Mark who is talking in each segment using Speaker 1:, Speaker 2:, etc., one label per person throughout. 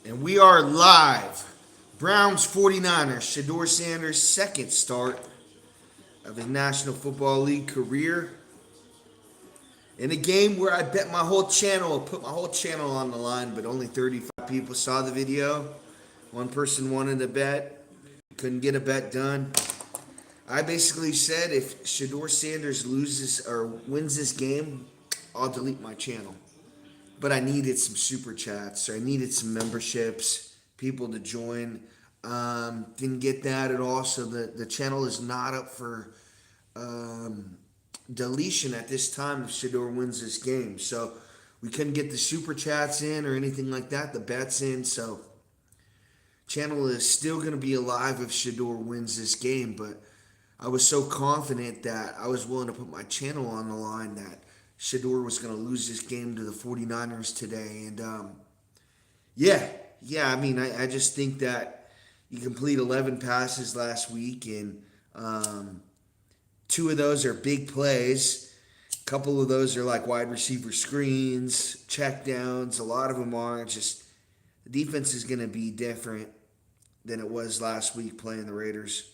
Speaker 1: And we are live. Browns 49ers, Shedeur Sanders' second start of his National Football League career. In a game where I bet my whole channel, put my whole channel on the line, but only 35 people saw the video. One person wanted a bet, couldn't get a bet done. I basically said if Shedeur Sanders loses or wins this game, I'll delete my channel. But I needed some super chats, or I needed some memberships, people to join. Didn't get that at all, so the channel is not up for deletion at this time if Shedeur wins this game. So we couldn't get the super chats in or anything like that, the bets in. So channel is still going to be alive if Shedeur wins this game, but I was so confident that I was willing to put my channel on the line that Shedeur was going to lose this game to the 49ers today. And I just think that you complete 11 passes last week, and two of those are big plays. A couple of those are like wide receiver screens, check downs. A lot of them are. Just the defense is going to be different than it was last week playing the Raiders.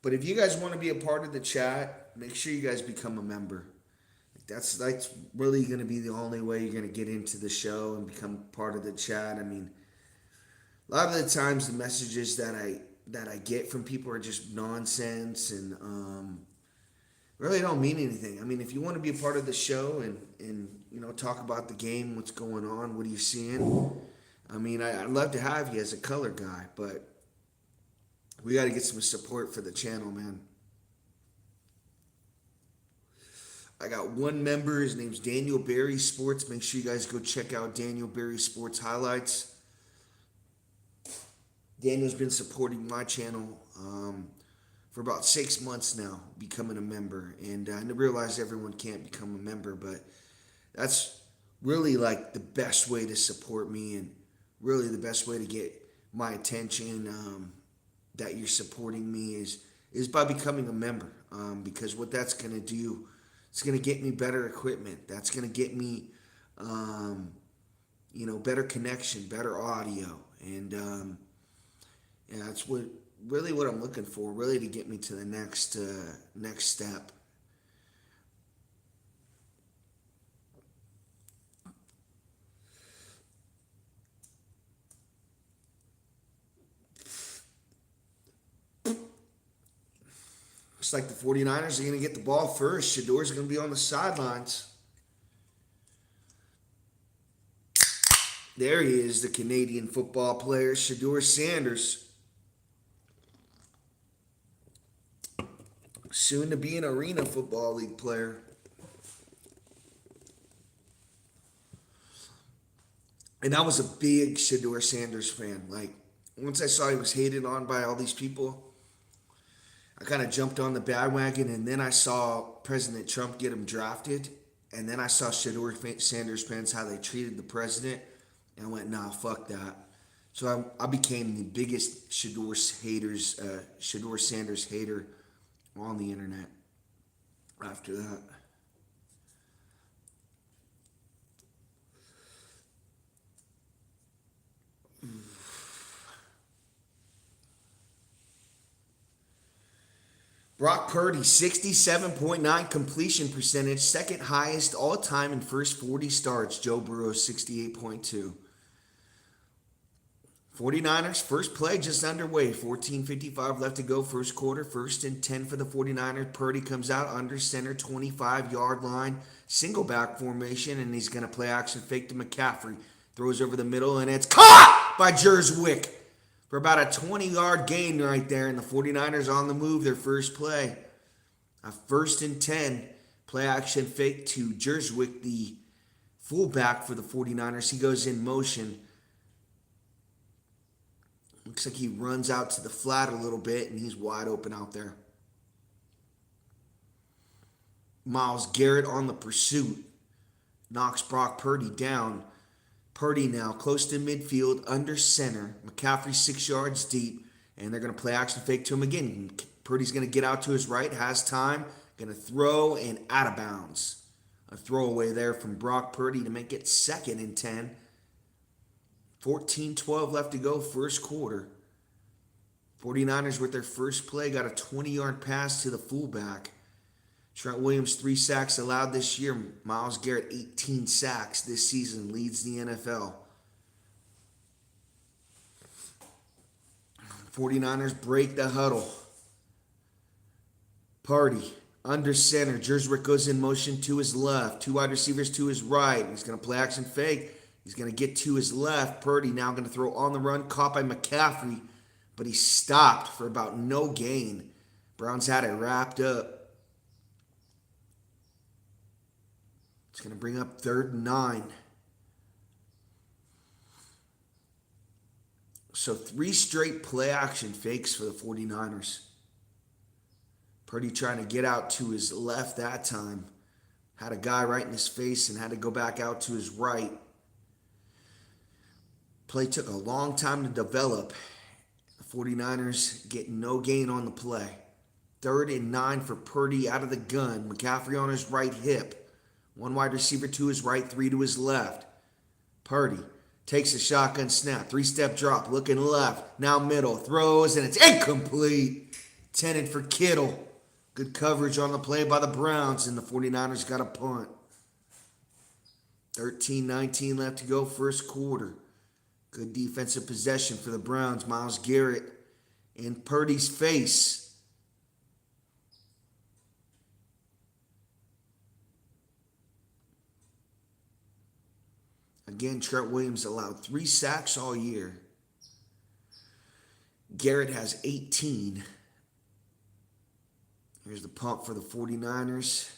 Speaker 1: But if you guys want to be a part of the chat, make sure you guys become a member. That's really going to be the only way you're going to get into the show and become part of the chat. I mean, a lot of the times the messages that I get from people are just nonsense and really don't mean anything. I mean, if you want to be a part of the show and talk about the game, what's going on, what are you seeing? I mean, I'd love to have you as a color guy, but we got to get some support for the channel, man. I got one member. His name's Daniel Berry Sports. Make sure you guys go check out Daniel Berry Sports highlights. Daniel's been supporting my channel for about 6 months now, becoming a member. And I realize everyone can't become a member, but that's really like the best way to support me and really the best way to get my attention. That you're supporting me is by becoming a member, because what that's going to do, it's going to get me better equipment. That's going to get me, better connection, better audio, and that's what I'm looking for, really, to get me to the next step. Looks like the 49ers are going to get the ball first. Shedeur's going to be on the sidelines. There he is, the Canadian football player, Shedeur Sanders. Soon to be an Arena Football League player. And I was a big Shedeur Sanders fan. Like, once I saw he was hated on by all these people, I kind of jumped on the bandwagon, and then I saw President Trump get him drafted, and then I saw Shedeur Sanders fans, how they treated the president, and I went, nah, fuck that. So I became the biggest Shedeur Sanders hater on the internet after that. Brock Purdy, 67.9 completion percentage, second highest all time in first 40 starts. Joe Burrow, 68.2. 49ers, first play just underway. 14:55 left to go, first quarter. First and 10 for the 49ers. Purdy comes out under center, 25-yard line. Single back formation, and he's going to play action fake to McCaffrey. Throws over the middle, and it's caught by Jerswick for about a 20-yard gain right there, and the 49ers on the move, their first play. A first and 10, play action fake to Jerswick, the fullback for the 49ers. He goes in motion. Looks like he runs out to the flat a little bit, and he's wide open out there. Myles Garrett on the pursuit. Knocks Brock Purdy down. Purdy now close to midfield, under center. McCaffrey 6 yards deep, and they're going to play action fake to him again. Purdy's going to get out to his right, has time, Going to throw and out of bounds. A throwaway there from Brock Purdy to make it 2nd and 10. 14-12 left to go, first quarter. 49ers with their first play got a 20-yard pass to the fullback. Trent Williams, 3 sacks allowed this year. Myles Garrett, 18 sacks this season, leads the NFL. 49ers break the huddle. Purdy under center. Jerswick goes in motion to his left. 2 wide receivers to his right. He's going to play action fake. He's going to get to his left. Purdy now going to throw on the run. Caught by McCaffrey, but he stopped for about no gain. Browns had it wrapped up. It's going to bring up 3rd and 9. So 3 straight play action fakes for the 49ers. Purdy trying to get out to his left that time. Had a guy right in his face and had to go back out to his right. Play took a long time to develop. The 49ers get no gain on the play. 3rd and 9 for Purdy out of the gun. McCaffrey on his right hip. 1 wide receiver to his right, 3 to his left. Purdy takes a shotgun snap. 3-step drop, looking left. Now middle, throws, and it's incomplete. Intended for Kittle. Good coverage on the play by the Browns, and the 49ers got a punt. 13-19 left to go, first quarter. Good defensive possession for the Browns. Myles Garrett in Purdy's face. Again, Trent Williams allowed 3 sacks all year. Garrett has 18. Here's the pump for the 49ers.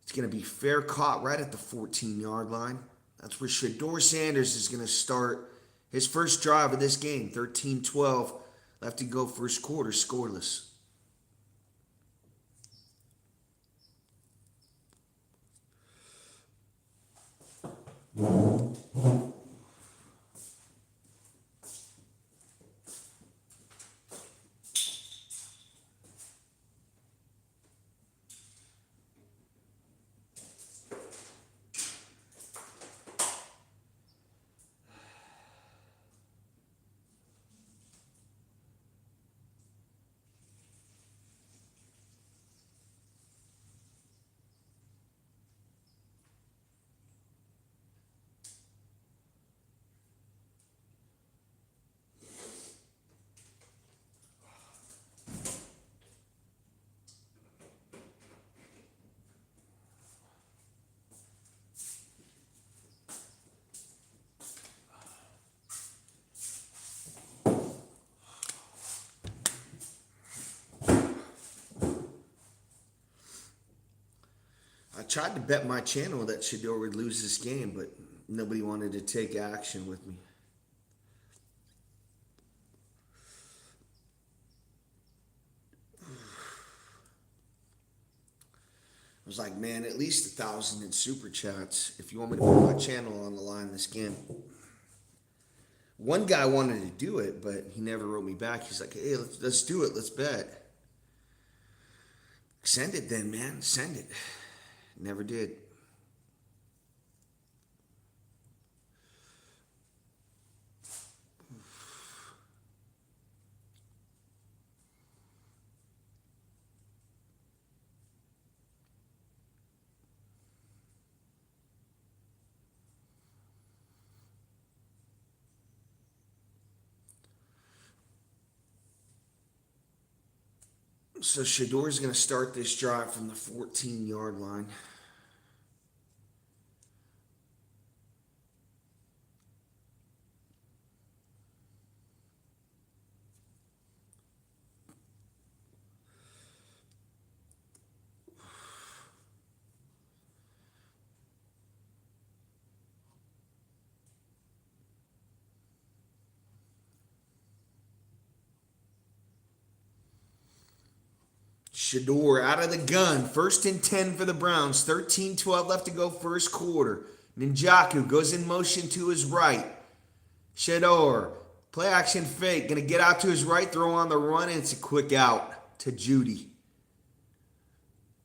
Speaker 1: It's going to be fair caught right at the 14-yard line. That's where Shedeur Sanders is going to start his first drive of this game. 13-12 left to go, first quarter, scoreless. I tried to bet my channel that Shedeur would lose this game, but nobody wanted to take action with me. I was like, man, at least 1,000 in super chats if you want me to put my channel on the line this game. One guy wanted to do it, but he never wrote me back. He's like, hey, let's do it. Let's bet. Send it then, man. Send it. Never did. So Shedeur is going to start this drive from the 14-yard line. Shedeur out of the gun. 1st and 10 for the Browns. 13-12 left to go, first quarter. Njoku goes in motion to his right. Shedeur, play action fake. Going to get out to his right, throw on the run, and it's a quick out to Jeudy.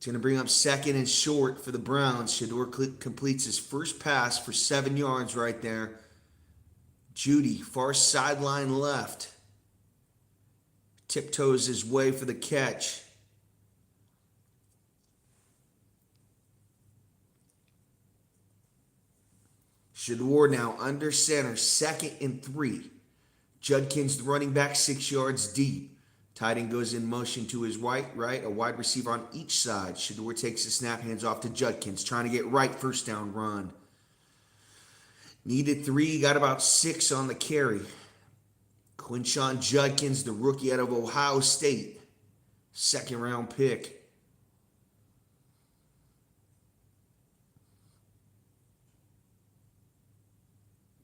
Speaker 1: It's going to bring up second and short for the Browns. Shedeur completes his first pass for 7 yards right there. Jeudy, far sideline left. Tiptoes his way for the catch. Shedeur now under center, 2nd and 3. Judkins, the running back, 6 yards deep. Tight end goes in motion to his right, a wide receiver on each side. Shedeur takes the snap, hands off to Judkins, trying to get right, first down run. Needed 3, got about 6 on the carry. Quinshon Judkins, the rookie out of Ohio State, 2nd round pick.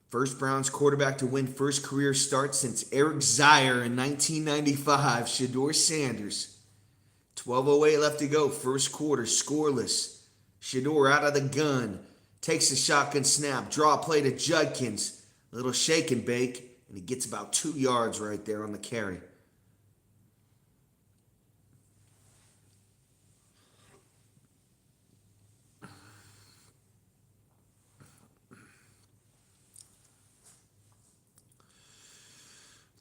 Speaker 1: First Browns quarterback to win first career start since Eric Zeier in 1995. Shedeur Sanders. 12:08 left to go. First quarter, scoreless. Shedeur out of the gun. Takes a shotgun snap. Draw play to Judkins. A little shake and bake. And he gets about 2 yards right there on the carry.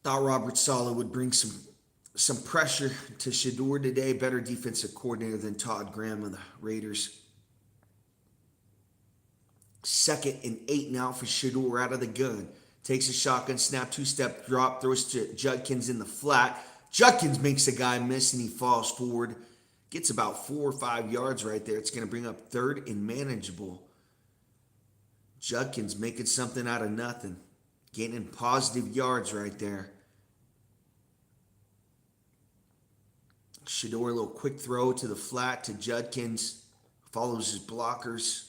Speaker 1: Thought Robert Saleh would bring some pressure to Shedeur today. Better defensive coordinator than Todd Graham of the Raiders. 2nd and 8 now for Shedeur out of the gun. Takes a shotgun snap, 2-step drop, throws to Judkins in the flat. Judkins makes a guy miss and he falls forward. Gets about 4 or 5 yards right there. It's going to bring up 3rd and manageable. Judkins making something out of nothing. Gaining positive yards right there. Shedeur, a little quick throw to the flat to Judkins. Follows his blockers.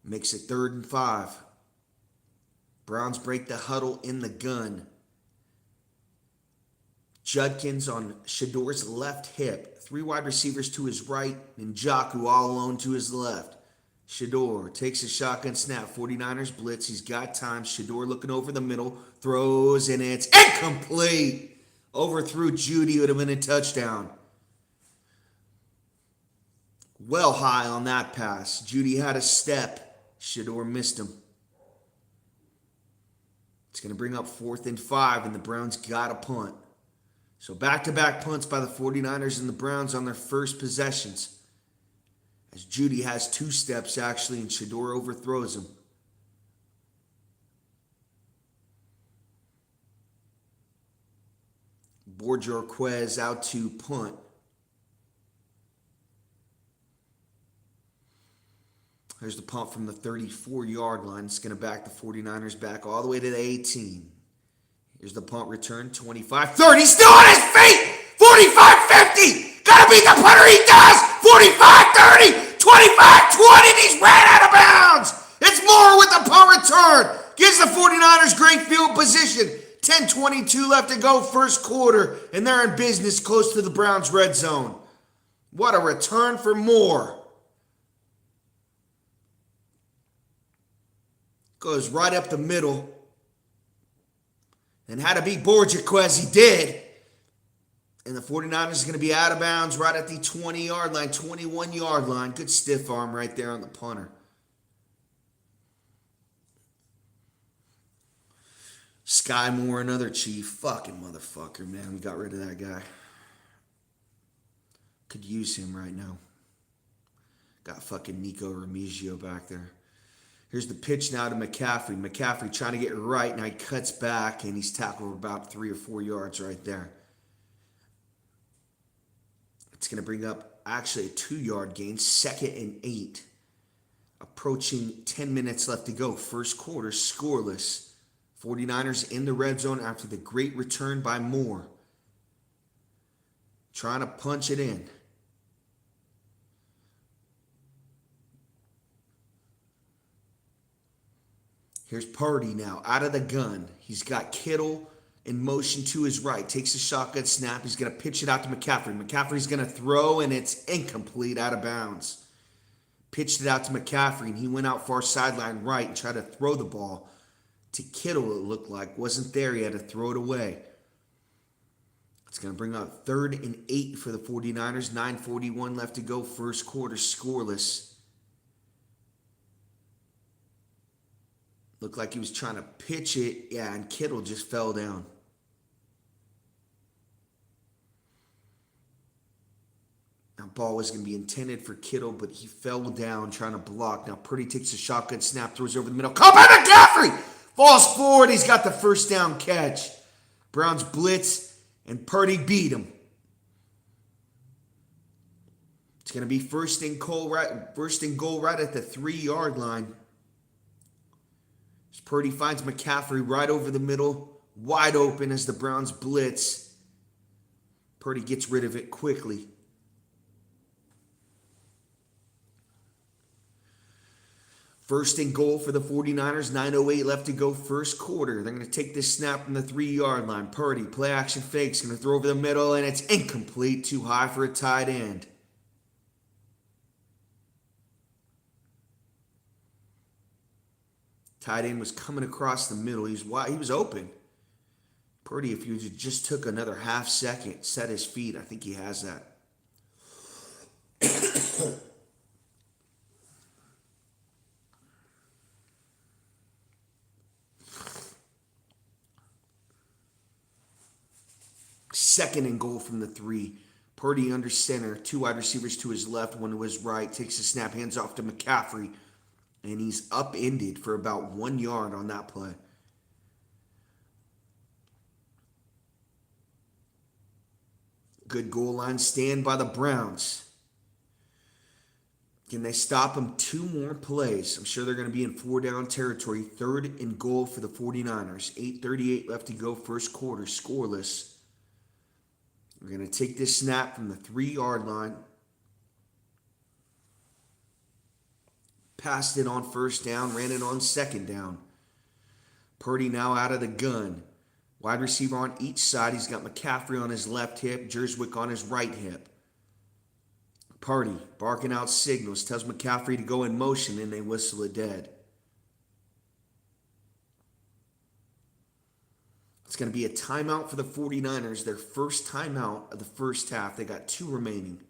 Speaker 1: Makes it 3rd and 5. Browns break the huddle in the gun. Judkins on Shedeur's left hip. 3 wide receivers to his right. And Njoku all alone to his left. Shedeur takes a shotgun snap. 49ers blitz. He's got time. Shedeur looking over the middle. Throws, and it's incomplete. Overthrew Jeudy. Would have been a touchdown. Well high on that pass. Jeudy had a step. Shedeur missed him. It's going to bring up 4th and 5, and the Browns got a punt. So back-to-back punts by the 49ers and the Browns on their first possessions. As Jeudy has 2 steps, actually, and Shedeur overthrows him. Borja out to punt. There's the punt from the 34-yard line. It's going to back the 49ers back all the way to the 18. Here's the punt return, 25-30. Still on his feet! 45-50! Gotta beat the punter, he does! 45-30! 25-20, and he's ran out of bounds! It's Moore with the punt return. Gives the 49ers great field position. 10:22 left to go first quarter, and they're in business close to the Browns' red zone. What a return for Moore. Goes right up the middle. And had to beat Borjaquez, he did. And the 49ers are going to be out of bounds right at the 20-yard line, 21-yard line. Good stiff arm right there on the punter. Sky Moore, another Chief. Fucking motherfucker, man. We got rid of that guy. Could use him right now. Got fucking Nico Remigio back there. Here's the pitch now to McCaffrey. McCaffrey trying to get right. Now he cuts back, and he's tackled about 3 or 4 yards right there. It's going to bring up actually a 2-yard gain. 2nd and 8. Approaching 10 minutes left to go. First quarter, scoreless. 49ers in the red zone after the great return by Moore. Trying to punch it in. Here's Purdy now, out of the gun. He's got Kittle in motion to his right. Takes a shotgun snap. He's going to pitch it out to McCaffrey. McCaffrey's going to throw, and it's incomplete, out of bounds. Pitched it out to McCaffrey, and he went out far sideline right and tried to throw the ball to Kittle, it looked like. Wasn't there. He had to throw it away. It's going to bring up 3rd and 8 for the 49ers. 9:41 left to go. First quarter scoreless. Looked like he was trying to pitch it. Yeah, and Kittle just fell down. That ball was going to be intended for Kittle, but he fell down trying to block. Now Purdy takes a shotgun snap, throws over the middle. Caught by McCaffrey! Falls forward. He's got the first down catch. Browns blitz, and Purdy beat him. It's going to be first and goal right at the 3-yard line. As Purdy finds McCaffrey right over the middle, wide open as the Browns blitz. Purdy gets rid of it quickly. First and goal for the 49ers, 9:08 left to go, first quarter. They're going to take this snap from the 3-yard line. Purdy, play action fakes, going to throw over the middle, and it's incomplete, too high for a tight end. Tight end was coming across the middle. He was open. Purdy, if he just took another half second, set his feet, I think he has that. Second and goal from the 3. Purdy under center. 2 wide receivers to his left, 1 to his right. Takes a snap, hands off to McCaffrey. And he's upended for about 1 yard on that play. Good goal line stand by the Browns. Can they stop him 2 more plays? I'm sure they're going to be in 4-down territory. 3rd and goal for the 49ers. 8:38 left to go, first quarter, scoreless. We're going to take this snap from the 3-yard line. Passed it on first down, ran it on second down. Purdy now out of the gun. Wide receiver on each side. He's got McCaffrey on his left hip, Jerswick on his right hip. Purdy barking out signals, tells McCaffrey to go in motion, and they whistle it dead. It's going to be a timeout for the 49ers, their first timeout of the first half. They got 2 remaining.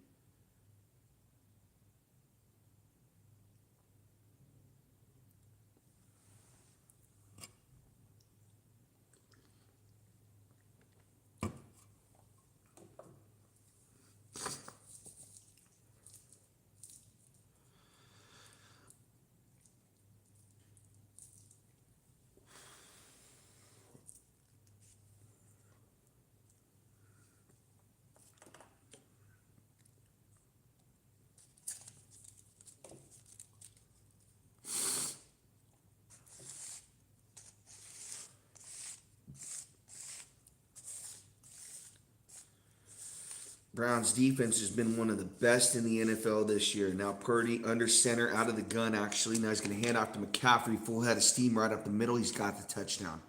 Speaker 1: Browns defense has been one of the best in the NFL this year. Now Purdy under center, out of the gun actually. Now he's going to hand off to McCaffrey, full head of steam right up the middle. He's got the touchdown.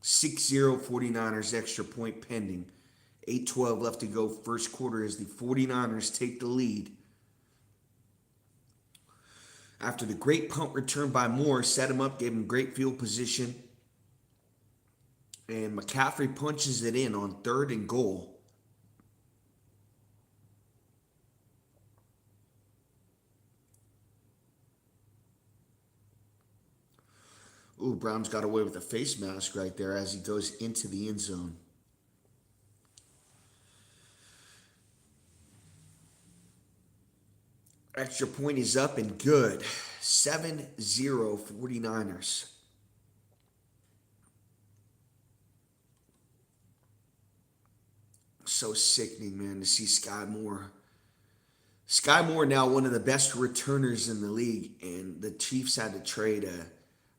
Speaker 1: 6-0 49ers, extra point pending. 8:12 left to go, first quarter, as the 49ers take the lead. After the great punt return by Moore, set him up, gave him great field position. And McCaffrey punches it in on 3rd and goal. Ooh, Brown's got away with a face mask right there as he goes into the end zone. Extra point is up and good. 7-0 49ers. So sickening, man, to see Sky Moore. Sky Moore now one of the best returners in the league, and the Chiefs had to trade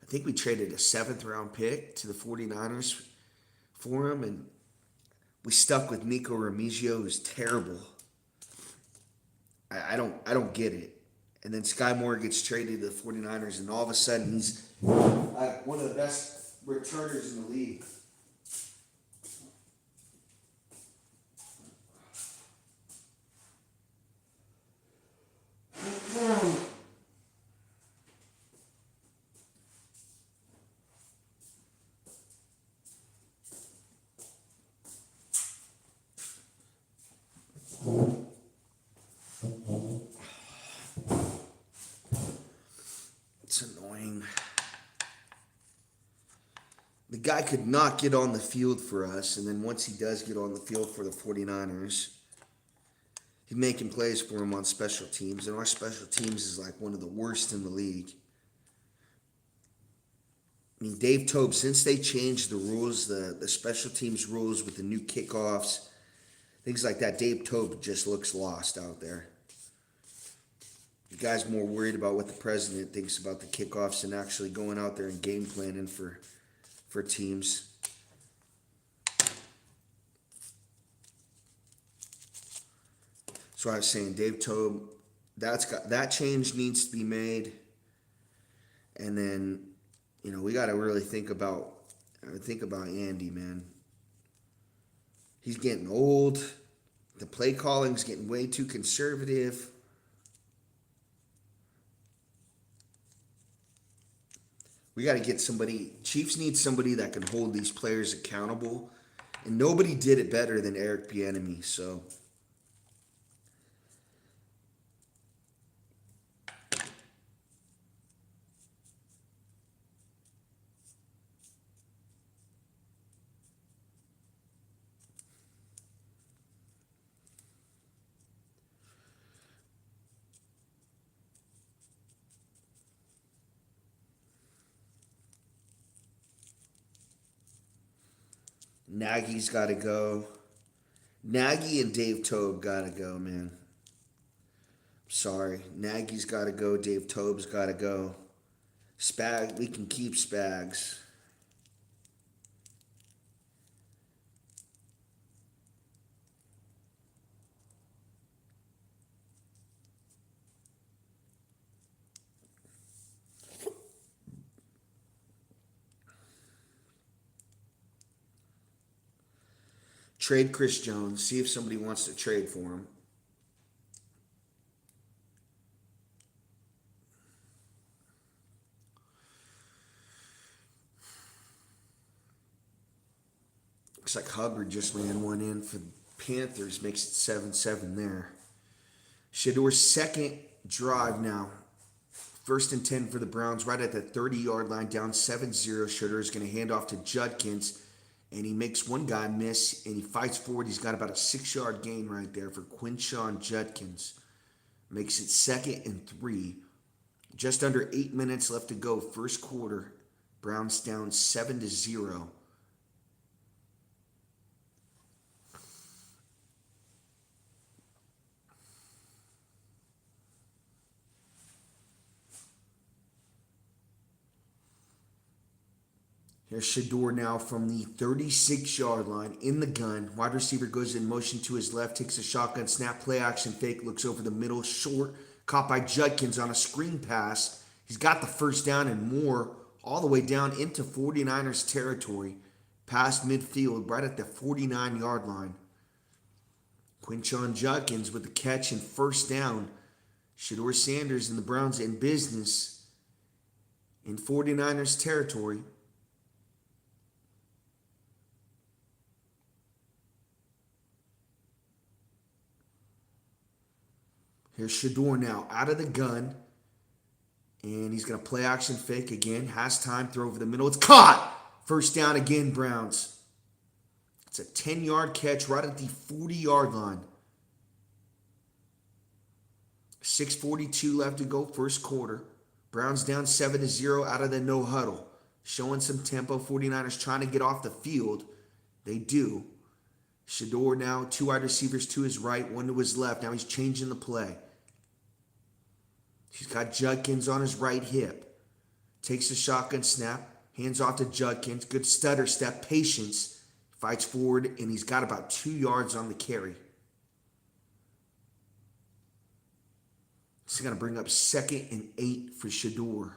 Speaker 1: I think we traded a 7th-round pick to the 49ers for him, and we stuck with Nico Remigio, who's terrible. I don't get it. And then Sky Moore gets traded to the 49ers, and all of a sudden he's one of the best returners in the league. It's annoying. The guy could not get on the field for us, and then once he does get on the field for the 49ers, he's making plays for him on special teams, and our special teams is like one of the worst in the league. I mean, Dave Tobe, since they changed the rules, the special teams rules with the new kickoffs, things like that, Dave Tobe just looks lost out there. The guy's more worried about what the president thinks about the kickoffs than actually going out there and game planning for teams. So I was saying, Dave Tobe, that change needs to be made, and then we got to really think about Andy, man. He's getting old. The play calling's getting way too conservative. We got to get somebody. Chiefs need somebody that can hold these players accountable, and nobody did it better than Eric Bieniemy. So. Nagy's got to go. Nagy and Dave Tobe got to go, man. Sorry. Nagy's got to go. Dave Tobe's got to go. We can keep Spags. Trade Chris Jones. See if somebody wants to trade for him. Looks like Hubbard just ran one in for the Panthers. Makes it 7-7 there. Shedor's second drive now. 1st and 10 for the Browns. Right at the 30-yard line. Down 7-0. Shedor is going to hand off to Judkins. And he makes one guy miss, and he fights forward. He's got about a 6-yard gain right there for Quinshon Judkins. Makes it 2nd and 3. Just under 8 minutes left to go. First quarter. Browns down 7-0. Here's Shedor now from the 36-yard line in the gun. Wide receiver goes in motion to his left, takes a shotgun snap, play action fake, looks over the middle, short, caught by Judkins on a screen pass. He's got the first down and more, all the way down into 49ers territory, past midfield, right at the 49-yard line. Quinshon Judkins with the catch and first down. Shedor Sanders and the Browns in business in 49ers territory. Here's Shedor now out of the gun. And he's going to play action fake again. Has time, throw over the middle. It's caught! First down again, Browns. It's a 10-yard catch right at the 40-yard line. 6:42 left to go, first quarter. Browns down 7-0 out of the no huddle. Showing some tempo. 49ers trying to get off the field. They do. Shedor now, 2 wide receivers to his right, 1 to his left. Now he's changing the play. He's got Judkins on his right hip. Takes a shotgun snap. Hands off to Judkins. Good stutter step. Patience. Fights forward, and he's got about 2 yards on the carry. This is going to bring up 2nd and 8 for Shedor.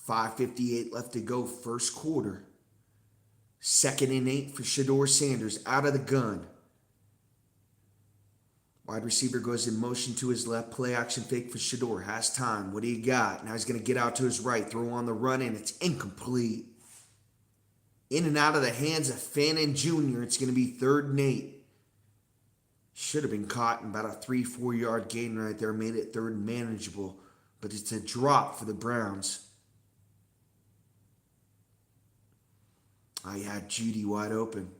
Speaker 1: $5:58 left to go, first quarter. 2nd and 8 for Shedor Sanders, out of the gun. Wide receiver goes in motion to his left. Play action fake for Shedeur. Has time. What do you got? Now he's going to get out to his right. Throw on the run, and it's incomplete. In and out of the hands of Fannin Jr. It's going to be 3rd and 8. Should have been caught in about a 3-4 yard gain right there. Made it 3rd and manageable. But it's a drop for the Browns. I had Judy wide open.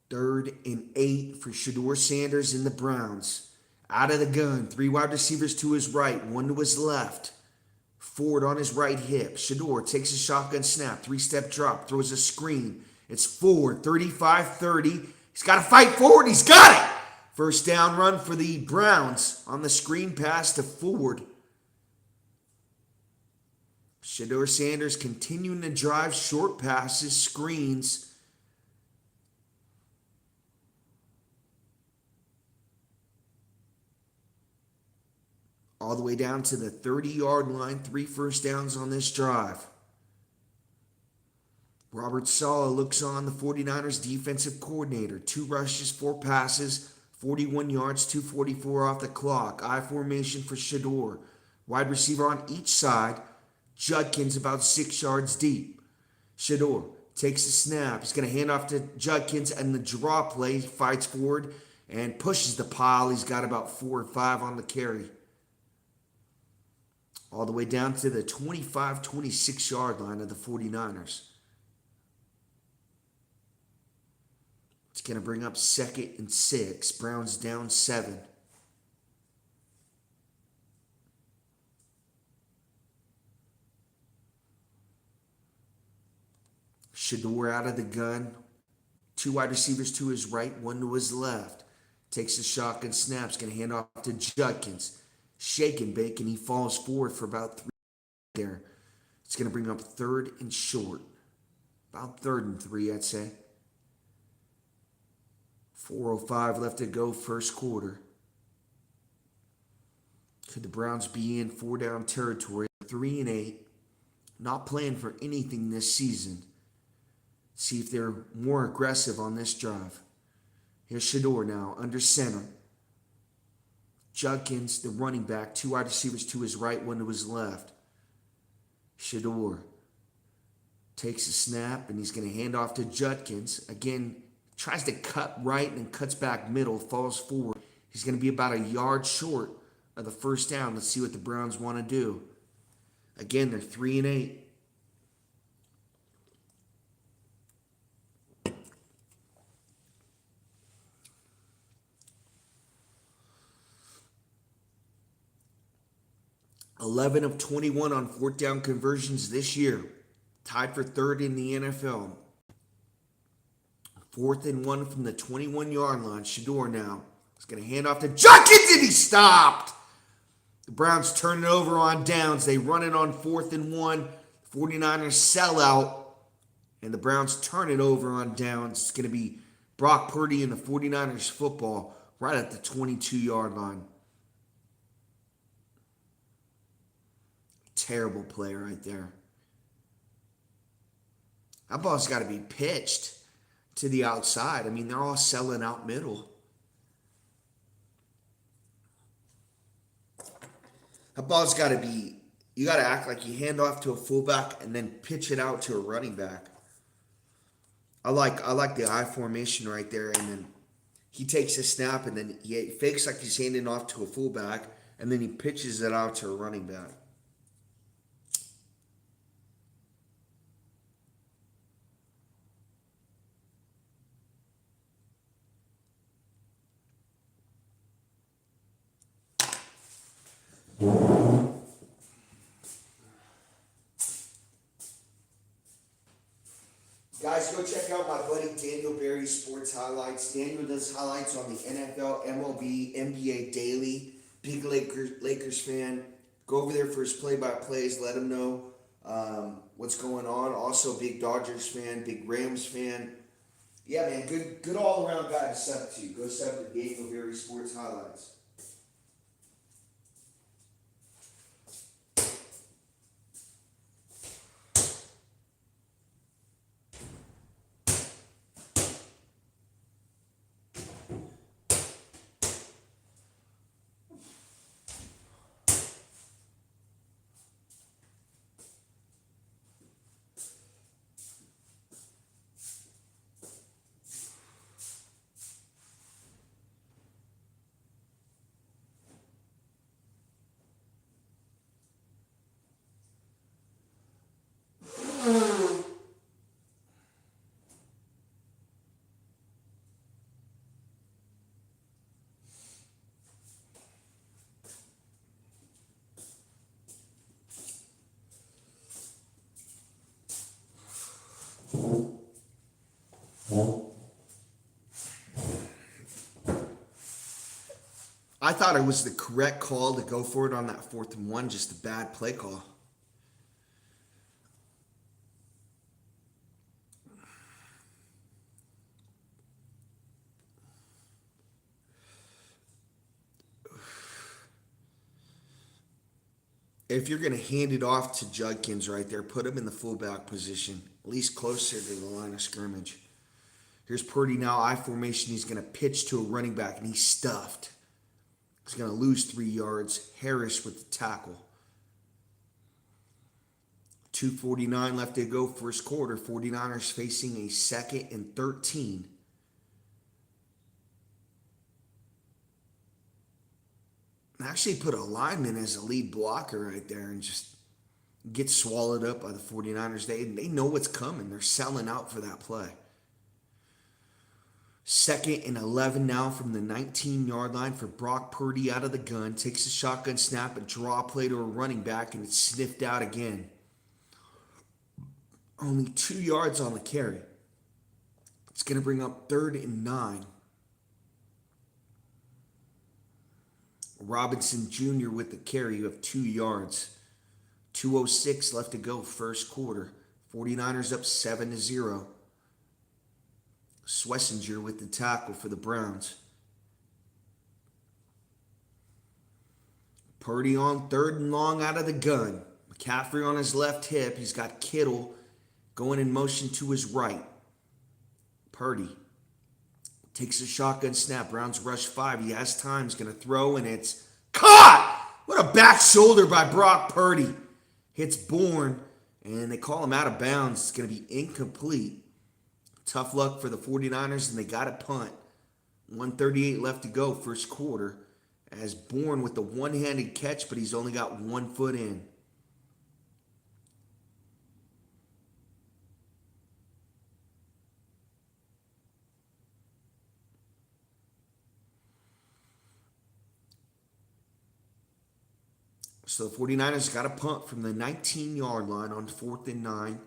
Speaker 1: Third and 8 for Shedeur Sanders and the Browns. Out of the gun. 3 wide receivers to his right. 1 to his left. Ford on his right hip. Shedeur takes a shotgun snap. 3-step drop. Throws a screen. It's Ford. 35-30. He's got to fight forward. He's got it. First down run for the Browns on the screen pass to Ford. Shedeur Sanders continuing to drive short passes, screens. All the way down to the 30-yard line. 3 first downs on this drive. Robert Saleh looks on, the 49ers defensive coordinator. 2 rushes, 4 passes, 41 yards, 2:44 off the clock. I formation for Shedeur. Wide receiver on each side. Judkins about 6 yards deep. Shedeur takes the snap. He's going to hand off to Judkins, and the draw play fights forward and pushes the pile. He's got about 4 or 5 on the carry. All the way down to the 25-26 yard line of the 49ers. It's going to bring up 2nd and 6. Browns down 7. Shedeur out of the gun. 2 wide receivers to his right, 1 to his left. Takes a shotgun snap. Going to hand off to Judkins. Shake and bake, and he falls forward for about 3 there. It's going to bring up 3rd and short. About 3rd and 3, I'd say. 4:05 left to go, first quarter. Could the Browns be in 4-down territory? 3 and 8. Not playing for anything this season. See if they're more aggressive on this drive. Here's Shedeur now, under center. Judkins, the running back, 2 wide receivers to his right, 1 to his left. Shedeur takes a snap, and he's going to hand off to Judkins. Again, tries to cut right and then cuts back middle, falls forward. He's going to be about a yard short of the first down. Let's see what the Browns want to do. Again, they're 3 and 8. $11 of 21 on 4th down conversions this year. Tied for 3rd in the NFL. 4th and 1 from the 21-yard line. Shedeur now. He's going to hand off to Judkins, and he stopped. The Browns turn it over on downs. They run it on 4th and 1. 49ers sell out, and the Browns turn it over on downs. It's going to be Brock Purdy and the 49ers football right at the 22-yard line. Terrible play right there. That ball's got to be pitched to the outside. I mean, they're all selling out middle. That ball's got to be, you got to act like you hand off to a fullback and then pitch it out to a running back. I like the I formation right there, and then he takes a snap and then he fakes like he's handing off to a fullback, and then he pitches it out to a running back. Guys, go check out my buddy Daniel Berry Sports Highlights. Daniel does highlights on the NFL, MLB, NBA daily. Big Lakers fan. Go over there for his play-by-plays. Let him know what's going on. Also, big Dodgers fan, big Rams fan. Yeah, man, good all-around guy to sub to. Go sub to Daniel Berry Sports Highlights. I thought it was the correct call to go for it on that 4th and 1, just a bad play call. If you're going to hand it off to Judkins right there, put him in the fullback position, at least closer to the line of scrimmage. Here's Purdy now, I formation. He's going to pitch to a running back, and he's stuffed. He's going to lose 3 yards. Harris with the tackle. 2:49 left to go, first quarter. 49ers facing a 2nd and 13. Actually put a lineman as a lead blocker right there and just get swallowed up by the 49ers. They know what's coming. They're selling out for that play. 2nd and 11 now from the 19-yard line for Brock Purdy out of the gun. Takes a shotgun snap, a draw play to a running back, and it's sniffed out again. Only 2 yards on the carry. It's going to bring up 3rd and 9. Robinson Jr. with the carry of 2 yards. 2:06 left to go, first quarter. 49ers up 7-0. Schlesinger with the tackle for the Browns. Purdy on 3rd and long out of the gun. McCaffrey on his left hip. He's got Kittle going in motion to his right. Purdy takes a shotgun snap. Browns rush 5. He has time. He's going to throw, and it's caught! What a back shoulder by Brock Purdy. Hits Bourne, and they call him out of bounds. It's going to be incomplete. Tough luck for the 49ers, and they got a punt. 1:38 left to go, first quarter. As Bourne with the one-handed catch, but he's only got 1 foot in. So the 49ers got a punt from the 19-yard line on 4th and 9.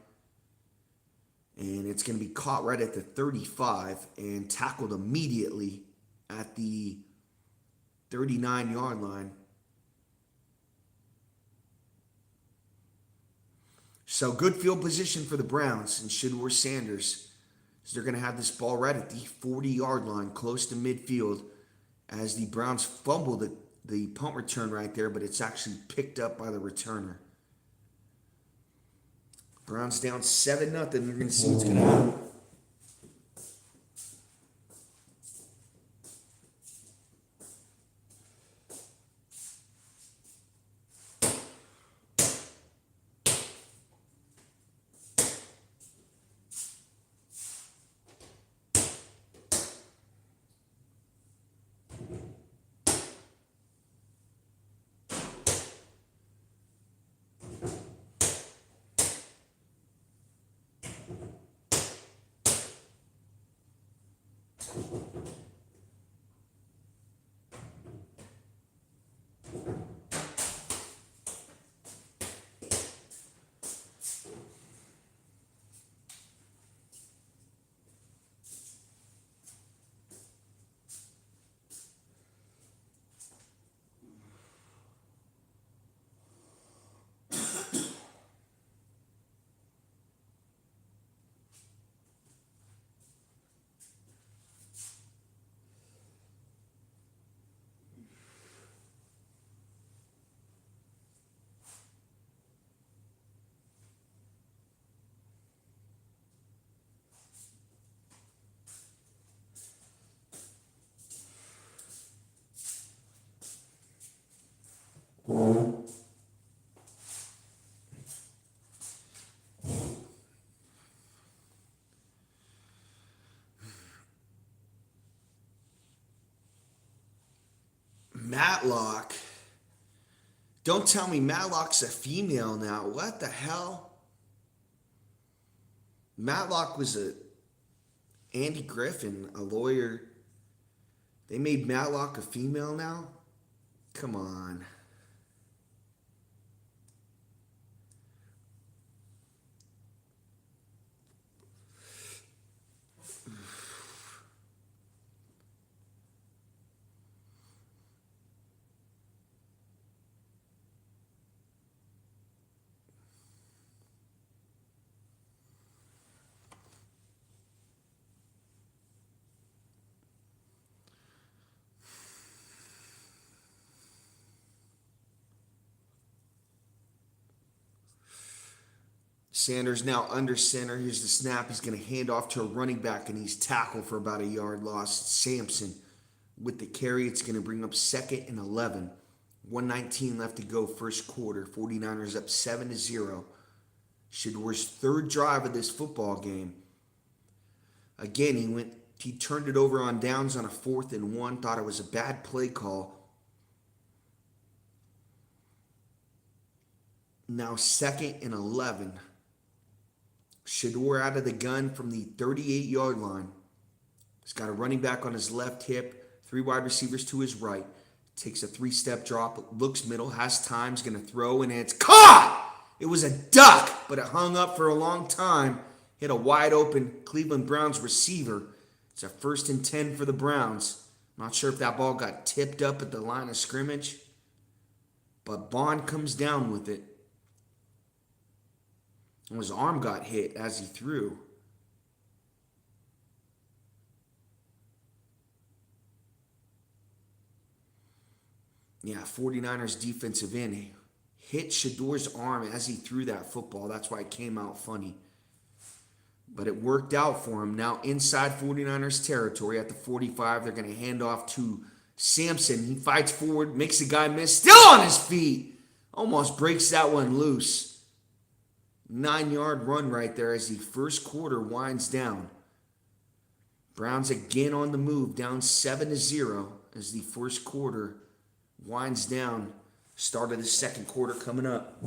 Speaker 1: And it's going to be caught right at the 35 and tackled immediately at the 39-yard line. So good field position for the Browns and Shedeur Sanders. So they're going to have this ball right at the 40-yard line, close to midfield, as the Browns fumble the punt return right there, but it's actually picked up by the returner. Browns down 7-0. We're going to see what's going to happen. Matlock. Don't tell me Matlock's a female now. What the hell? Matlock was Andy Griffin, a lawyer. They made Matlock a female now? Come on. Sanders now under center. Here's the snap. He's going to hand off to a running back, and he's tackled for about a yard loss. Sampson with the carry. It's going to bring up 2nd and 11. 1:19 left to go, first quarter. 49ers up 7-0. Shedor's third drive of this football game. Again, he turned it over on downs on a 4th and 1. Thought it was a bad play call. Now 2nd and 11. Shedeur out of the gun from the 38-yard line. He's got a running back on his left hip, 3 wide receivers to his right. Takes a 3-step drop, looks middle, has time, is going to throw, and it's caught! It was a duck, but it hung up for a long time. Hit a wide open Cleveland Browns receiver. It's a 1st and 10 for the Browns. Not sure if that ball got tipped up at the line of scrimmage, but Bond comes down with it. And his arm got hit as he threw. Yeah, 49ers defensive end hit Shedeur's arm as he threw that football. That's why it came out funny. But it worked out for him. Now inside 49ers territory at the 45, they're going to hand off to Sampson. He fights forward, makes the guy miss, still on his feet. Almost breaks that one loose. 9-yard run right there as the first quarter winds down. Browns again on the move, down 7-0 as the first quarter winds down. Start of the second quarter coming up.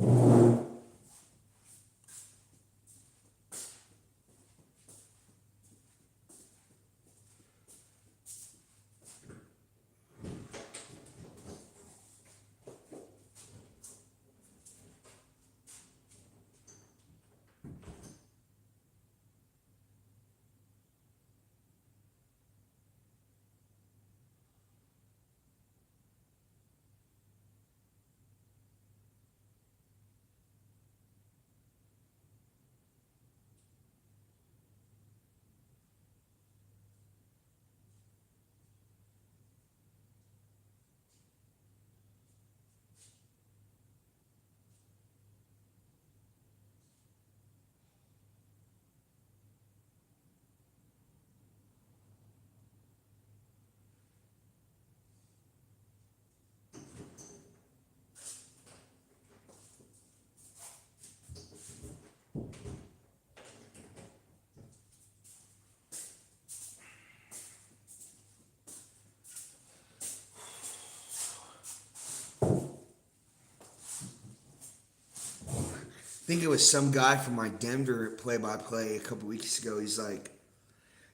Speaker 1: I think it was some guy from my Denver play-by-play a couple weeks ago. He's like,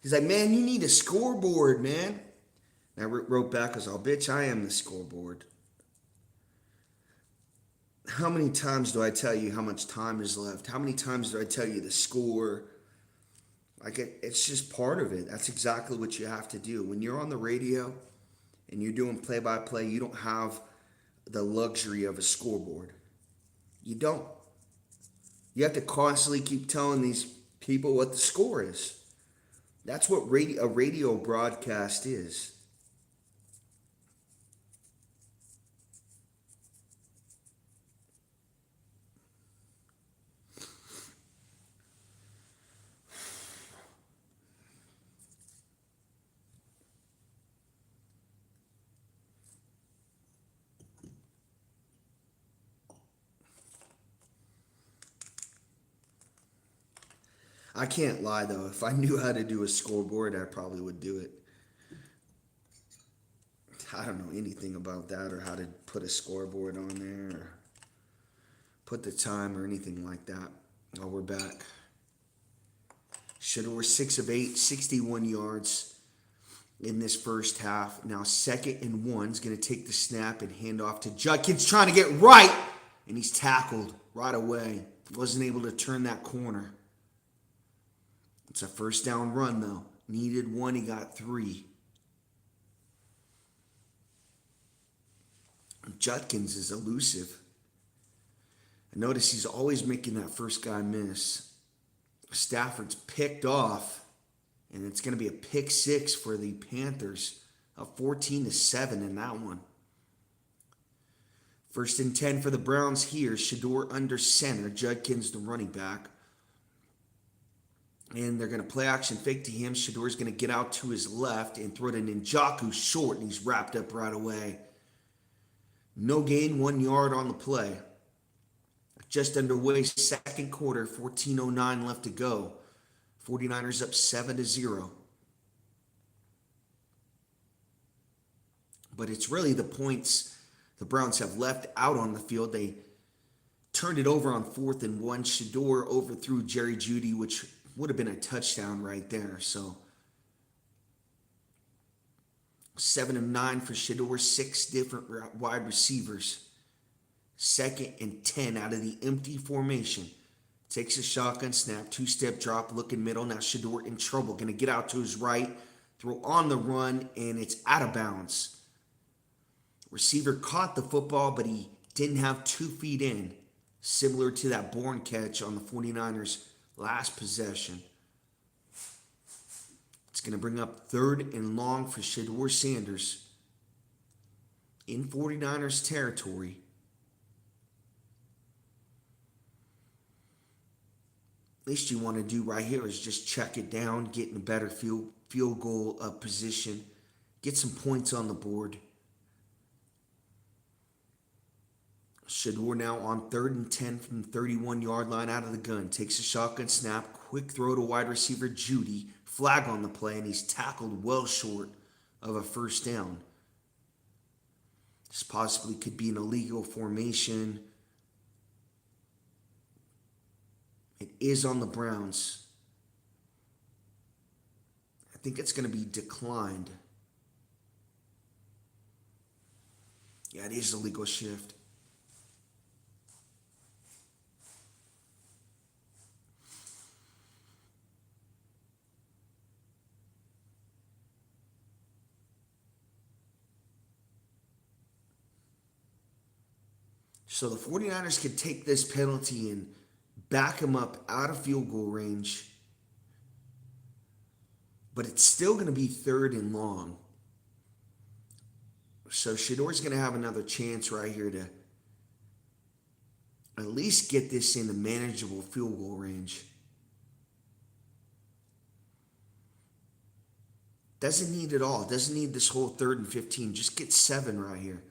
Speaker 1: man, you need a scoreboard, man. And I wrote back, I was all, bitch, I am the scoreboard. How many times do I tell you how much time is left? How many times do I tell you the score? Like, it's just part of it. That's exactly what you have to do. When you're on the radio and you're doing play-by-play, you don't have the luxury of a scoreboard. You don't. You have to constantly keep telling these people what the score is. That's what a radio broadcast is. I can't lie, though. If I knew how to do a scoreboard, I probably would do it. I don't know anything about that or how to put a scoreboard on there or put the time or anything like that. Oh, we're back. Shedeur 6 of 8, 61 yards in this first half. Now 2nd and 1 is going to take the snap and hand off to Judkins, trying to get right, and he's tackled right away. Wasn't able to turn that corner. It's a first down run, though. Needed 1, he got 3. Judkins is elusive. I notice he's always making that first guy miss. Stafford's picked off, and it's going to be a pick 6 for the Panthers. A 14-7 in that one. 1st and 10 for the Browns here. Shedeur under center. Judkins the running back. And they're going to play action fake to him. Shador's going to get out to his left and throw to Njoku short, and he's wrapped up right away. No gain, 1 yard on the play. Just underway, second quarter, 14:09 left to go. 49ers up 7-0. But it's really the points the Browns have left out on the field. They turned it over on 4th and 1. Shador overthrew Jerry Jeudy, which would have been a touchdown right there. So 7 of 9 for Shador, 6 different wide receivers. 2nd and 10 out of the empty formation. Takes a shotgun snap, 2-step drop, looking middle. Now Shador in trouble. Going to get out to his right, throw on the run, and it's out of bounds. Receiver caught the football, but he didn't have 2 feet in, similar to that Bourne catch on the 49ers' last possession. It's going to bring up 3rd and long for Shador Sanders in 49ers territory. Least you want to do right here is just check it down, get in a better field goal position, get some points on the board. Shador now on 3rd and 10 from the 31-yard line out of the gun. Takes a shotgun snap, quick throw to wide receiver Jeudy. Flag on the play, and he's tackled well short of a first down. This possibly could be an illegal formation. It is on the Browns. I think it's going to be declined. Yeah, it is a legal shift. So the 49ers could take this penalty and back him up out of field goal range. But it's still going to be 3rd and long. So Shador's going to have another chance right here to at least get this in the manageable field goal range. Doesn't need it all. Doesn't need this whole 3rd and 15. Just get 7 right here.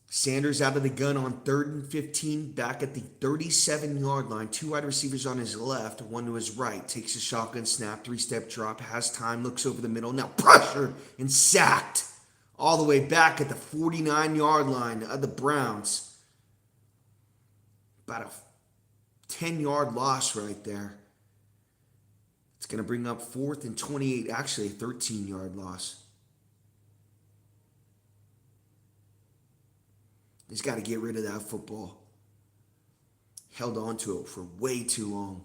Speaker 1: Sanders out of the gun on 3rd and 15, back at the 37-yard line. 2 wide receivers on his left, 1 to his right. Takes a shotgun snap, 3-step drop, has time, looks over the middle. Now pressured and sacked all the way back at the 49-yard line of the Browns. About a 10-yard loss right there. It's going to bring up 4th and 28, actually a 13-yard loss. He's got to get rid of that football. Held on to it for way too long.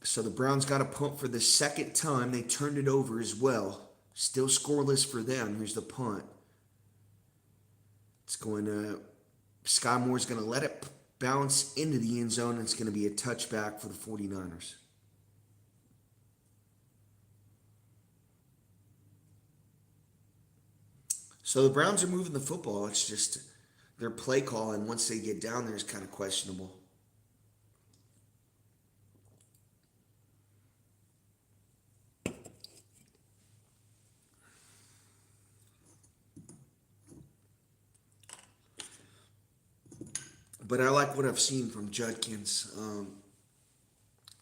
Speaker 1: So the Browns got a punt for the second time. They turned it over as well. Still scoreless for them. Here's the punt. It's going to... Sky Moore's going to let it bounce into the end zone. And it's going to be a touchback for the 49ers. So the Browns are moving the football. It's just their play call, and once they get down there, is kind of questionable. But I like what I've seen from Judkins.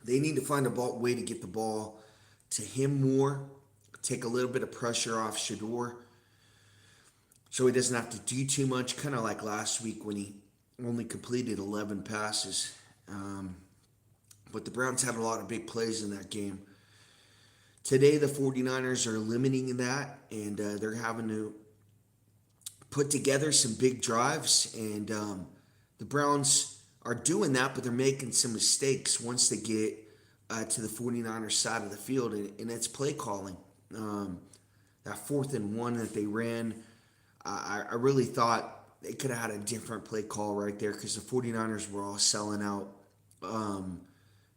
Speaker 1: They need to find a way to get the ball to him more, take a little bit of pressure off Shador, so he doesn't have to do too much, kind of like last week when he only completed 11 passes. But the Browns had a lot of big plays in that game. Today, the 49ers are limiting that, and they're having to put together some big drives. And the Browns are doing that, but they're making some mistakes once they get to the 49ers side of the field, and it's play calling. That 4th and 1 that they ran, I really thought they could have had a different play call right there because the 49ers were all selling out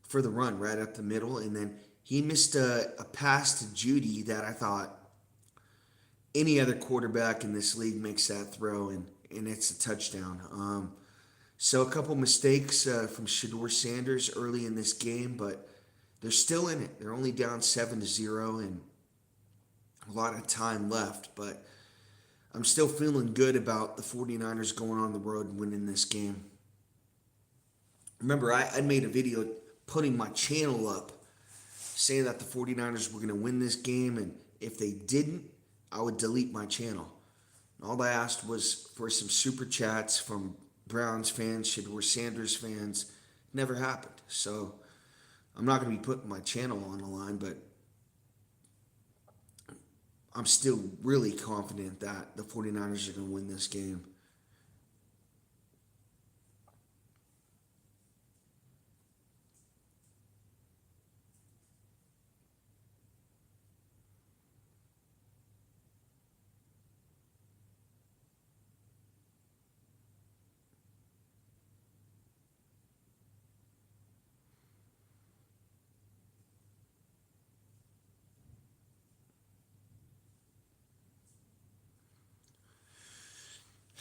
Speaker 1: for the run right up the middle. And then he missed a pass to Jeudy that I thought Any other quarterback in this league makes that throw, and it's a touchdown. So a couple mistakes from Shador Sanders early in this game, but they're still in it. They're only down 7-0 and a lot of time left, but I'm still feeling good about the 49ers going on the road and winning this game. Remember, I made a video putting my channel up saying that the 49ers were going to win this game, and if they didn't, I would delete my channel. All I asked was for some super chats from Browns fans, Shador Sanders fans. Never happened. So I'm not going to be putting my channel on the line, but I'm still really confident that the 49ers are going to win this game.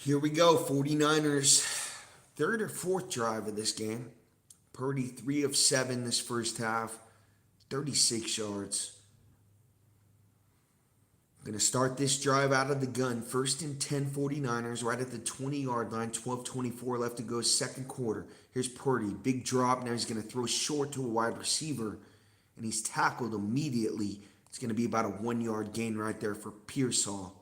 Speaker 1: Here we go, 49ers, third or fourth drive of this game. Purdy, 3 of 7 this first half, 36 yards. Going to start this drive out of the gun. First and 10 49ers, right at the 20-yard line, 12:24 left to go, second quarter. Here's Purdy, big drop. Now he's going to throw short to a wide receiver, and he's tackled immediately. It's going to be about a 1-yard gain right there for Pearsall.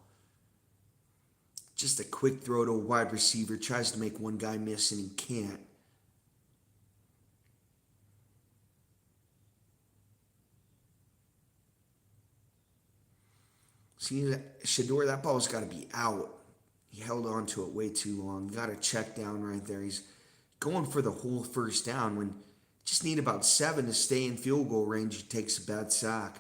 Speaker 1: Just a quick throw to a wide receiver. Tries to make one guy miss, and he can't. See, Shador, that ball's got to be out. He held on to it way too long. Got a check down right there. He's going for the whole first down when just need about 7 to stay in field goal range. He takes a bad sack.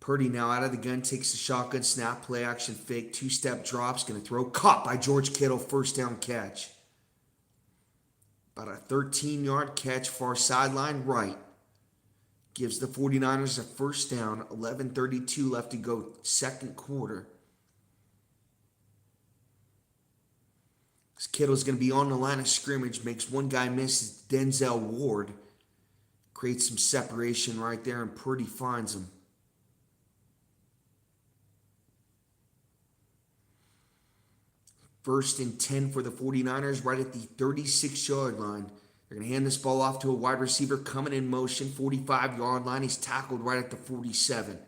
Speaker 1: Purdy now out of the gun, takes the shotgun snap, play action fake, 2-step drops, going to throw. Caught by George Kittle, first down catch. About a 13-yard catch, far sideline right. Gives the 49ers a first down, 11:32 left to go, second quarter. This Kittle's going to be on the line of scrimmage, makes one guy miss, Denzel Ward. Creates some separation right there, and Purdy finds him. First and 10 for the 49ers, right at the 36-yard line. They're going to hand this ball off to a wide receiver coming in motion, 45-yard line. He's tackled right at the 47.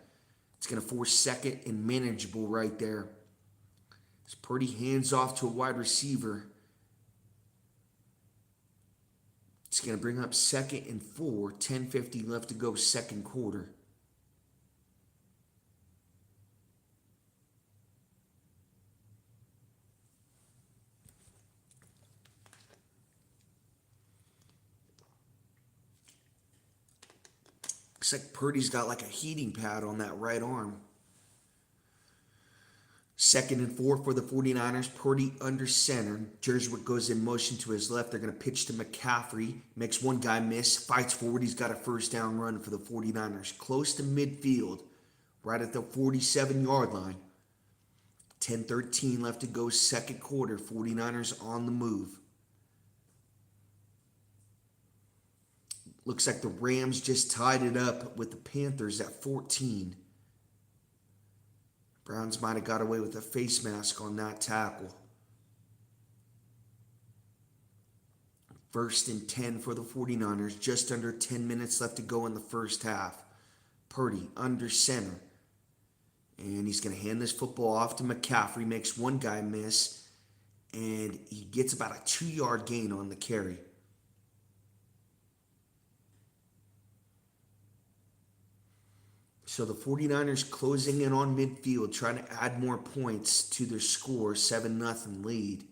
Speaker 1: It's going to force second and manageable right there. As Purdy hands off to a wide receiver. It's going to bring up second and 4, 10:50 left to go, second quarter. Looks like Purdy's got like a heating pad on that right arm. Second and 4 for the 49ers. Purdy under center. Jerswick goes in motion to his left. They're going to pitch to McCaffrey. Makes one guy miss. Fights forward. He's got a first down run for the 49ers. Close to midfield. Right at the 47-yard line. 10:13 left to go, second quarter. 49ers on the move. Looks like the Rams just tied it up with the Panthers at 14. Browns might have got away with a face mask on that tackle. First and 10 for the 49ers. Just under 10 minutes left to go in the first half. Purdy under center. And he's going to hand this football off to McCaffrey. Makes one guy miss. And he gets about a 2-yard gain on the carry. So the 49ers closing in on midfield, trying to add more points to their score, 7-0 lead.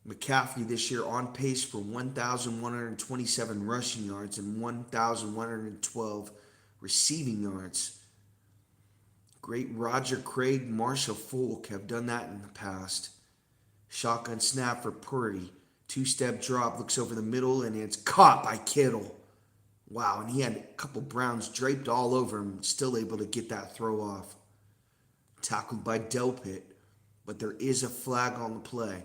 Speaker 1: McCaffrey this year on pace for 1,127 rushing yards and 1,112 receiving yards. Great Roger Craig, Marshall Faulk have done that in the past. Shotgun snap for Purdy. Two-step drop, looks over the middle, and it's caught by Kittle. Wow, and he had a couple Browns draped all over him, still able to get that throw off. Tackled by Delpit, but there is a flag on the play.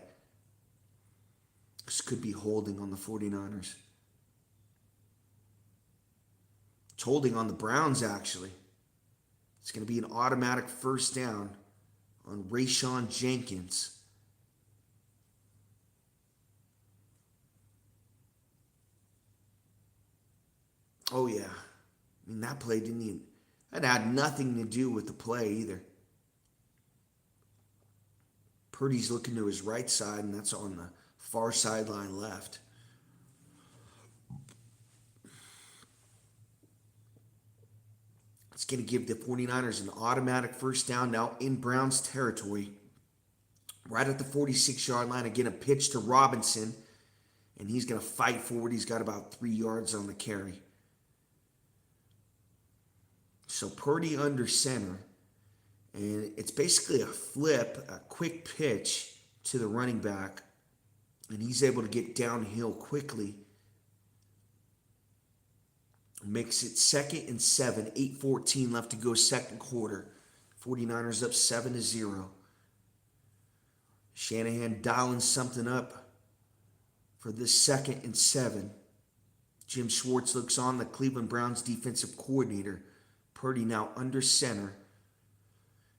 Speaker 1: This could be holding on the 49ers. It's holding on the Browns, actually. It's going to be an automatic first down on Rayshawn Jenkins. Oh, yeah. I mean, that play didn't even... That had nothing to do with the play either. Purdy's looking to his right side, and that's on the far sideline left. It's going to give the 49ers an automatic first down now in Browns territory. Right at the 46-yard line. Again, a pitch to Robinson, and he's going to fight forward. He's got about 3 yards on the carry. So Purdy under center, and it's basically a flip, a quick pitch to the running back, and he's able to get downhill quickly. Makes it 2nd and 7, 8:14 left to go second quarter. 49ers up 7-0. Shanahan dialing something up for this 2nd and 7. Jim Schwartz looks on, the Cleveland Browns defensive coordinator. Purdy now under center.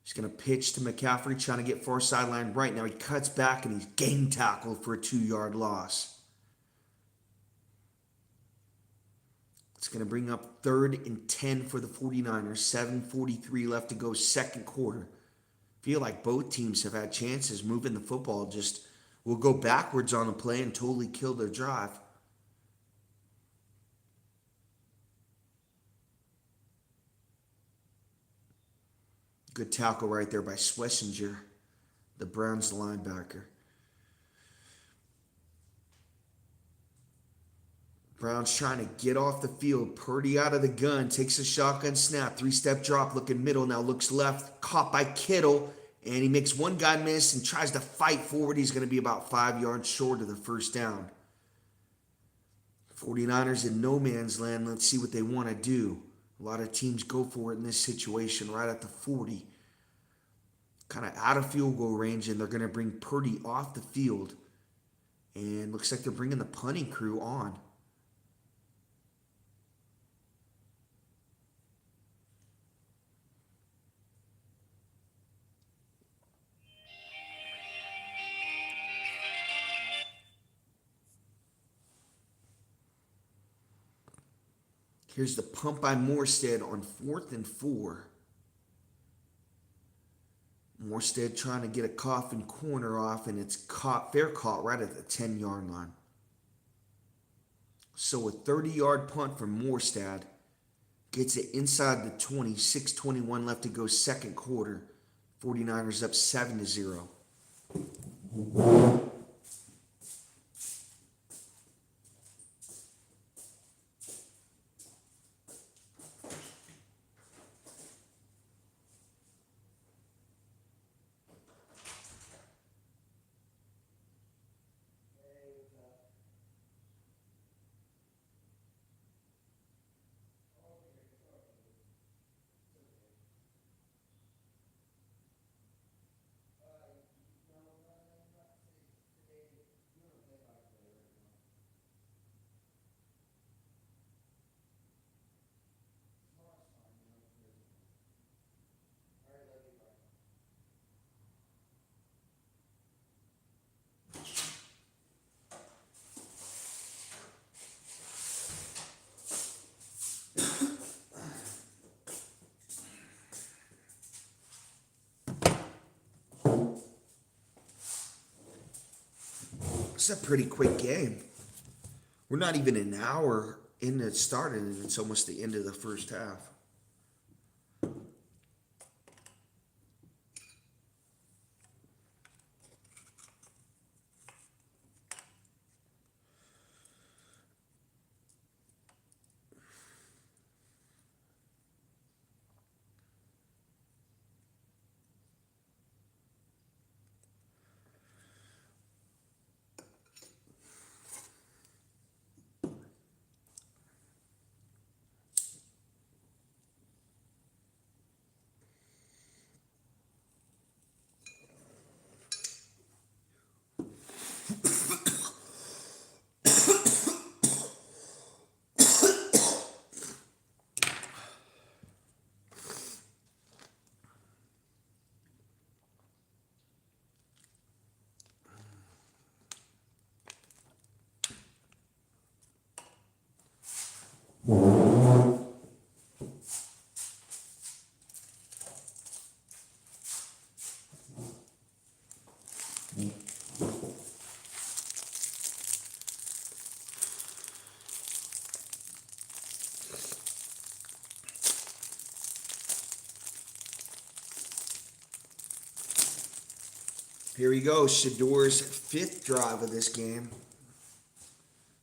Speaker 1: He's going to pitch to McCaffrey, trying to get far sideline right. Now he cuts back and he's game tackled for a 2-yard loss. It's going to bring up 3rd and 10 for the 49ers. 7:43 left to go second quarter. Feel like both teams have had chances moving the football. Just will go backwards on the play and totally kill their drive. Good tackle right there by Schlesinger, the Browns linebacker. Browns trying to get off the field. Purdy out of the gun, takes a shotgun snap, 3-step drop, looking middle, now looks left, caught by Kittle, and he makes one guy miss and tries to fight forward. He's going to be about 5 yards short of the first down. 49ers in no man's land. Let's see what they want to do. A lot of teams go for it in this situation right at the 40. Kind of out of field goal range, and they're going to bring Purdy off the field. And looks like they're bringing the punting crew on. Here's the pump by Morstead on 4th and 4. Morstead trying to get a coffin corner off, and it's caught, fair caught right at the 10-yard line. So a 30-yard punt from Morstead gets it inside the 20, 6:21 left to go second quarter. 49ers up 7-0. It's a pretty quick game. We're not even an hour into it starting, and it's almost the end of the first half. Here we go. Shador's fifth drive of this game.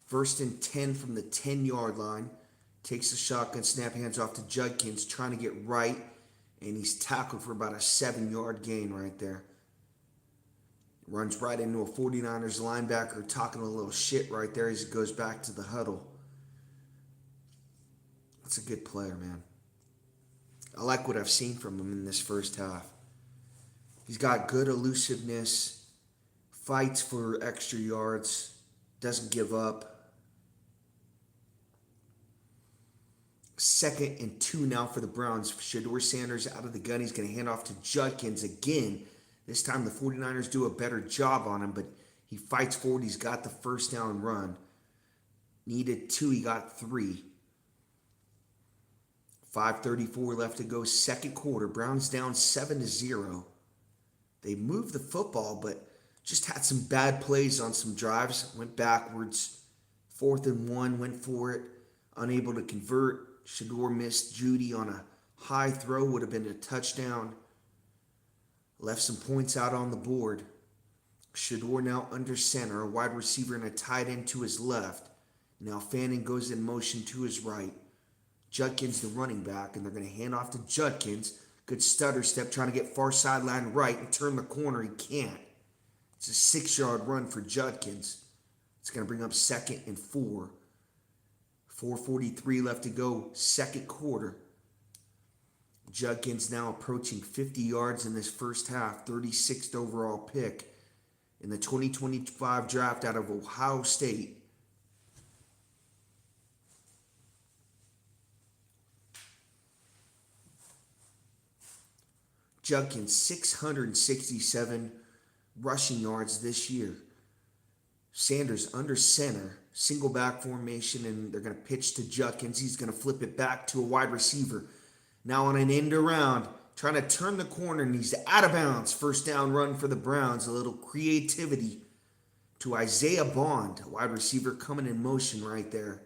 Speaker 1: First and 10 from the 10-yard line. Takes the shotgun, snap hands off to Judkins, trying to get right, and he's tackled for about a 7-yard gain right there. Runs right into a 49ers linebacker, talking a little shit right there as he goes back to the huddle. That's a good player, man. I like what I've seen from him in this first half. He's got good elusiveness, fights for extra yards, doesn't give up. 2nd and 2 now for the Browns. Shedeur Sanders out of the gun. He's going to hand off to Judkins again. This time the 49ers do a better job on him, but he fights forward. He's got the first down run. Needed 2, he got 3. 5:34 left to go, second quarter. Browns down 7-0. They moved the football, but just had some bad plays on some drives. Went backwards. 4th and 1, went for it. Unable to convert. Shedeur missed Judy on a high throw. Would have been a touchdown. Left some points out on the board. Shedeur now under center. A wide receiver and a tight end to his left. Now Fanning goes in motion to his right. Judkins the running back, and they're going to hand off to Judkins. Good stutter step, trying to get far sideline right and turn the corner. He can't. It's a 6-yard run for Judkins. It's going to bring up 2nd and 4. 4:43 left to go, second quarter. Judkins now approaching 50 yards in this first half, 36th overall pick in the 2025 draft out of Ohio State. Judkins, 667 rushing yards this year. Sanders under center, single back formation, and they're going to pitch to Judkins. He's going to flip it back to a wide receiver. Now on an end around, trying to turn the corner, and he's out of bounds. First down run for the Browns. A little creativity to Isaiah Bond, a wide receiver coming in motion right there.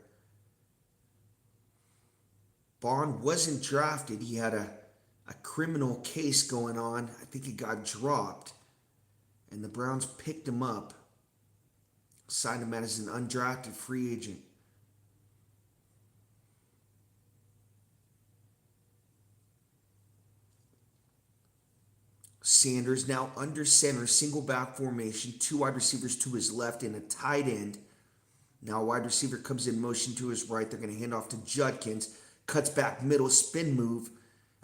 Speaker 1: Bond wasn't drafted. He had a criminal case going on. I think he got dropped, and the Browns picked him up, signed him as an undrafted free agent. Sanders now under center, single back formation, 2 wide receivers to his left and a tight end. Now a wide receiver comes in motion to his right. They're going to hand off to Judkins. Cuts back middle, spin move.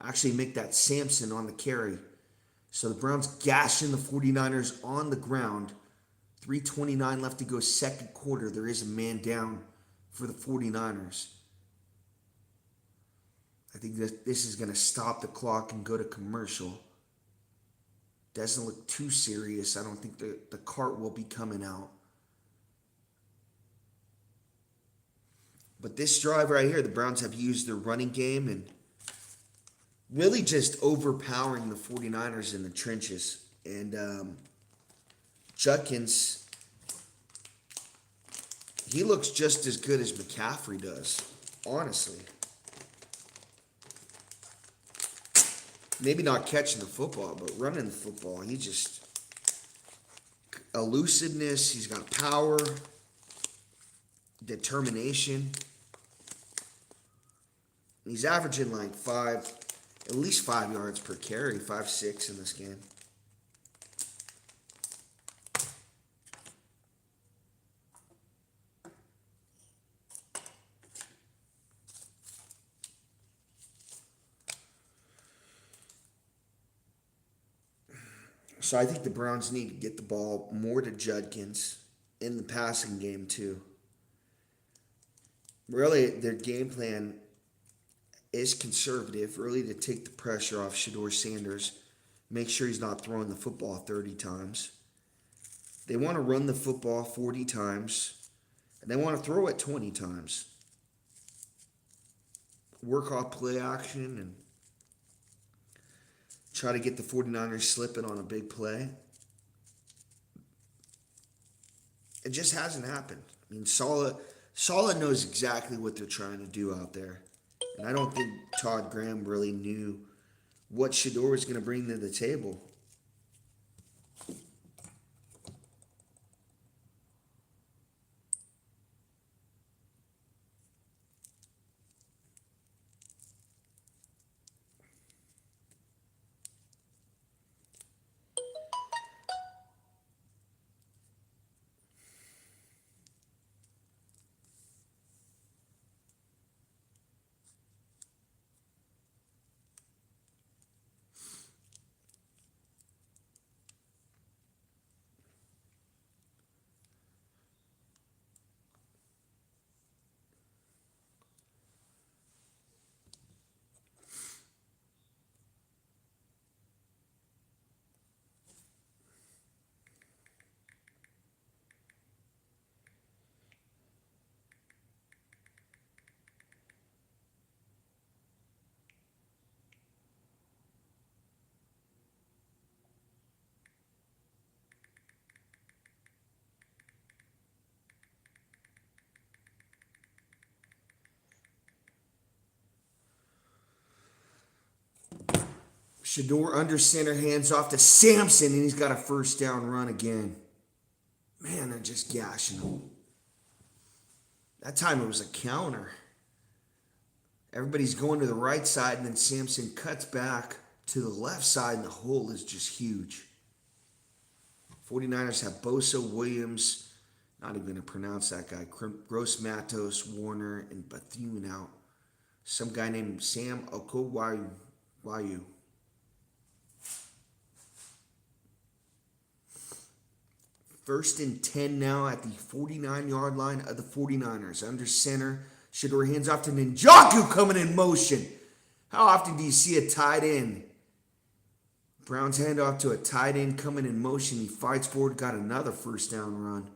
Speaker 1: Actually make that Samson on the carry. So the Browns gashing the 49ers on the ground. 3:29 left to go, second quarter. There is a man down for the 49ers. I think that this is going to stop the clock and go to commercial. Doesn't look too serious. I don't think the cart will be coming out. But this drive right here, the Browns have used their running game and really just overpowering the 49ers in the trenches. And Judkins, he looks just as good as McCaffrey does, honestly. Maybe not catching the football, but running the football. He just, elusiveness, he's got power, determination. He's averaging like at least 5 yards per carry, 5-6 in this game. So I think the Browns need to get the ball more to Judkins in the passing game too. Really, their game plan is conservative, really to take the pressure off Shedeur Sanders, make sure he's not throwing the football 30 times. They want to run the football 40 times, and they want to throw it 20 times. work off play action and try to get the 49ers slipping on a big play. It just hasn't happened. I mean, Saleh knows exactly what they're trying to do out there. And I don't think Todd Graham really knew what Shedeur was going to bring to the table. Shedeur under center, hands off to Sampson, and he's got a first down run again. Man, they're just gashing him. That time it was a counter. Everybody's going to the right side, and then Sampson cuts back to the left side, and the hole is just huge. 49ers have Bosa, Williams, not even going to pronounce that guy, Gross Matos, Warner, and Bethune out. Some guy named Sam Okowayu. First and 10 now at the 49-yard line of the 49ers. Under center, Shedeur hands off to Njoku coming in motion. How often do you see a tight end? Browns hand off to a tight end coming in motion. He fights forward, got another first down run.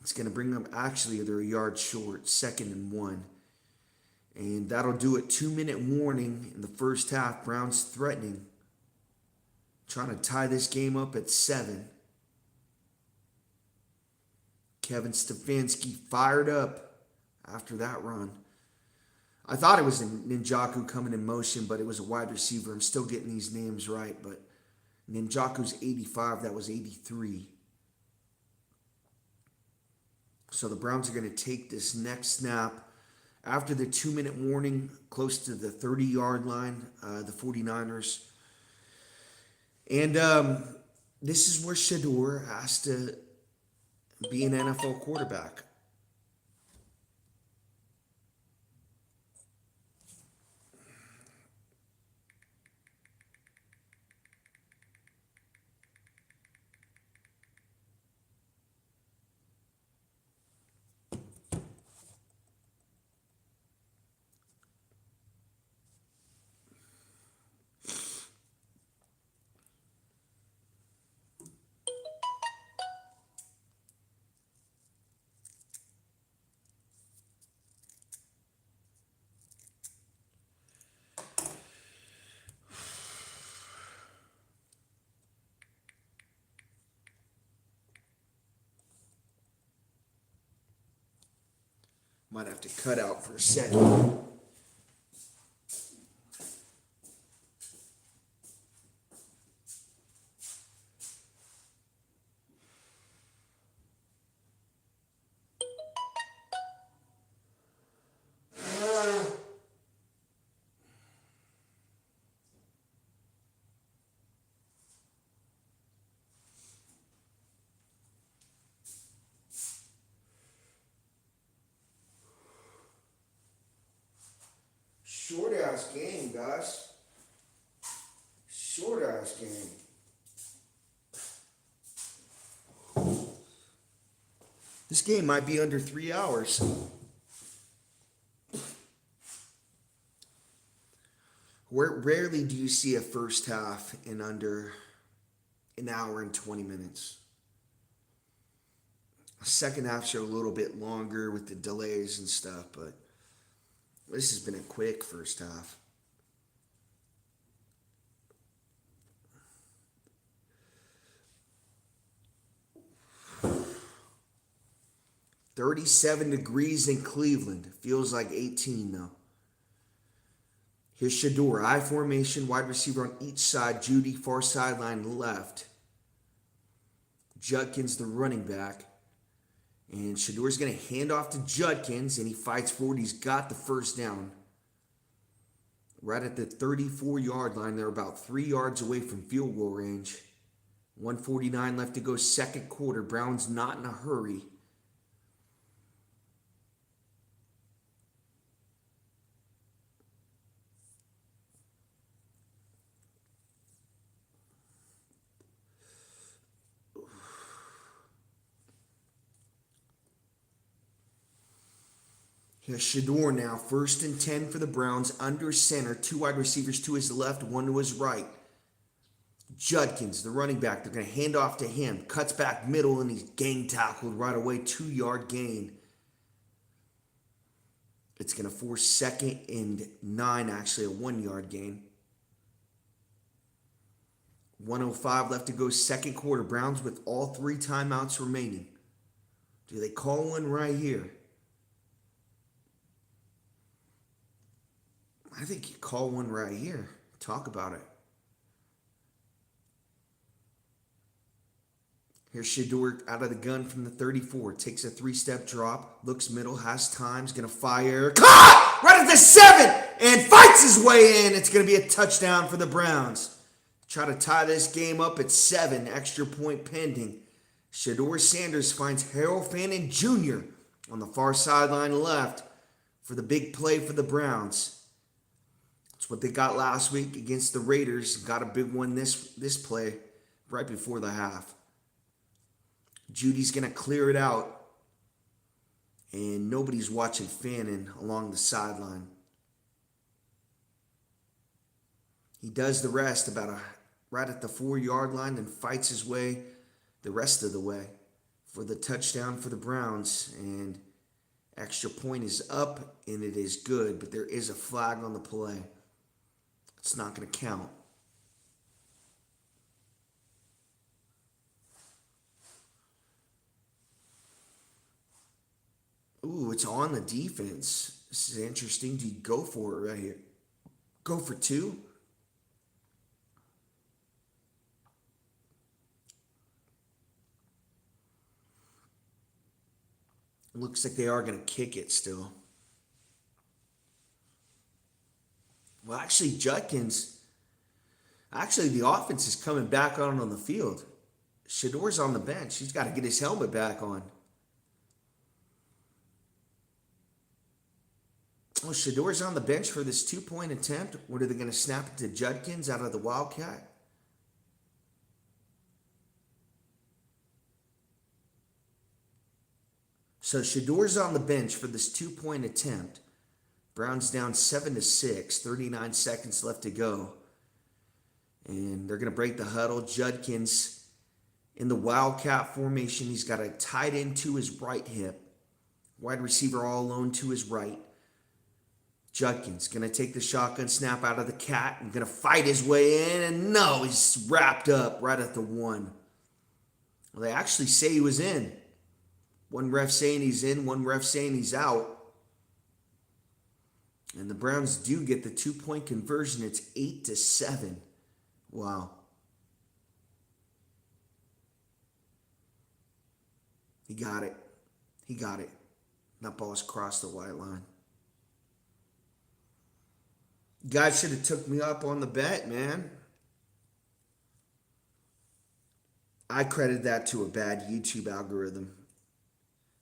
Speaker 1: It's going to bring them, actually, they're a yard short, 2nd and 1. And that'll do it. 2-minute warning in the first half. Browns threatening. Trying to tie this game up at 7. Kevin Stefanski fired up after that run. I thought it was Njoku coming in motion, but it was a wide receiver. I'm still getting these names right, but Njoku's 85, that was 83. So the Browns are going to take this next snap after the 2-minute warning, close to the 30-yard line, the 49ers. And this is where Shedeur has to be an NFL quarterback. Might have to cut out for a second. Short ass game, guys. Short ass game. This game might be under 3 hours. Rarely do you see a first half in under an hour and 20 minutes. Second halves are a little bit longer with the delays and stuff, but This has been a quick first half. 37 degrees in Cleveland. Feels like 18 though. Here's Shedeur. I formation, wide receiver on each side. Jeudy, far sideline left. Judkins, the running back. And Shedeur's going to hand off to Judkins, and he fights forward. He's got the first down. Right at the 34-yard line. They're about 3 yards away from field goal range. 1:49 left to go, second quarter. Browns not in a hurry. Here's Shedeur now. 1st and 10 for the Browns. Under center. 2 wide receivers to his left, 1 to his right. Judkins, the running back. They're going to hand off to him. Cuts back middle, and he's gang tackled right away. 2-yard gain. It's going to force 2nd and 9, actually, a 1-yard gain. 1:05 left to go, second quarter. Browns with all 3 timeouts remaining. Do they call one right here? I think you call one right here. Talk about it. Here's Shedeur out of the gun from the 34. Takes a 3-step drop. Looks middle. Has time. Is going to fire. Caught! Right at the 7! And fights his way in. It's going to be a touchdown for the Browns. Try to tie this game up at 7. Extra point pending. Shedeur Sanders finds Harold Fannin Jr. on the far sideline left for the big play for the Browns. That's what they got last week against the Raiders. Got a big one this play right before the half. Judy's going to clear it out. And nobody's watching Fannin along the sideline. He does the rest right at the 4-yard line and fights his way the rest of the way for the touchdown for the Browns. And extra point is up, and it is good, but there is a flag on the play. It's not going to count. Ooh, it's on the defense. This is interesting. Do you go for it right here? Go for 2? Looks like they are going to kick it still. Well, actually, the offense is coming back on the field. Shedeur's on the bench. He's got to get his helmet back on. Oh, Shedeur's on the bench for this 2-point attempt. What are they going to snap it to Judkins out of the Wildcat? So Shedeur's on the bench for this 2-point attempt. Browns down 7-6, 39 seconds left to go. And they're going to break the huddle. Judkins in the Wildcat formation. He's got a tight end to his right hip. Wide receiver all alone to his right. Judkins going to take the shotgun snap out of the cat and going to fight his way in. And no, he's wrapped up right at the 1. Well, they actually say he was in. One ref saying he's in, one ref saying he's out. And the Browns do get the 2-point conversion. It's 8-7. Wow. He got it. He got it. That ball's crossed the white line. You guys should have took me up on the bet, man. I credit that to a bad YouTube algorithm.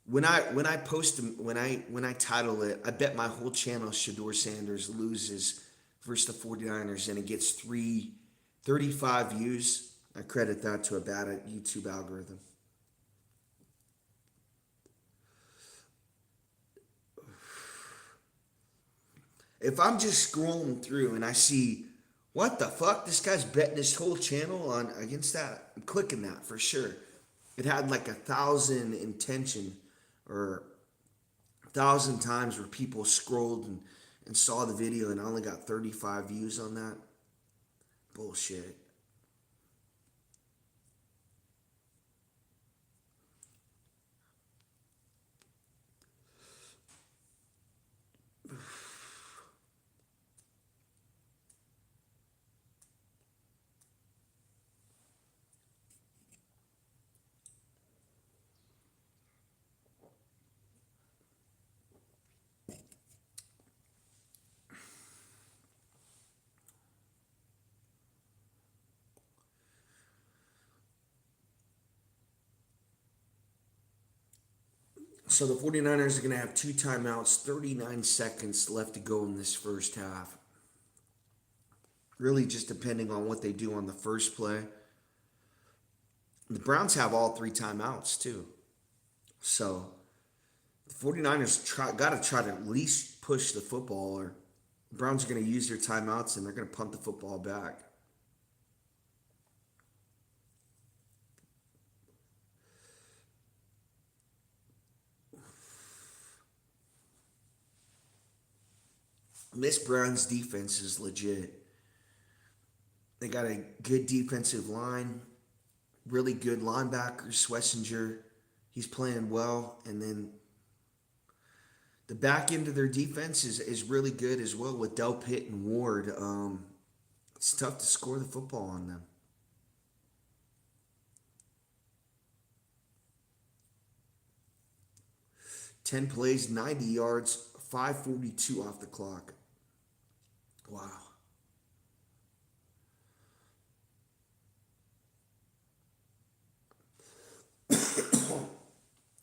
Speaker 1: When I post them, when I title it, I bet my whole channel Shedeur Sanders loses versus the 49ers and it gets 35 views. I credit that to a bad YouTube algorithm. If I'm just scrolling through and I see, what the fuck, this guy's betting his whole channel on against that, I'm clicking that for sure. It had like 1,000 intention or 1,000 times where people scrolled and saw the video and I only got 35 views on that. Bullshit. So the 49ers are going to have 2 timeouts, 39 seconds left to go in this first half. Really just depending on what they do on the first play. The Browns have all 3 timeouts too. So the 49ers got to try to at least push the football, or the Browns are going to use their timeouts and they're going to punt the football back. This Browns defense is legit. They got a good defensive line, really good linebackers. Schlesinger, he's playing well. And then the back end of their defense is really good as well with Delpit and Ward. It's tough to score the football on them. Ten plays, 90 yards, 5:42 off the clock. Wow.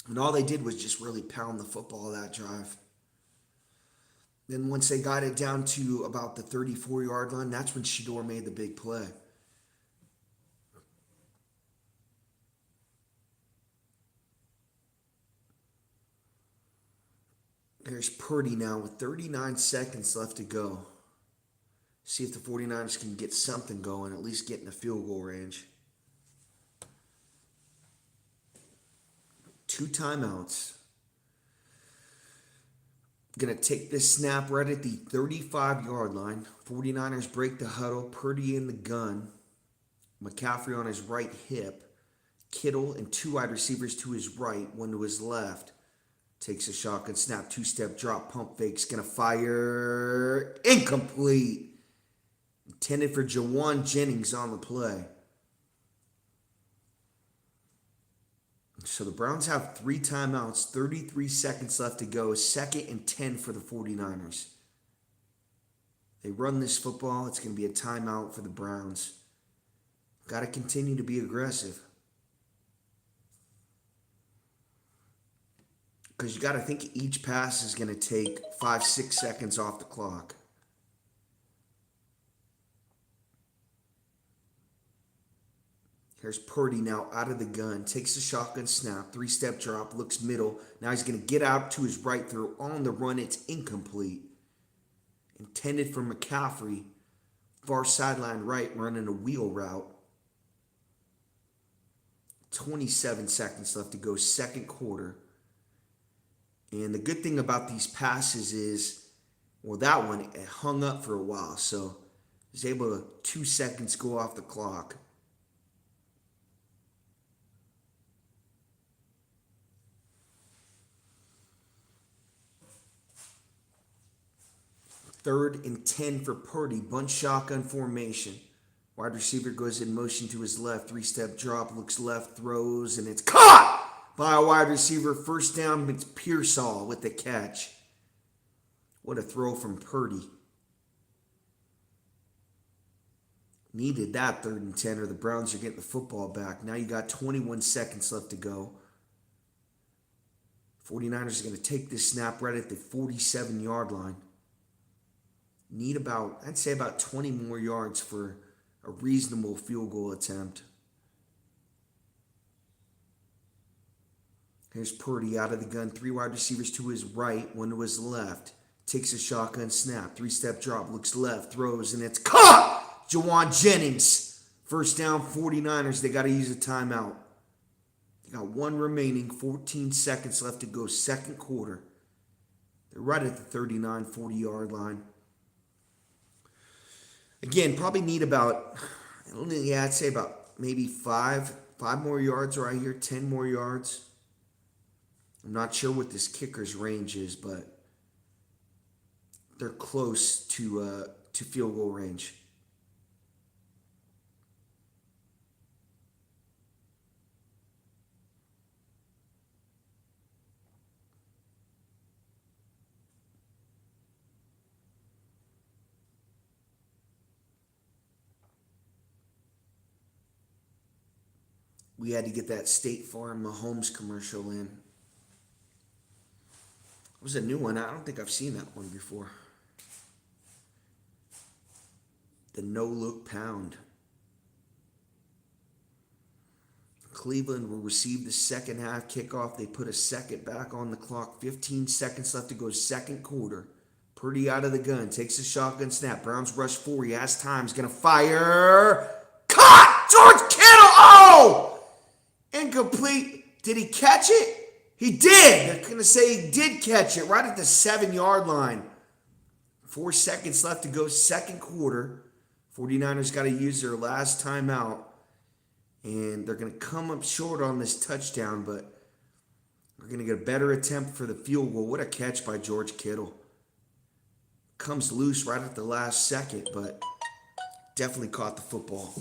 Speaker 1: And all they did was just really pound the football that drive. Then once they got it down to about the 34-yard line, that's when Shedeur made the big play. There's Purdy now with 39 seconds left to go. See if the 49ers can get something going, at least get in the field goal range. 2 timeouts. Going to take this snap right at the 35-yard line. 49ers break the huddle. Purdy in the gun. McCaffrey on his right hip. Kittle and 2 wide receivers to his right, 1 to his left. Takes a shotgun snap, 2-step drop, pump fake's going to fire. Incomplete. Intended for Jauan Jennings on the play. So the Browns have 3 timeouts, 33 seconds left to go. 2nd and 10 for the 49ers. They run this football. It's going to be a timeout for the Browns. Got to continue to be aggressive. Because you got to think each pass is going to take 5-6 seconds off the clock. Here's Purdy now out of the gun. Takes the shotgun snap. 3-step drop. Looks middle. Now he's going to get out to his right throw. On the run, it's incomplete. Intended for McCaffrey. Far sideline right, running a wheel route. 27 seconds left to go, 2nd quarter. And the good thing about these passes is, well, that one, it hung up for a while. So he's able to 2 seconds go off the clock. Third and 10 for Purdy. Bunch shotgun formation. Wide receiver goes in motion to his left. 3-step drop. Looks left. Throws. And it's caught by a wide receiver. First down. It's Pearsall with the catch. What a throw from Purdy. Needed that 3rd and 10 or the Browns are getting the football back. Now you got 21 seconds left to go. 49ers are going to take this snap right at the 47-yard line. Need about, I'd say about 20 more yards for a reasonable field goal attempt. Here's Purdy out of the gun. 3 wide receivers to his right, 1 to his left. Takes a shotgun snap. 3-step drop. Looks left. Throws. And it's caught! Jauan Jennings. First down, 49ers. They got to use a timeout. They got 1 remaining. 14 seconds left to go. 2nd quarter. They're right at the 39, 40-yard line. Again, probably need about, yeah, I'd say about maybe five more yards right here, 10 more yards. I'm not sure what this kicker's range is, but they're close to field goal range. We had to get that State Farm Mahomes commercial in. It was a new one. I don't think I've seen that one before. The no-look pound. Cleveland will receive the second half kickoff. They put a second back on the clock. 15 seconds left to go, second quarter. Purdy out of the gun. Takes a shotgun snap. Browns rush 4. He has time. He's going to fire. Caught! George Kittle! Oh! Incomplete. Did he catch it? He did. They're going to say he did catch it right at the 7-yard line. 4 seconds left to go, second quarter. 49ers got to use their last timeout. And they're going to come up short on this touchdown, but we're going to get a better attempt for the field goal. What a catch by George Kittle. Comes loose right at the last second, but definitely caught the football.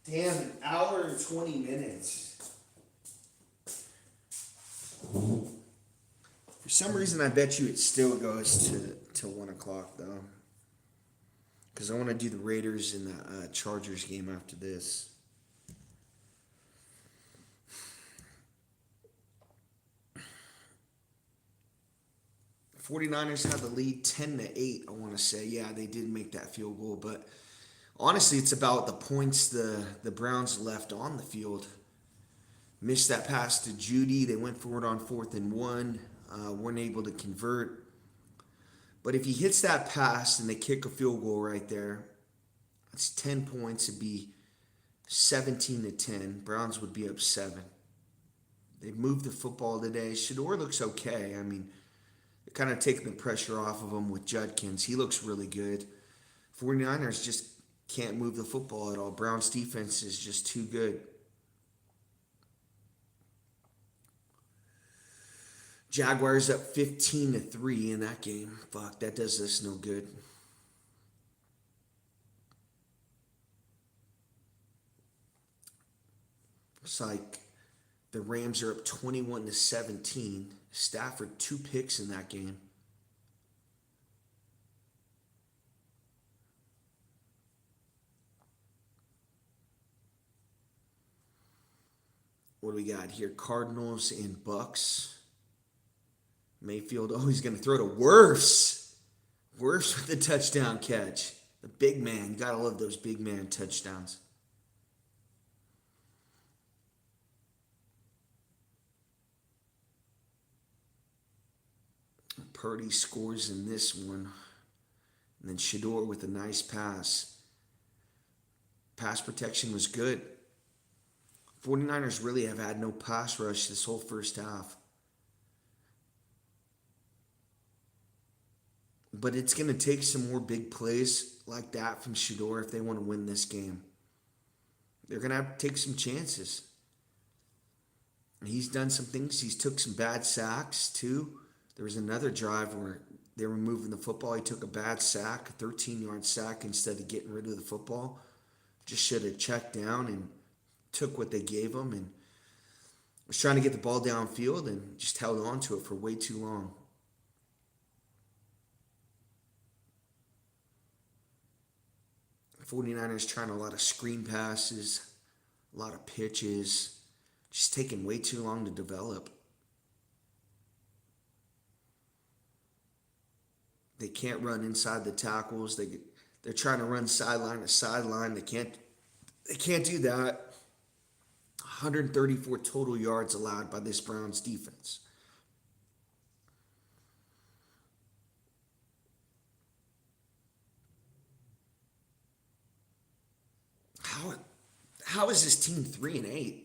Speaker 1: Damn, an hour and 20 minutes. For some reason, I bet you it still goes to 1 o'clock, though. Because I want to do the Raiders and the Chargers game after this. The 49ers had the lead 10-8, I want to say. Yeah, they did make that field goal, but honestly, it's about the points the Browns left on the field. Missed that pass to Judy. They went for it on 4th and 1. Weren't able to convert. But if he hits that pass and they kick a field goal right there, it's 10 points. It'd be 17-10. Browns would be up 7. They've moved the football today. Shedeur looks okay. I mean, they're kind of taking the pressure off of him with Judkins. He looks really good. 49ers just can't move the football at all. Browns defense is just too good. Jaguars up 15-3 in that game. Fuck, that does us no good. It's like the Rams are up 21-17. Stafford 2 picks in that game. What do we got here? Cardinals and Bucks. Mayfield, he's going to throw to Wirfs. Wirfs with the touchdown catch. The big man. You got to love those big man touchdowns. Purdy scores in this one. And then Shedeur with a nice pass. Pass protection was good. 49ers really have had no pass rush this whole first half. But it's going to take some more big plays like that from Shedeur if they want to win this game. They're going to have to take some chances. He's done some things. He's took some bad sacks too. There was another drive where they were moving the football. He took a bad sack, a 13-yard sack, instead of getting rid of the football. Just should have checked down and took what they gave him and was trying to get the ball downfield and just held on to it for way too long. The 49ers trying a lot of screen passes, a lot of pitches, just taking way too long to develop. They can't run inside the tackles. They're trying to run sideline to sideline. They can't do that. 134 total yards allowed by this Browns defense. How is this team 3-8?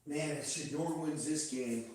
Speaker 1: Man, if Shedeur wins this game,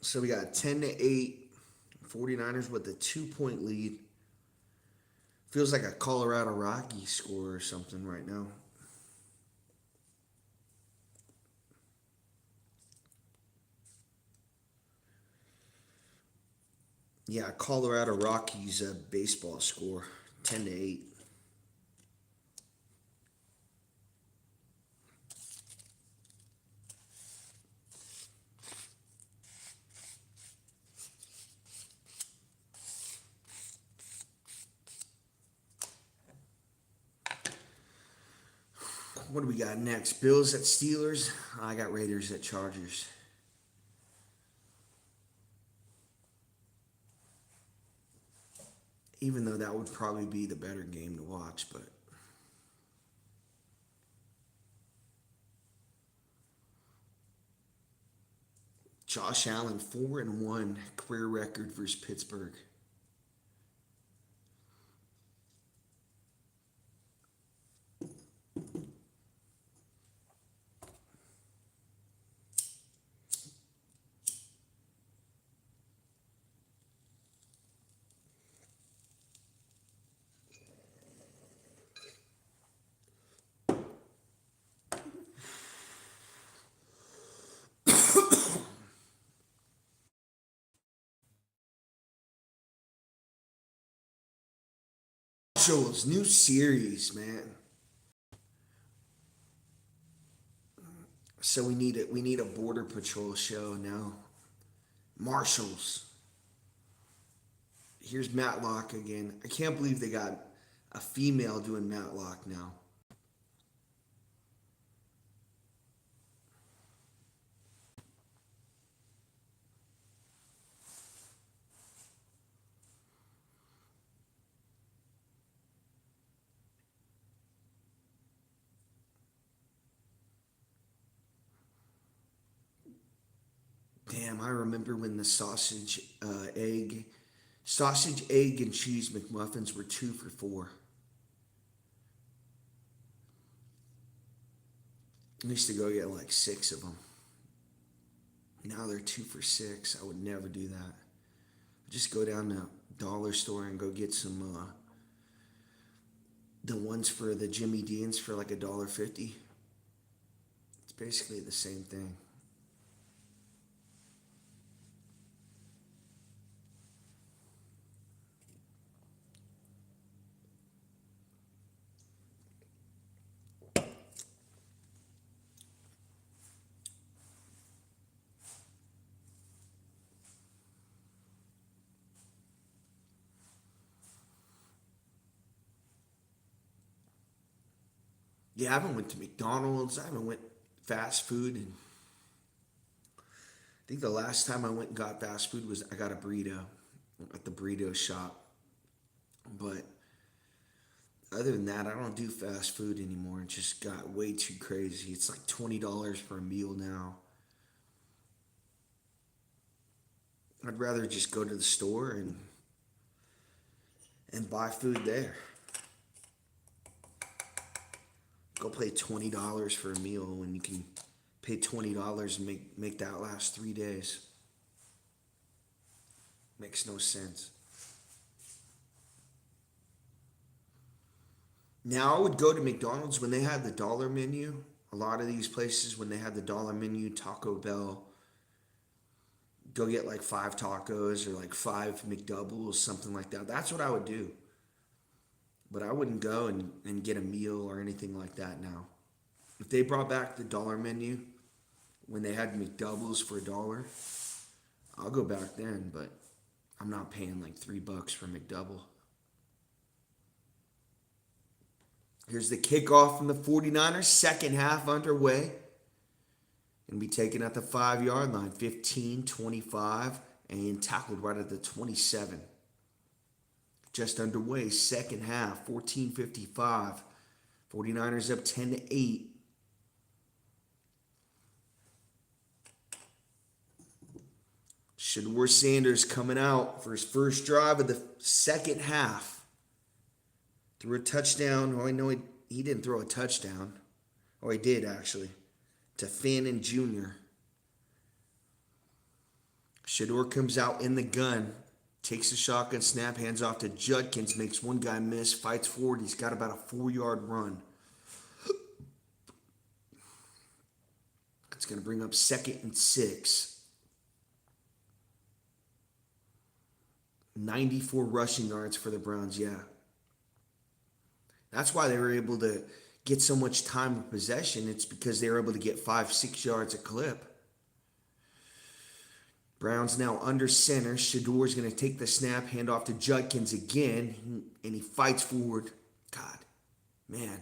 Speaker 1: So we got 10-8, 49ers with a 2-point lead. Feels like a Colorado Rockies score or something right now. Yeah, Colorado Rockies baseball score, 10-8. What do we got next? Bills at Steelers. I got Raiders at Chargers. Even though that would probably be the better game to watch, but Josh Allen 4-1 career record versus Pittsburgh. Shows new series, man. So we need a border patrol show now. Marshals. Here's Matlock again. I can't believe they got a female doing Matlock now. Damn, I remember when the sausage, egg, and cheese McMuffins were 2 for $4. I used to go get like 6 of them. Now they're 2 for $6. I would never do that. Just go down to dollar store and go get some the ones for the Jimmy Dean's for like $1.50. It's basically the same thing. Yeah, I haven't went to McDonald's. I haven't went fast food, and I think the last time I went and got fast food was I got a burrito at the burrito shop. But other than that, I don't do fast food anymore. It just got way too crazy. It's like $20 for a meal now. I'd rather just go to the store and buy food there. Go pay $20 for a meal when you can pay $20 and make that last 3 days. Makes no sense. Now I would go to McDonald's when they had the dollar menu. A lot of these places when they had the dollar menu, Taco Bell, go get like 5 tacos or like 5 McDoubles, something like that. That's what I would do. But I wouldn't go and get a meal or anything like that now. If they brought back the dollar menu when they had McDoubles for $1, I'll go back then, but I'm not paying like $3 for McDouble. Here's the kickoff from the 49ers. Second half underway. Going to be taken at the 5-yard line. 15-25 and tackled right at the 27. Just underway. Second half. 14-55. 49ers up 10-8. Shedeur Sanders coming out for his first drive of the second half. Threw a touchdown. Oh, I know he didn't throw a touchdown. Oh, he did, actually. To Fannin Jr. Shedeur comes out in the gun. Takes a shotgun snap. Hands off to Judkins. Makes one guy miss. Fights forward. He's got about a 4-yard run. It's going to bring up 2nd and 6. 94 rushing yards for the Browns, yeah. That's why they were able to get so much time of possession. It's because they were able to get 5-6 yards a clip. Browns now under center. Shedeur's going to take the snap, hand off to Judkins again, and he fights forward. God, man.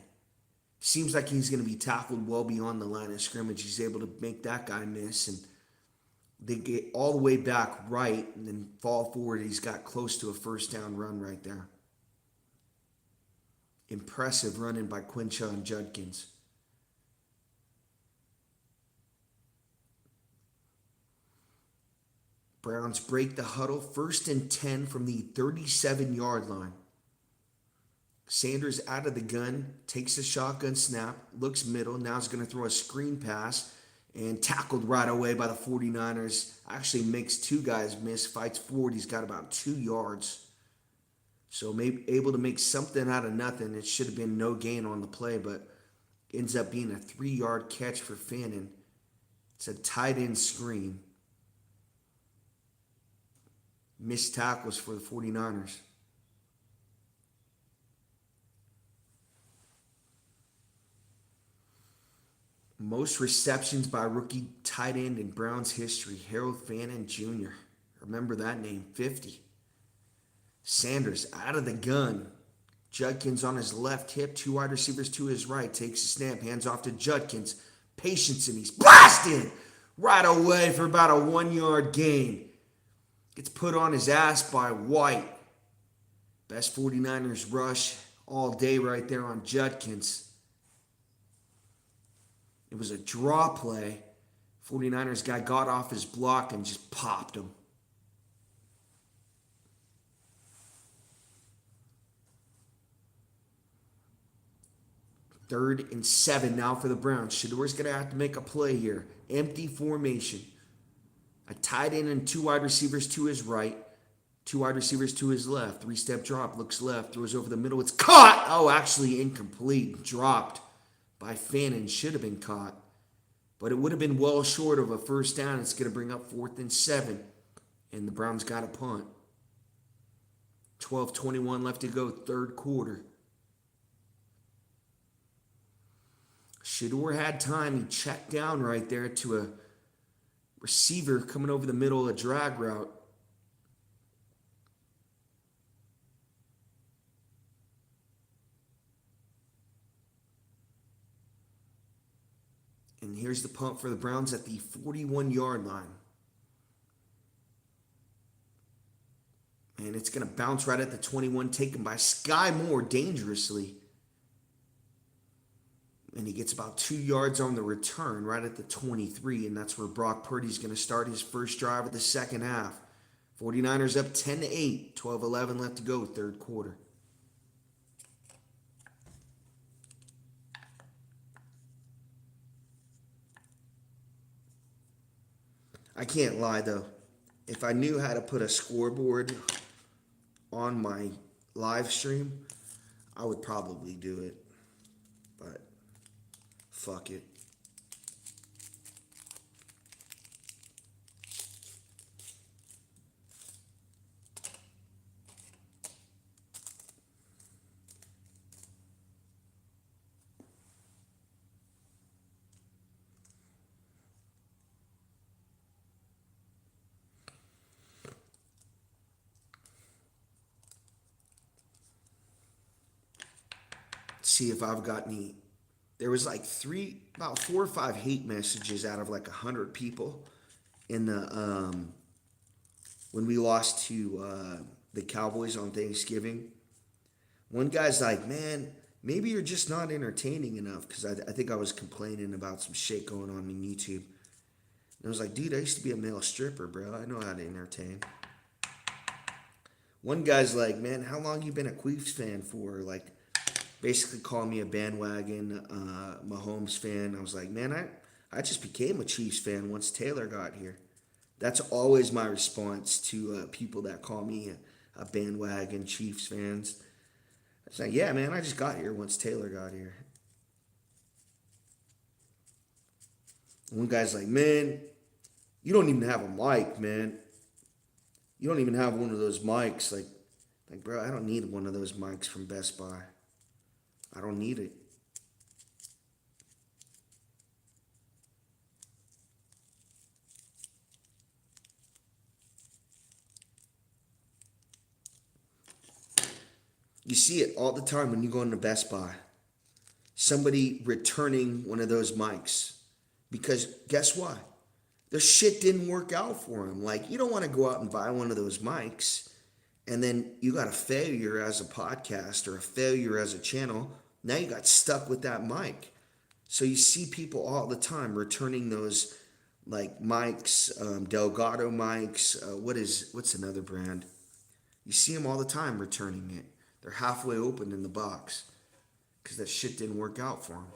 Speaker 1: Seems like he's going to be tackled well beyond the line of scrimmage. He's able to make that guy miss, and they get all the way back right and then fall forward. He's got close to a first down run right there. Impressive running by Quinshon Judkins. Browns break the huddle. 1st and 10 from the 37-yard line. Sanders out of the gun, takes a shotgun snap, looks middle. Now he's going to throw a screen pass and tackled right away by the 49ers. Actually makes 2 guys miss, fights forward. He's got about 2 yards. So maybe able to make something out of nothing. It should have been no gain on the play, but ends up being a 3-yard catch for Fannin. It's a tight end screen. Missed tackles for the 49ers. Most receptions by rookie tight end in Browns history, Harold Fannin Jr. Remember that name, 50. Sanders out of the gun. Judkins on his left hip, 2 wide receivers to his right. Takes a snap, hands off to Judkins. Patience, and he's blasted right away for about a 1-yard gain. Gets put on his ass by White. Best 49ers rush all day right there on Judkins. It was a draw play. 49ers guy got off his block and just popped him. Third and 7 now for the Browns. Shedeur's going to have to make a play here. Empty formation. A tight end and 2 wide receivers to his right. 2 wide receivers to his left. 3-step drop. Looks left. Throws over the middle. It's caught. Oh, actually incomplete. Dropped by Fannin. Should have been caught. But it would have been well short of a first down. It's going to bring up 4th and 7. And the Browns got a punt. 12:21 left to go. Third quarter. Shedeur had time. He checked down right there to a receiver coming over the middle, a drag route. And here's the punt for the Browns at the 41-yard line. And it's going to bounce right at the 21, taken by Sky Moore dangerously. And he gets about 2 yards on the return right at the 23, and that's where Brock Purdy's going to start his first drive of the second half. 49ers up 10-8, 12:11 left to go, third quarter. I can't lie, though. If I knew how to put a scoreboard on my live stream, I would probably do it. But fuck it. see if I've got any. There was like about 4 or 5 hate messages out of like 100 people in the when we lost to the Cowboys on Thanksgiving. One guy's like, "Man, maybe you're just not entertaining enough," because I think I was complaining about some shit going on YouTube. And I was like, "Dude, I used to be a male stripper, bro. I know how to entertain." One guy's like, "Man, how long you been a Queefs fan for?" Like, basically calling me a bandwagon Mahomes fan. I was like, "Man, I just became a Chiefs fan once Taylor got here." That's always my response to people that call me a bandwagon Chiefs fans. It's like, yeah, man, I just got here once Taylor got here. One guy's like, "Man, you don't even have a mic, man. You don't even have one of those mics." Like, bro, I don't need one of those mics from Best Buy. I don't need it. You see it all the time when you go into Best Buy. Somebody returning one of those mics. Because guess what? The shit didn't work out for them. Like, you don't want to go out and buy one of those mics and then you got a failure as a podcast or a failure as a channel. Now you got stuck with that mic. So you see people all the time returning those like mics, Delgado mics. What's another brand? You see them all the time returning it. They're halfway open in the box because that shit didn't work out for them.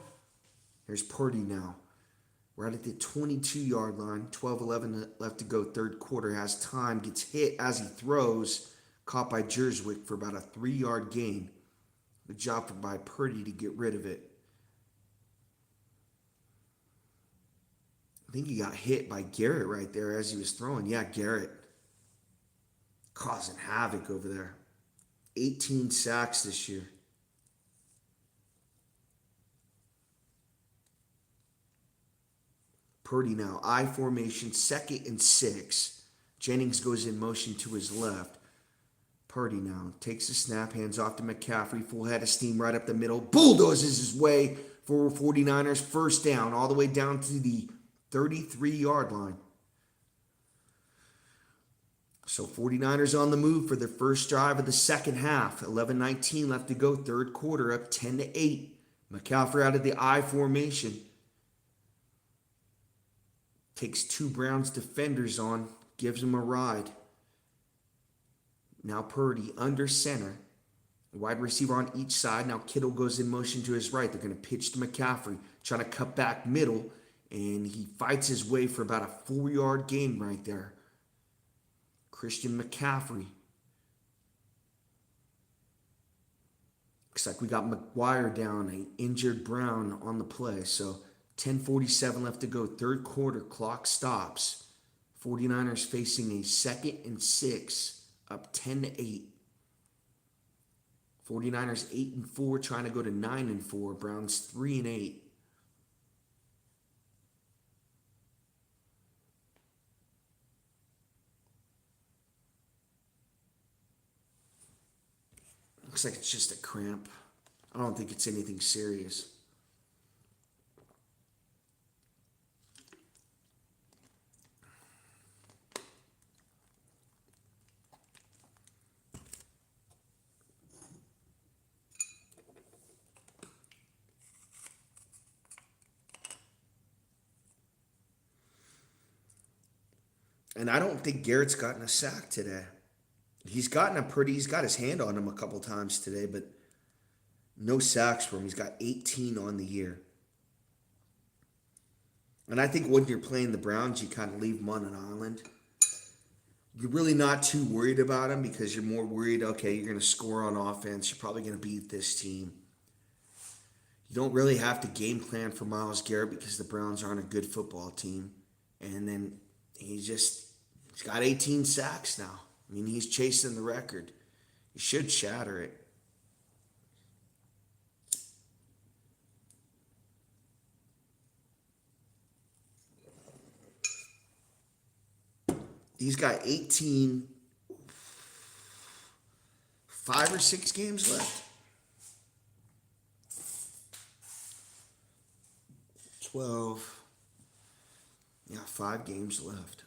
Speaker 1: Here's Purdy now. Right at the 22-yard line, 12-11 left to go, third quarter, has time, gets hit as he throws, caught by Jerswick for about a 3-yard gain. Good job by Purdy to get rid of it. I think he got hit by Garrett right there as he was throwing. Yeah, Garrett causing havoc over there. 18 sacks this year. Purdy now, I formation, 2nd and 6. Jennings goes in motion to his left. Purdy now takes the snap, hands off to McCaffrey, full head of steam right up the middle, bulldozes his way for 49ers, first down, all the way down to the 33-yard line. So 49ers on the move for their first drive of the second half. 11:19 left to go, third quarter, up 10-8. McCaffrey out of the I formation. Takes 2 Browns defenders on, gives them a ride. Now Purdy under center. Wide receiver on each side. Now Kittle goes in motion to his right. They're going to pitch to McCaffrey, trying to cut back middle, and he fights his way for about a 4-yard gain right there. Christian McCaffrey. Looks like we got McGuire down, an injured Brown on the play. So 10:47 left to go, third quarter, clock stops. 49ers facing a 2nd and 6, up 10-8. 49ers 8-4, trying to go to 9-4. Browns 3-8. Looks like it's just a cramp. I don't think it's anything serious. And I don't think Garrett's gotten a sack today. He's got his hand on him a couple times today, but no sacks for him. He's got 18 on the year. And I think when you're playing the Browns, you kind of leave him on an island. You're really not too worried about him because you're more worried, okay, you're going to score on offense. You're probably going to beat this team. You don't really have to game plan for Myles Garrett because the Browns aren't a good football team. And then he's got 18 sacks now. I mean, he's chasing the record. He should shatter it. He's got 18, 5 or 6 games left. 12. Yeah, 5 games left.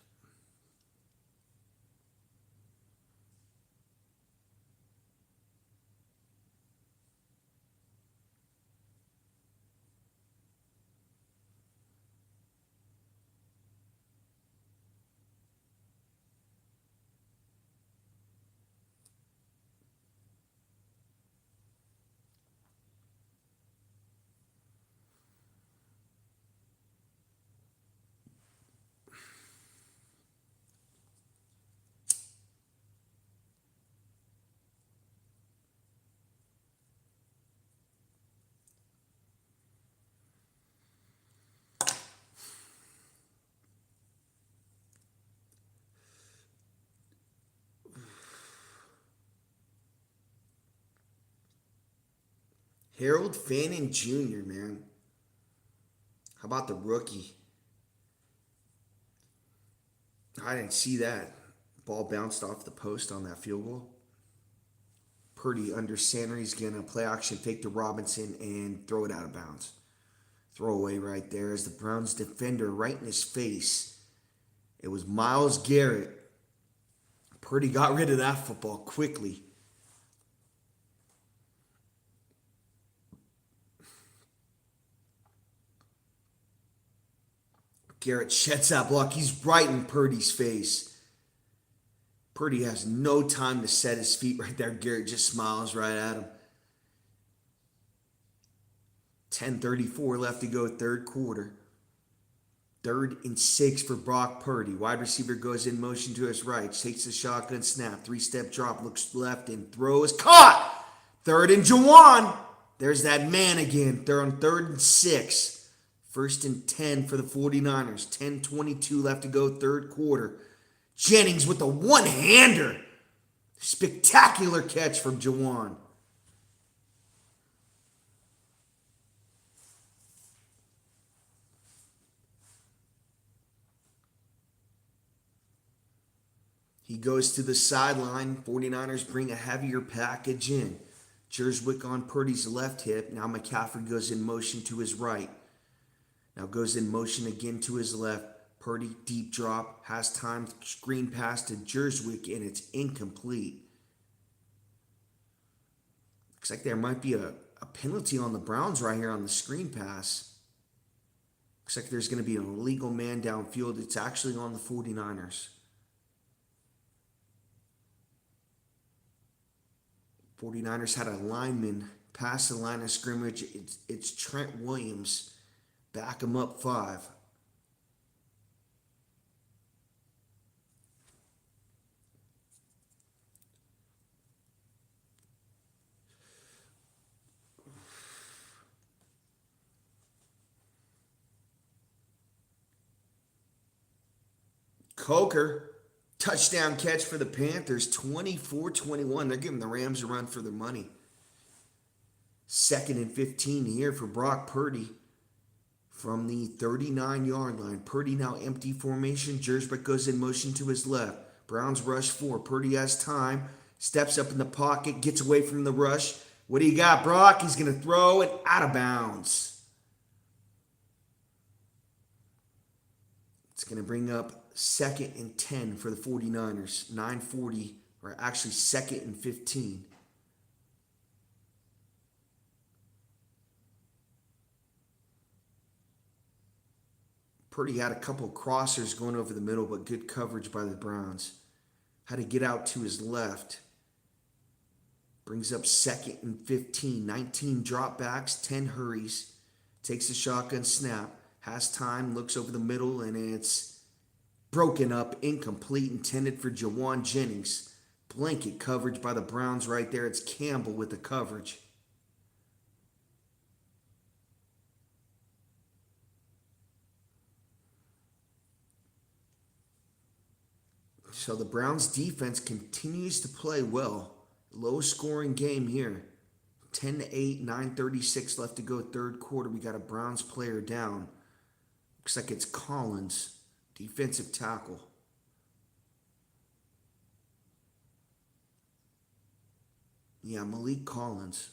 Speaker 1: Harold Fannin Jr., man. How about the rookie? I didn't see that. Ball bounced off the post on that field goal. Purdy under center. He's going to play action, fake to Robinson, and throw it out of bounds. Throwaway right there as the Browns defender right in his face. It was Myles Garrett. Purdy got rid of that football quickly. Garrett sheds that block. He's right in Purdy's face. Purdy has no time to set his feet right there. Garrett just smiles right at him. 10:34 left to go, third quarter. 3rd and 6 for Brock Purdy. Wide receiver goes in motion to his right. Takes the shotgun snap. 3-step drop. Looks left and throws. Caught! 3rd and Juwan. There's that man again. They're on 3rd and 6. 1st and 10 for the 49ers. 10:22 left to go, third quarter. Jennings with a one-hander. Spectacular catch from Juwan. He goes to the sideline. 49ers bring a heavier package in. Jerswick on Purdy's left hip. Now McCaffrey goes in motion to his right. Now goes in motion again to his left. Purdy deep drop. Has time. Screen pass to Jerswick, and it's incomplete. Looks like there might be a penalty on the Browns right here on the screen pass. Looks like there's going to be an illegal man downfield. It's actually on the 49ers. 49ers had a lineman pass the line of scrimmage. It's Trent Williams. Back him up 5. Coker, touchdown catch for the Panthers, 24-21. They're giving the Rams a run for their money. 2nd and 15 here for Brock Purdy from the 39-yard line. Purdy now empty formation. Jerswick goes in motion to his left. Browns rush 4. Purdy has time. Steps up in the pocket. Gets away from the rush. What do you got, Brock? He's going to throw it out of bounds. It's going to bring up 2nd and 10 for the 49ers. 9:40, or actually 2nd and 15. Purdy had a couple crossers going over the middle, but good coverage by the Browns. Had to get out to his left. Brings up 2nd and 15. 19 dropbacks, 10 hurries. Takes a shotgun snap. Has time, looks over the middle, and it's broken up, incomplete, intended for Juwan Jennings. Blanket coverage by the Browns right there. It's Campbell with the coverage. So the Browns defense continues to play well. Low scoring game here. 10-8, 9:36 left to go, third quarter. We got a Browns player down. Looks like it's Collins, defensive tackle. Yeah, Malik Collins.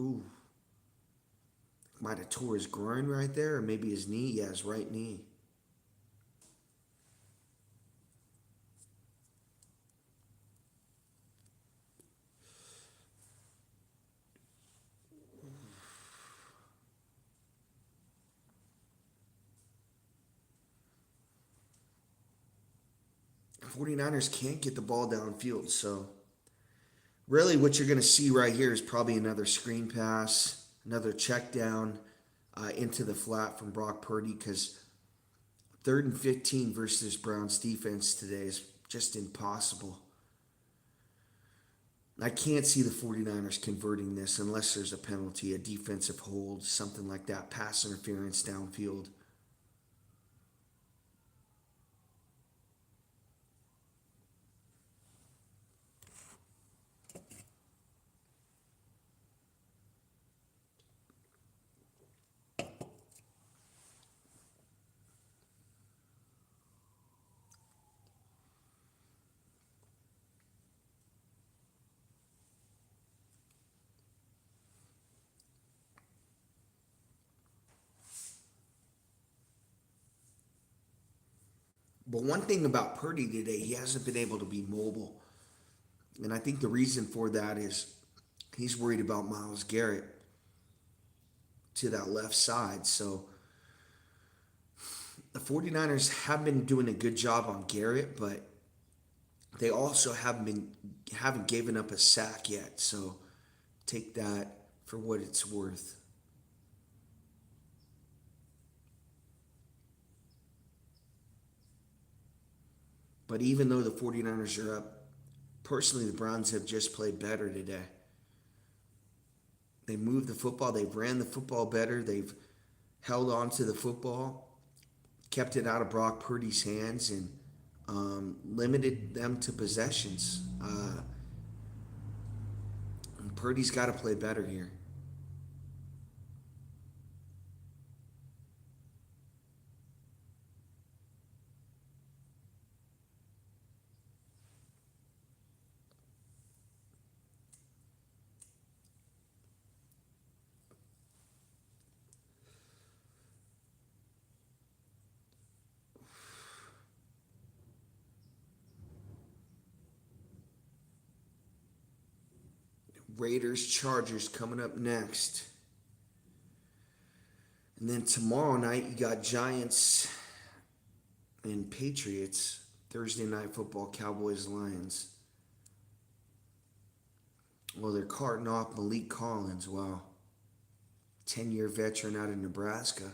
Speaker 1: Ooh, might have tore his groin right there, or maybe his knee. Yeah, his right knee. 49ers can't get the ball downfield, so really what you're going to see right here is probably another screen pass, another check down into the flat from Brock Purdy, because third and 15 versus Browns defense today is just impossible. I can't see the 49ers converting this unless there's a penalty, a defensive hold, something like that, pass interference downfield. But one thing about Purdy today, he hasn't been able to be mobile. And I think the reason for that is he's worried about Myles Garrett to that left side. So the 49ers have been doing a good job on Garrett, but they also haven't given up a sack yet. So take that for what it's worth. But even though the 49ers are up, personally the Browns have just played better today. They moved the football, they've ran the football better, they've held on to the football, kept it out of Brock Purdy's hands, and limited them to possessions. And Purdy's got to play better here. Raiders, Chargers coming up next. And then tomorrow night, you got Giants and Patriots. Thursday night football, Cowboys, Lions. Well, they're carting off Malik Collins. Wow. 10-year veteran out of Nebraska.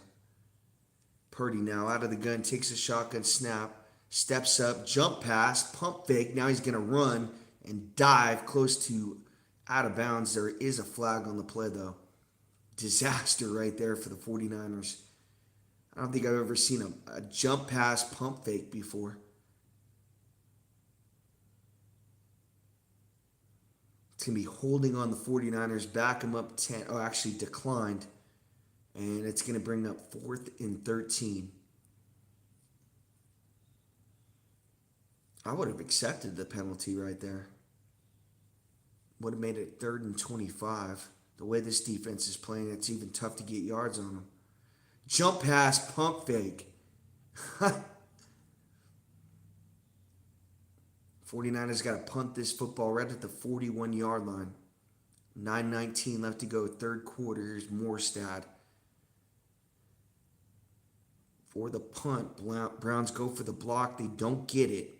Speaker 1: Purdy now out of the gun, takes a shotgun snap, steps up, jump pass, pump fake. Now he's going to run and dive close to out of bounds. There is a flag on the play, though. Disaster right there for the 49ers. I don't think I've ever seen a jump pass pump fake before. It's going to be holding on the 49ers, back them up 10. Oh, actually declined. And it's going to bring up 4th and 13. I would have accepted the penalty right there. Would have made it 3rd and 25. The way this defense is playing, it's even tough to get yards on them. Jump pass, pump fake. 49ers got to punt this football right at the 41-yard line. 9:19 left to go, third quarter. Here's Morstad. For the punt, Browns go for the block. They don't get it.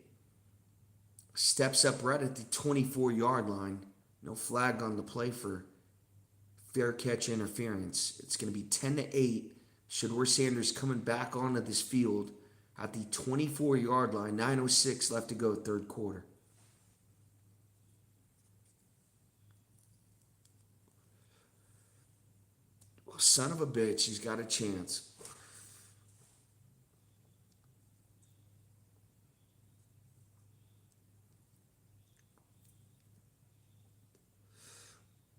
Speaker 1: Steps up right at the 24-yard line. No flag on the play for fair catch interference. It's going to be 10-8. Shedeur Sanders coming back onto this field at the 24-yard line. 9:06 left to go, third quarter. Well, son of a bitch, he's got a chance.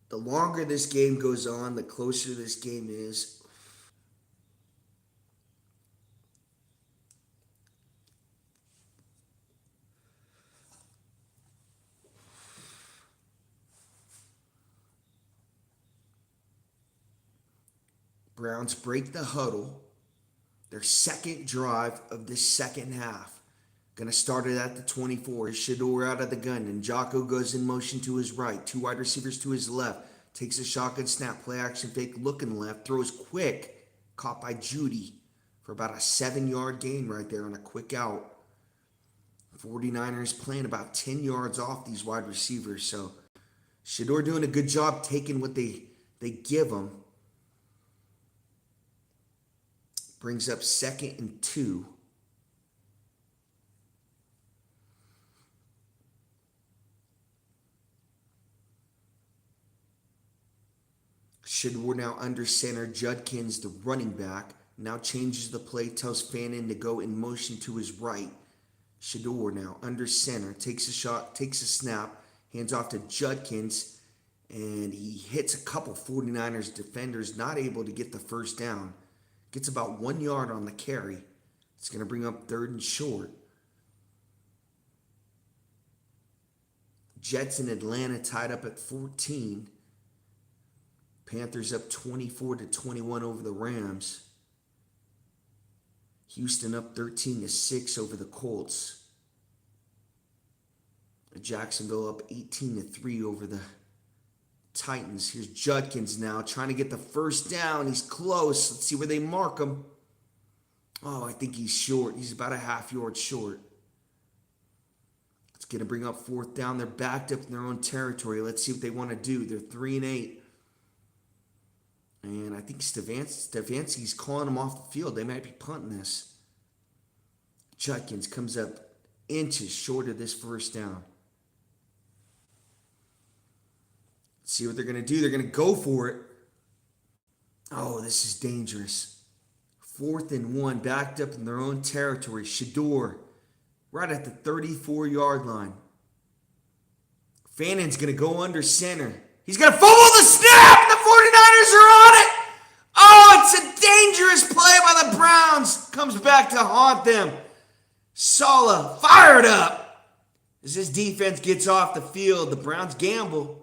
Speaker 1: The longer this game goes on, the closer this game is. Browns break the huddle. Their second drive of the second half. Gonna start it at the 24. Shedeur out of the gun, and Jocko goes in motion to his right. Two wide receivers to his left. Takes a shotgun snap, play action fake, looking left, throws quick, caught by Judy for about a 7-yard gain right there on a quick out. 49ers playing about 10 yards off these wide receivers, so Shedeur doing a good job taking what they give him. Brings up 2nd and 2. Shedeur now under center. Judkins, the running back, now changes the play, tells Fannin to go in motion to his right. Shedeur now under center, takes a shot, takes a snap, hands off to Judkins, and he hits a couple 49ers defenders, not able to get the first down. Gets about 1 yard on the carry. It's going to bring up 3rd and short. Jets in Atlanta tied up at 14. Panthers up 24-21 over the Rams. Houston up 13-6 over the Colts. Jacksonville up 18-3 over the Titans. Here's Judkins now trying to get the first down. He's close. Let's see where they mark him. Oh, I think he's short. He's about a half-yard short. It's going to bring up 4th down. They're backed up in their own territory. Let's see what they want to do. They're 3-8. And I think Stefanski's calling them off the field. They might be punting this. Judkins comes up inches short of this first down. Let's see what they're going to do. They're going to go for it. Oh, this is dangerous. 4th and 1, backed up in their own territory. Shedeur, right at the 34-yard line. Fannin's going to go under center. He's going to fumble the snap! The 49ers are on it! Oh, it's a dangerous play by the Browns. Comes back to haunt them. Saleh fired up. As this defense gets off the field, the Browns gamble.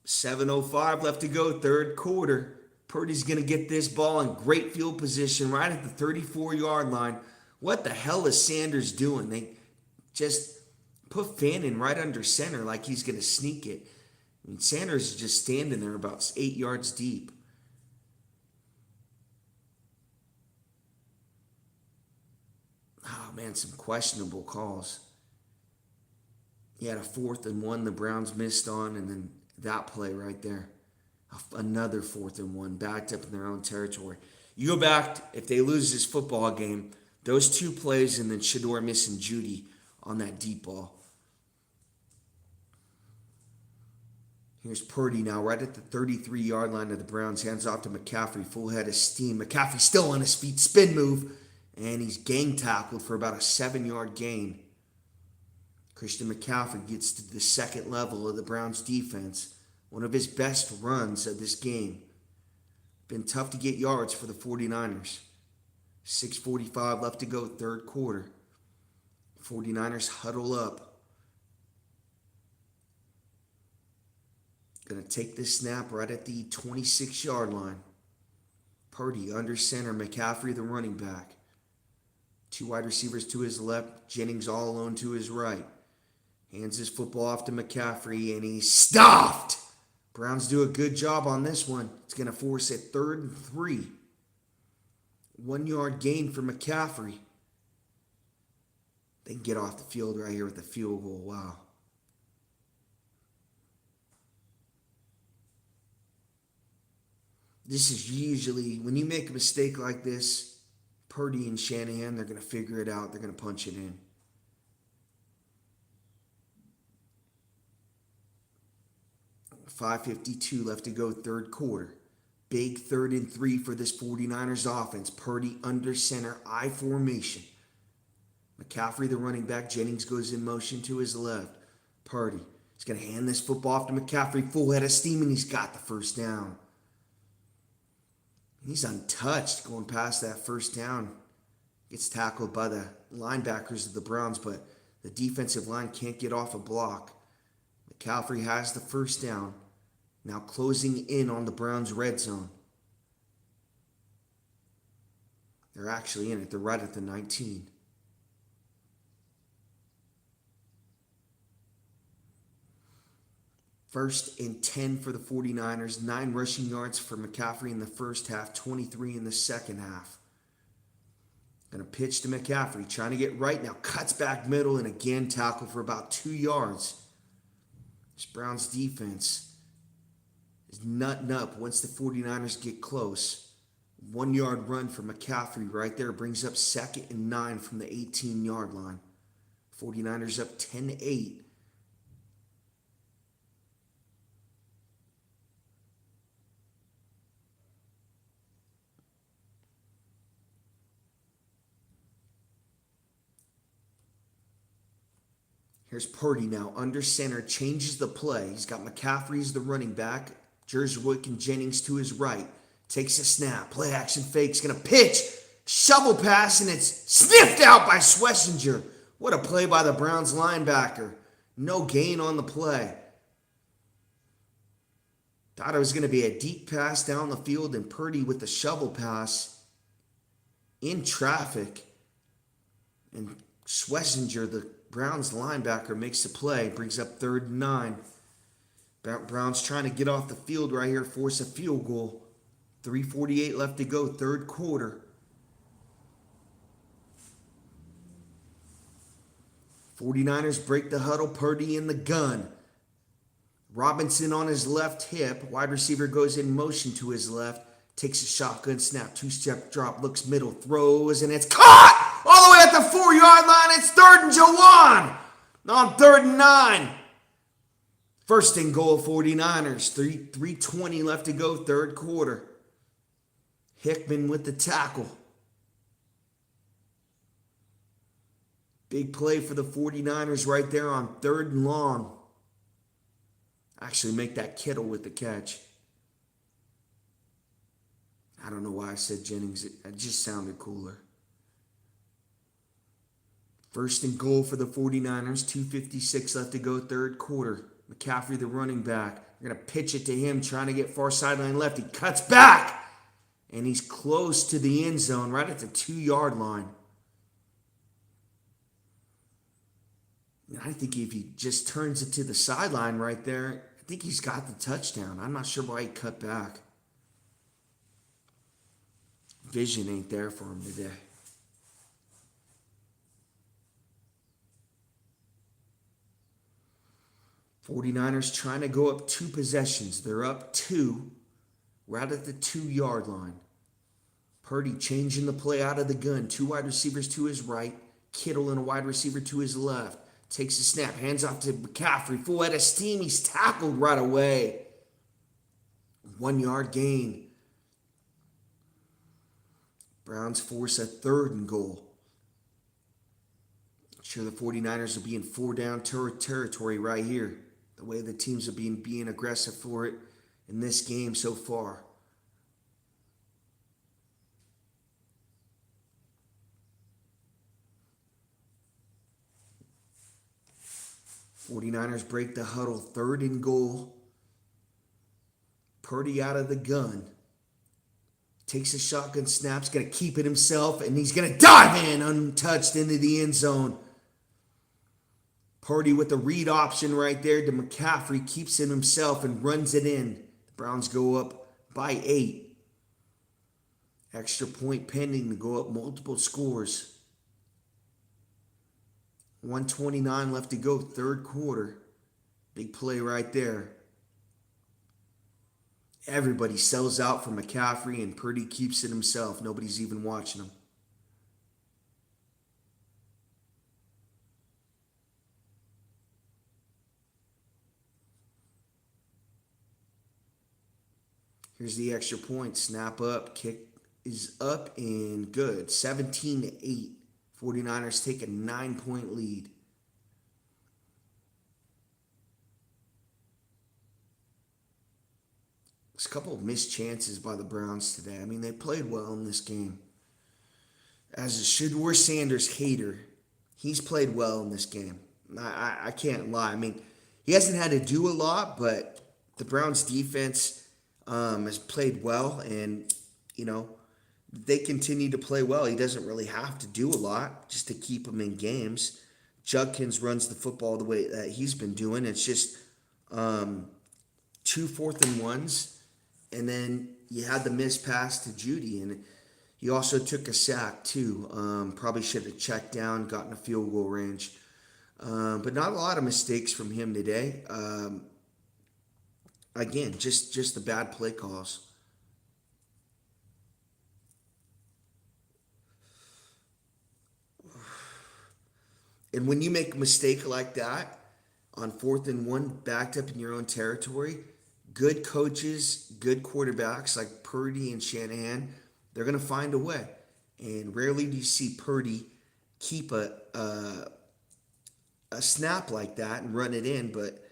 Speaker 1: 7:05 left to go, 3rd quarter. Purdy's going to get this ball in great field position right at the 34-yard line. What the hell is Sanders doing? They just put Fannin right under center like he's going to sneak it. I mean, Sanders is just standing there about 8 yards deep. Oh, man, some questionable calls. He had a 4th and 1 the Browns missed on, and then that play right there. Another 4th and 1, backed up in their own territory. You go back, if they lose this football game, those 2 plays and then Shedeur missing Judy on that deep ball. Here's Purdy now, right at the 33-yard line of the Browns. Hands off to McCaffrey, full head of steam. McCaffrey still on his feet, spin move, and he's gang tackled for about a 7-yard gain. Christian McCaffrey gets to the 2nd level of the Browns defense. One of his best runs of this game. Been tough to get yards for the 49ers. 6:45 left to go, 3rd quarter. 49ers huddle up. Going to take this snap right at the 26-yard line. Purdy under center, McCaffrey the running back. 2 wide receivers to his left, Jennings all alone to his right. Hands his football off to McCaffrey, and he's stuffed. Browns do a good job on this one. It's going to force it 3rd and 3. 1-yard gain for McCaffrey. They can get off the field right here with the field goal. Wow. This is usually, when you make a mistake like this, Purdy and Shanahan, they're going to figure it out. They're going to punch it in. $5:52 left to go, 3rd quarter. Big 3rd and 3 for this 49ers offense. Purdy under center, I formation. McCaffrey, the running back. Jennings goes in motion to his left. Purdy is going to hand this football off to McCaffrey. Full head of steam, and he's got the first down. He's untouched going past that first down. Gets tackled by the linebackers of the Browns, but the defensive line can't get off a block. McCaffrey has the first down. Now closing in on the Browns' red zone. They're actually in it. They're right at the 19. First and 10 for the 49ers. 9 rushing yards for McCaffrey in the first half, 23 in the second half. Going to pitch to McCaffrey, trying to get right now. Cuts back middle and again tackle for about 2 yards. This Browns defense is nutting up once the 49ers get close. 1 yard run for McCaffrey right there brings up 2nd and 9 from the 18-yard line. 49ers up 10-8. Here's Purdy now under center, changes the play. He's got McCaffrey as the running back. Jerswick and Jennings to his right. Takes a snap. Play action fake. He's going to pitch. Shovel pass, and it's sniffed out by Schlesinger. What a play by the Browns linebacker. No gain on the play. Thought it was going to be a deep pass down the field, and Purdy with the shovel pass in traffic. And Schlesinger, the Browns linebacker, makes the play, brings up 3rd and 9. Browns trying to get off the field right here, force a field goal. 3:48 left to go, third quarter. 49ers break the huddle, Purdy in the gun. Robinson on his left hip, wide receiver goes in motion to his left, takes a shotgun snap, 2-step drop, looks middle, throws, and it's caught! All the way at the 4-yard line, it's 3rd and Jawan on 3rd and 9. First and goal, 49ers. 3:20 left to go, third quarter. Hickman with the tackle. Big play for the 49ers right there on 3rd and long. Actually make that Kittle with the catch. I don't know why I said Jennings. It just sounded cooler. First and goal for the 49ers. 2:56 left to go, third quarter. McCaffrey, the running back. They're going to pitch it to him, trying to get far sideline left. He cuts back, and he's close to the end zone, right at the 2-yard line. And I think if he just turns it to the sideline right there, I think he's got the touchdown. I'm not sure why he cut back. Vision ain't there for him today. '49ers trying to go up 2 possessions. They're up 2, right at the 2-yard line. Purdy changing the play out of the gun. 2 wide receivers to his right. Kittle and a wide receiver to his left. Takes a snap, hands off to McCaffrey. Full head of steam. He's tackled right away. 1-yard gain. Browns force a 3rd and goal. Sure, the 49ers will be in 4-down territory right here. The way the teams are being aggressive for it in this game so far. '49ers break the huddle, 3rd and goal. Purdy out of the gun. Takes a shotgun snap's going to keep it himself, and he's going to dive in untouched into the end zone. Purdy with the read option right there to McCaffrey, keeps it himself and runs it in. The Browns go up by 8. Extra point pending to go up multiple scores. 1:29 left to go, third quarter. Big play right there. Everybody sells out for McCaffrey, and Purdy keeps it himself. Nobody's even watching him. Here's the extra point. Snap up. Kick is up and good. 17-8. 49ers take a 9-point lead. There's a couple of missed chances by the Browns today. I mean, they played well in this game. As a Shedeur Sanders hater, he's played well in this game. I can't lie. I mean, he hasn't had to do a lot, but The Browns defense has played well, and you know they continue to play well. He doesn't really have to do a lot just to keep them in games. Judkins runs the football the way that he's been doing. It's just two fourth and ones, and then you had the missed pass to Judy, and he also took a sack too. Probably should have checked down, gotten a field goal range, but not a lot of mistakes from him today. Again, just the bad play calls. And when you make a mistake like that on fourth and one, backed up in your own territory, good coaches, good quarterbacks like Purdy and Shanahan, they're going to find a way. And rarely do you see Purdy keep a snap like that and run it in. But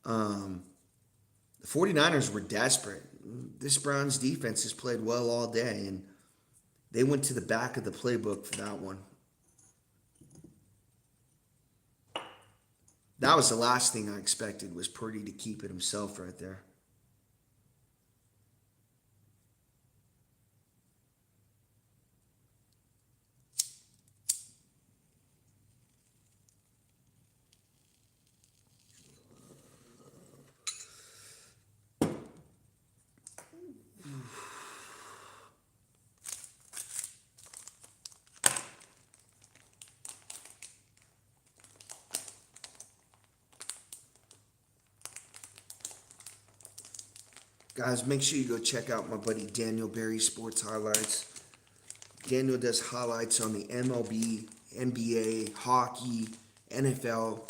Speaker 1: the 49ers were desperate. This Browns defense has played well all day, and they went to the back of the playbook for that one. That was the last thing I expected, was Purdy to keep it himself right there. Guys, make sure you go check out my buddy Daniel Berry Sports Highlights. Daniel does highlights on the MLB, NBA, hockey, NFL.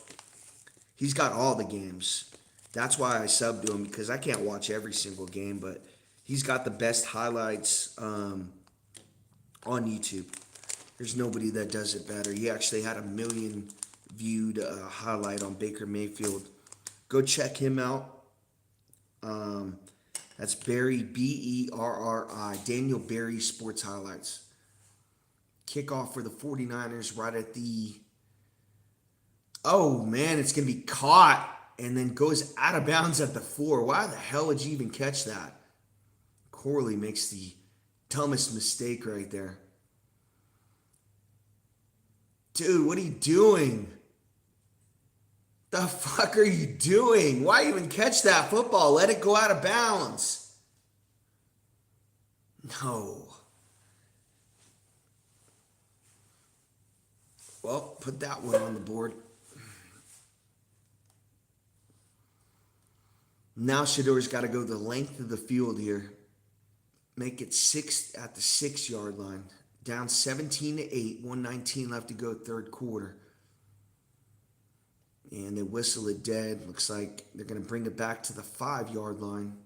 Speaker 1: He's got all the games. That's why I sub to him, because I can't watch every single game, but he's got the best highlights on YouTube. There's nobody that does it better. He actually had 1 million viewed highlight on Baker Mayfield. Go check him out. That's Berry, Berri, Daniel Berry Sports Highlights. Kickoff for the 49ers right at the... Oh, man, it's going to be caught and then goes out of bounds at the 4. Why the hell would you even catch that? Corley makes the dumbest mistake right there. Dude, what are you doing? The fuck are you doing? Why even catch that football? Let it go out of bounds. No. Well, put that one on the board. Now Shedor's got to go the length of the field here. Make it 6 at the 6-yard line. Down 17-8, 1:19 left to go, third quarter. And they whistle it dead. Looks like they're going to bring it back to the 5-yard line.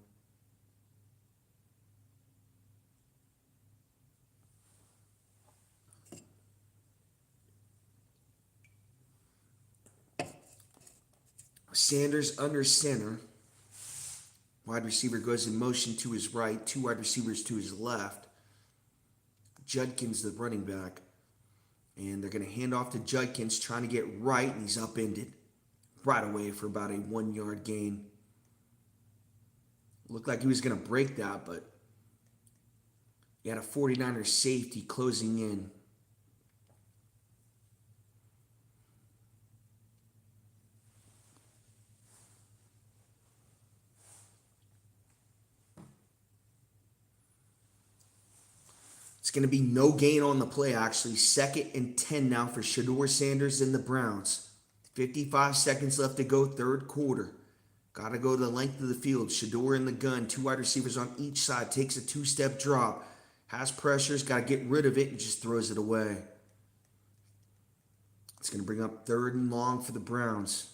Speaker 1: Sanders under center. Wide receiver goes in motion to his right. 2 wide receivers to his left. Judkins, the running back. And they're going to hand off to Judkins, trying to get right, and he's upended right away for about a 1-yard gain. Looked like he was going to break that, but he had a 49er safety closing in. It's going to be no gain on the play, actually. 2nd and 10 now for Shedeur Sanders and the Browns. 55 seconds left to go, third quarter. Got to go the length of the field. Shedeur in the gun. 2 wide receivers on each side. Takes a 2-step drop. Has pressures. Got to get rid of it and just throws it away. It's going to bring up 3rd and long for the Browns.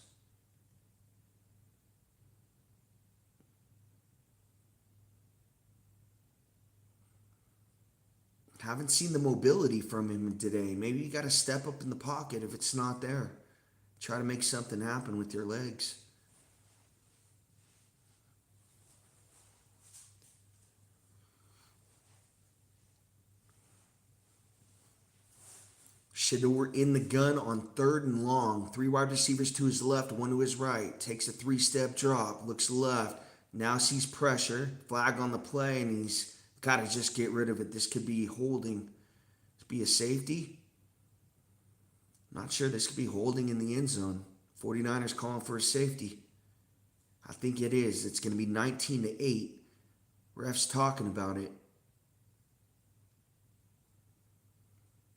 Speaker 1: Haven't seen the mobility from him today. Maybe you got to step up in the pocket if it's not there. Try to make something happen with your legs. Shedeur in the gun on 3rd and long. 3 wide receivers to his left, 1 to his right. Takes a 3-step drop. Looks left. Now sees pressure, flag on the play, and he's got to just get rid of it. This could be holding. This be a safety. Not sure. This could be holding in the end zone. 49ers calling for a safety. I think it is. It's going to be 19-8. Ref's talking about it.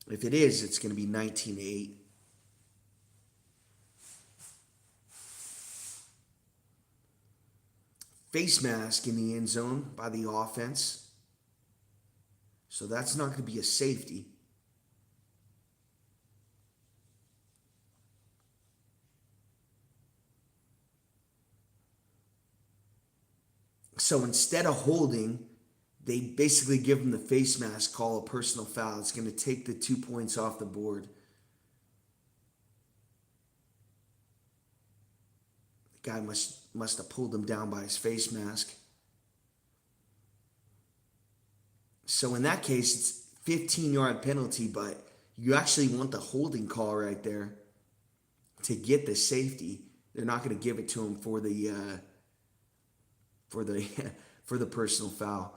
Speaker 1: If it is, it's going to be 19-8. Face mask in the end zone by the offense. So that's not going to be a safety. So instead of holding, they basically give him the face mask, call a personal foul. It's going to take the 2 points off the board. The guy must have pulled him down by his face mask. So in that case, it's 15-yard penalty, but you actually want the holding call right there to get the safety. They're not going to give it to him for the for the personal foul.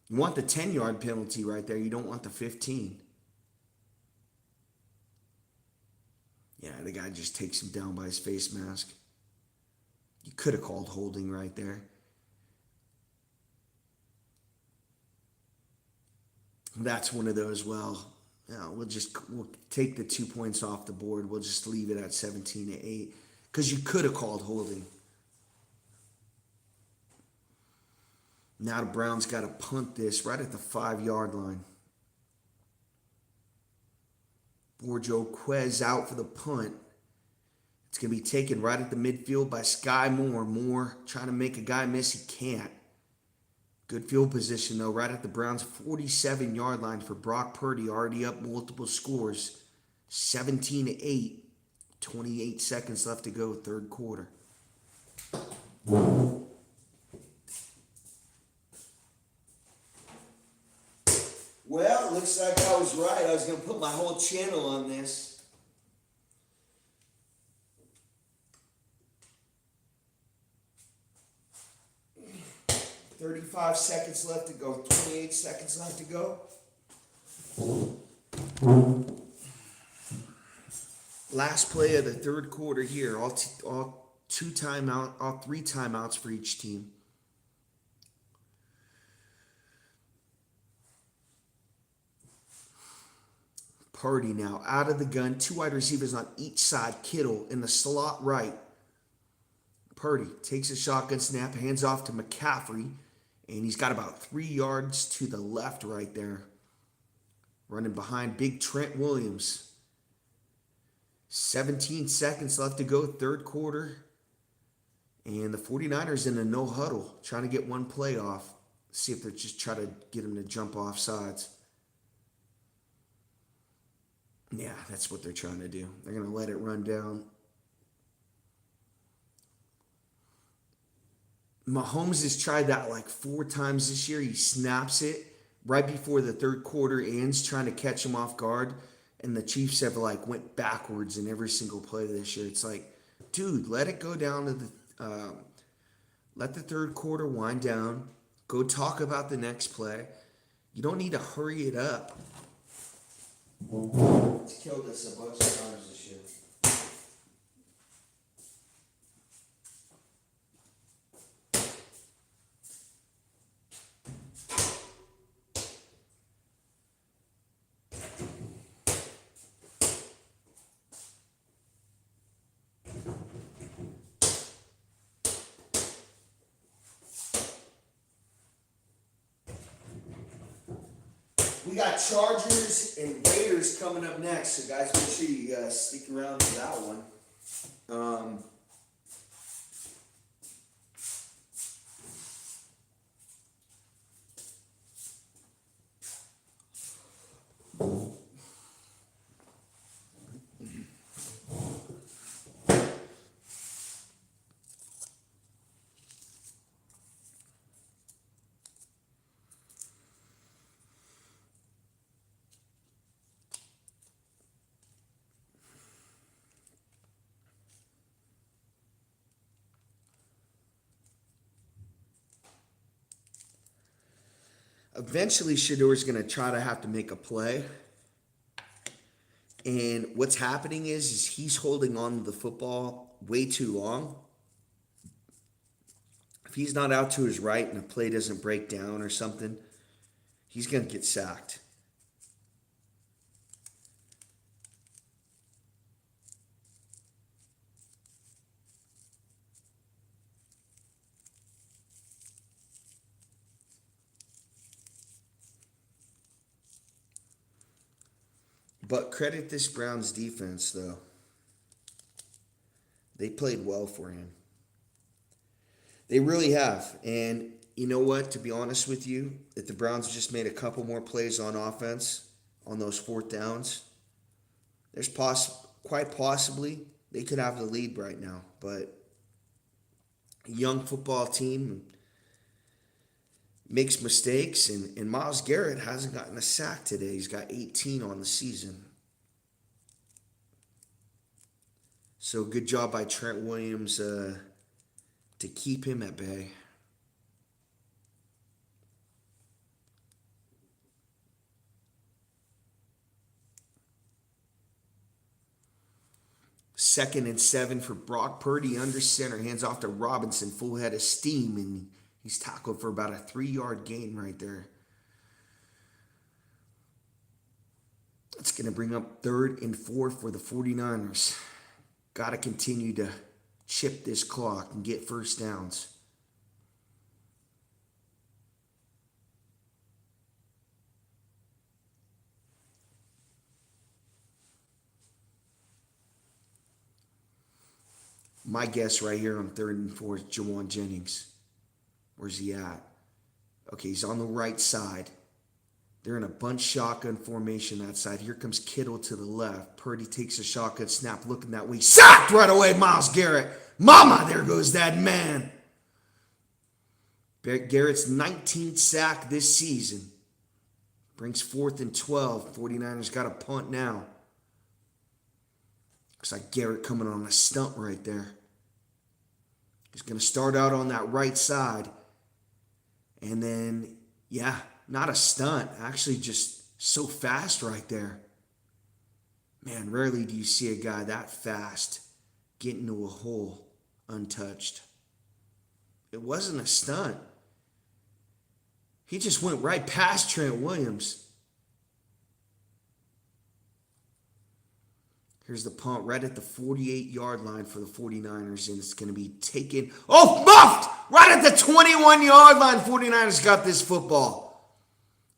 Speaker 1: You want the 10-yard penalty right there. You don't want the 15. Yeah, the guy just takes him down by his face mask. You could have called holding right there. That's one of those, well, we'll take the 2 points off the board. We'll just leave it at 17-8 because you could have called holding. Now the Browns got to punt this right at the 5-yard line. Borjo Quez out for the punt. It's going to be taken right at the midfield by Sky Moore. Moore trying to make a guy miss. He can't. Good field position, though, right at the Browns' 47-yard line for Brock Purdy. Already up multiple scores. 17-8. 28 seconds left to go, third quarter. Well, it looks like I was right. I was going to put my whole channel on this. $35 seconds left to go. 28 seconds left to go. Last play of the third quarter here. All three timeouts for each team. Purdy now out of the gun. 2 wide receivers on each side. Kittle in the slot right. Purdy takes a shotgun snap, hands off to McCaffrey, and he's got about 3 yards to the left right there. Running behind big Trent Williams. 17 seconds left to go, third quarter. And the 49ers in a no huddle, trying to get one play off. See if they're just trying to get him to jump off sides. Yeah, that's what they're trying to do. They're going to let it run down. Mahomes has tried that like 4 times this year. He snaps it right before the third quarter ends, trying to catch him off guard. And the Chiefs have like went backwards in every single play this year. It's like, dude, let it go down to the, let the third quarter wind down. Go talk about the next play. You don't need to hurry it up. It's killed us a bunch of times this year. We got Chargers and Raiders coming up next, so guys, make sure you stick around for that one. Eventually, Shador's going to try to have to make a play. And what's happening is he's holding on to the football way too long. If he's not out to his right and the play doesn't break down or something, he's going to get sacked. But credit this Browns defense, though. They played well for him. They really have. And you know what? To be honest with you, if the Browns just made a couple more plays on offense on those fourth downs, there's quite possibly they could have the lead right now. But a young football team makes mistakes, and Myles Garrett hasn't gotten a sack today. He's got 18 on the season. So good job by Trent Williams to keep him at bay. Second and 7 for Brock Purdy under center. Hands off to Robinson, full head of steam, and he's tackled for about a 3-yard gain right there. That's going to bring up 3rd and 4 for the 49ers. Got to continue to chip this clock and get first downs. My guess right here on 3rd and 4 is Jauan Jennings. Where's he at? Okay, he's on the right side. They're in a bunch shotgun formation that side. Here comes Kittle to the left. Purdy takes a shotgun snap, looking that way. Sacked right away, Myles Garrett. Mama, there goes that man. Garrett's 19th sack this season. Brings 4th and 12. 49ers got a punt now. Looks like Garrett coming on a stump right there. He's going to start out on that right side. And then, yeah, not a stunt. Actually just so fast right there. Man, rarely do you see a guy that fast get into a hole untouched. It wasn't a stunt. He just went right past Trent Williams. Here's the punt right at the 48-yard line for the 49ers, and it's going to be taken. Oh, muffed! Right at the 21-yard line. 49ers got this football.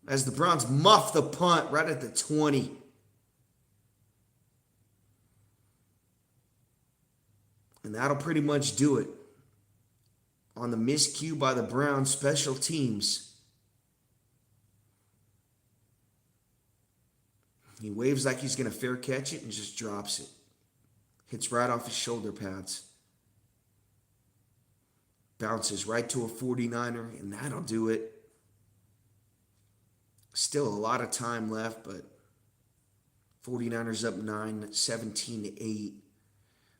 Speaker 1: As the Browns muff the punt right at the 20. And that'll pretty much do it. On the miscue by the Browns special teams. He waves like he's going to fair catch it and just drops it. Hits right off his shoulder pads. Bounces right to a 49er, and that'll do it. Still a lot of time left, but 49ers up 9, 17-8.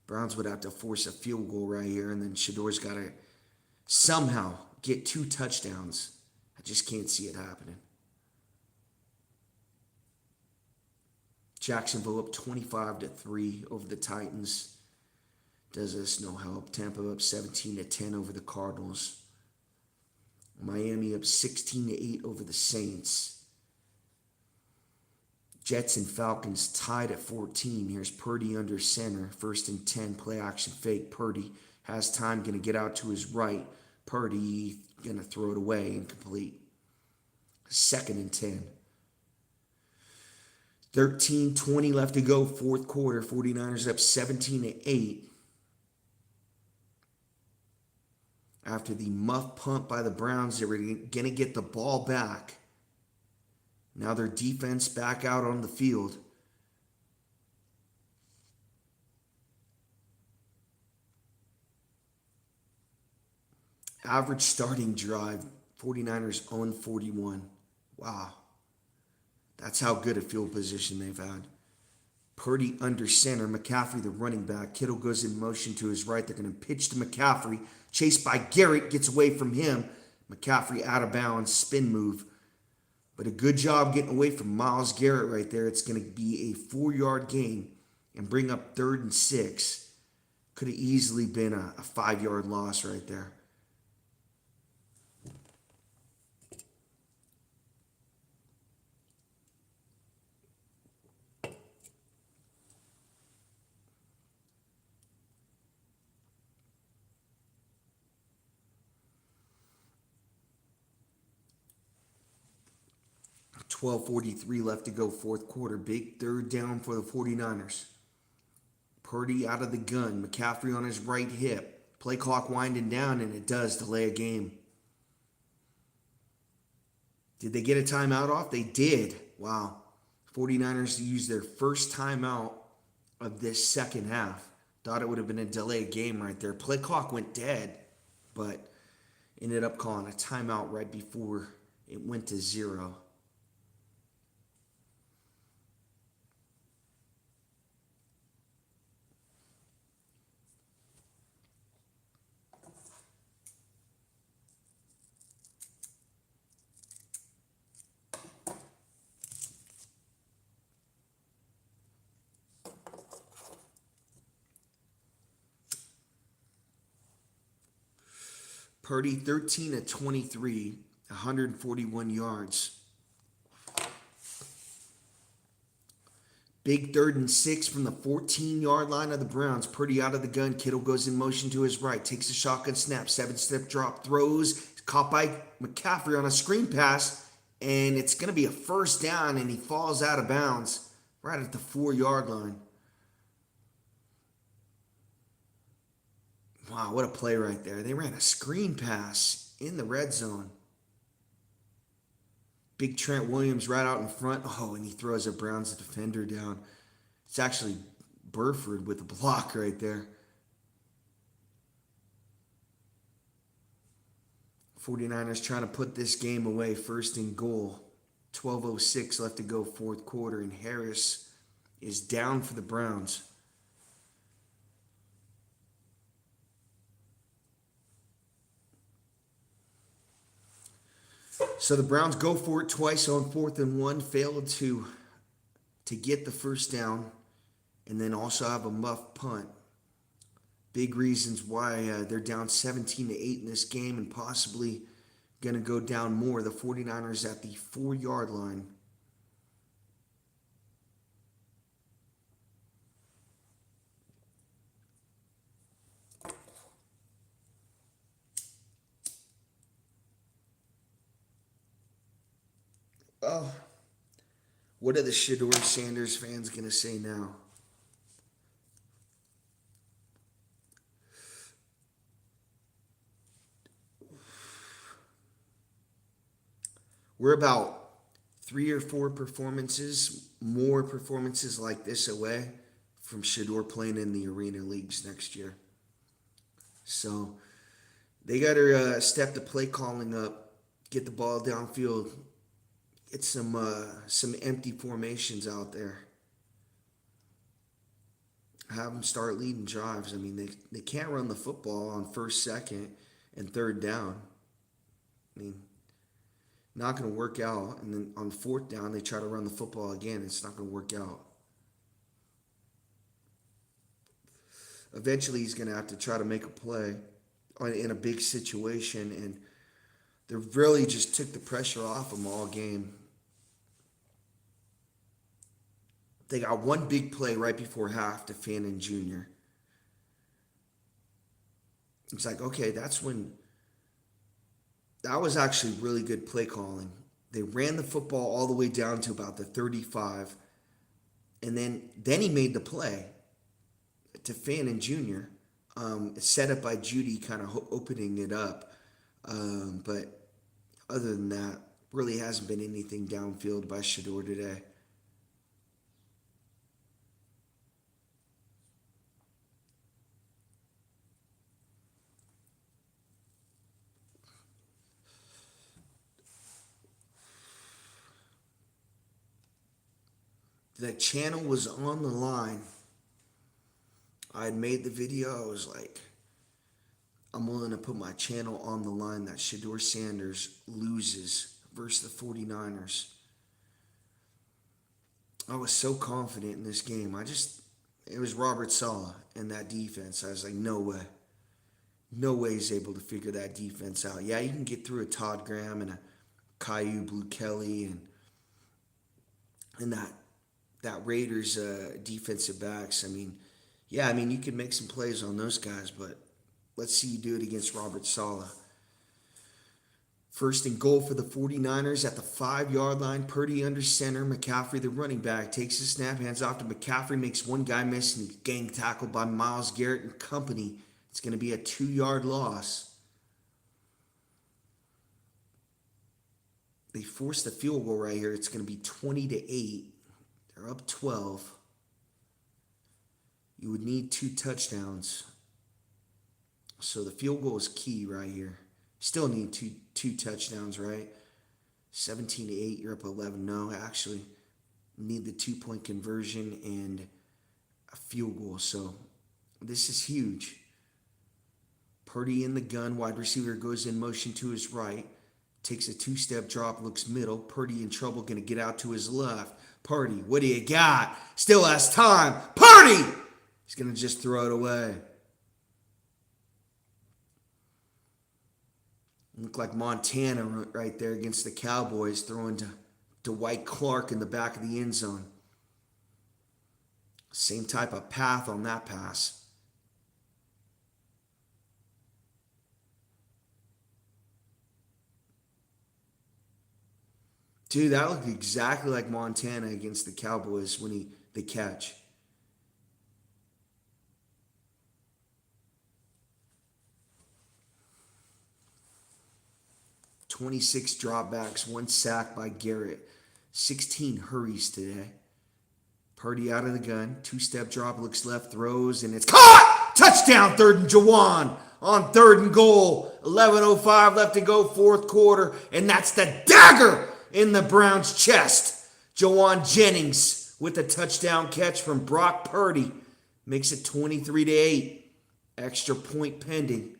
Speaker 1: Browns would have to force a field goal right here, and then Shador's got to somehow get 2 touchdowns. I just can't see it happening. Jacksonville up 25-3 over the Titans. Does us no help. Tampa up 17-10 over the Cardinals. Miami up 16-8 over the Saints. Jets and Falcons tied at 14. Here's Purdy under center. 1st and 10, play action fake. Purdy has time, going to get out to his right. Purdy going to throw it away, incomplete. 2nd and 10. 13-20 left to go, 4th quarter. 49ers up 17-8. After the muff punt by the Browns, they were going to get the ball back. Now their defense back out on the field. Average starting drive, 49ers own 41. Wow. That's how good a field position they've had. Purdy under center. McCaffrey, the running back. Kittle goes in motion to his right. They're going to pitch to McCaffrey. Chased by Garrett. Gets away from him. McCaffrey out of bounds. Spin move. But a good job getting away from Myles Garrett right there. It's going to be a 4-yard gain and bring up 3rd and 6. Could have easily been a 5-yard loss right there. 12:43 left to go, fourth quarter. Big third down for the 49ers. Purdy out of the gun. McCaffrey on his right hip. Play clock winding down, and it does delay a game. Did they get a timeout off? They did. Wow. 49ers used their first timeout of this second half. Thought it would have been a delayed game right there. Play clock went dead, but ended up calling a timeout right before it went to 0. Purdy 13 of 23, 141 yards. Big 3rd and 6 from the 14-yard line of the Browns. Purdy out of the gun. Kittle goes in motion to his right. Takes a shotgun snap. 7-step drop. Throws. Caught by McCaffrey on a screen pass. And it's going to be a first down. And he falls out of bounds right at the 4-yard line. Wow, what a play right there. They ran a screen pass in the red zone. Big Trent Williams right out in front. Oh, and he throws a Browns defender down. It's actually Burford with the block right there. 49ers trying to put this game away. First and goal. 12:06 left to go, fourth quarter, and Harris is down for the Browns. So the Browns go for it twice on 4th and 1, failed to get the first down, and then also have a muff punt. Big reasons why they're down 17-8 in this game and possibly going to go down more. The 49ers at the 4-yard line. Oh, what are the Shedeur Sanders fans going to say now? We're about 3 or 4 more performances like this away from Shedeur playing in the Arena Leagues next year. So they got to step the play calling up, get the ball downfield, get some empty formations out there. Have them start leading drives. I mean, they can't run the football on 1st, 2nd, and 3rd down. I mean, not going to work out. And then on 4th down, they try to run the football again. It's not going to work out. Eventually, he's going to have to try to make a play in a big situation, and they really just took the pressure off him all game. They got one big play right before half to Fannin Jr. It's like, okay, that was actually really good play calling. They ran the football all the way down to about the 35, and then he made the play to Fannin Jr. Set up by Judy, kind of opening it up. But other than that, really hasn't been anything downfield by Shedeur today. The channel was on the line. I had made the video. I was like, I'm willing to put my channel on the line that Shedeur Sanders loses versus the 49ers. I was so confident in this game. It was Robert Saleh and that defense. I was like, no way. No way he's able to figure that defense out. Yeah, you can get through a Todd Graham and a Caillou Blue Kelly and that Raiders defensive backs. You could make some plays on those guys, but let's see you do it against Robert Saleh. First and goal for the 49ers at the 5-yard line. Purdy under center. McCaffrey, the running back, takes the snap, hands off to McCaffrey, makes one guy miss, and he's gang tackled by Myles Garrett and company. It's going to be a 2-yard loss. They forced the field goal right here. It's going to be 20-8. They're up 12. You would need 2 touchdowns. So the field goal is key right here. Still need two touchdowns, right? 17-8, you're up 11. No, actually, need the 2-point conversion and a field goal. So this is huge. Purdy in the gun. Wide receiver goes in motion to his right. Takes a 2-step drop, looks middle. Purdy in trouble, going to get out to his left. Purdy, what do you got? Still has time. Purdy! He's going to just throw it away. Looked like Montana right there against the Cowboys, throwing to Dwight Clark in the back of the end zone. Same type of path on that pass. Dude, that looked exactly like Montana against the Cowboys when the catch. 26 dropbacks, 1 sack by Garrett. 16 hurries today. Purdy out of the gun. 2-step drop, looks left, throws, and it's caught! Touchdown, 3rd and Juwan on 3rd and goal. 11:05 left to go, 4th quarter, and that's the dagger in the Browns' chest. Jauan Jennings with a touchdown catch from Brock Purdy makes it 23-8. Extra point pending.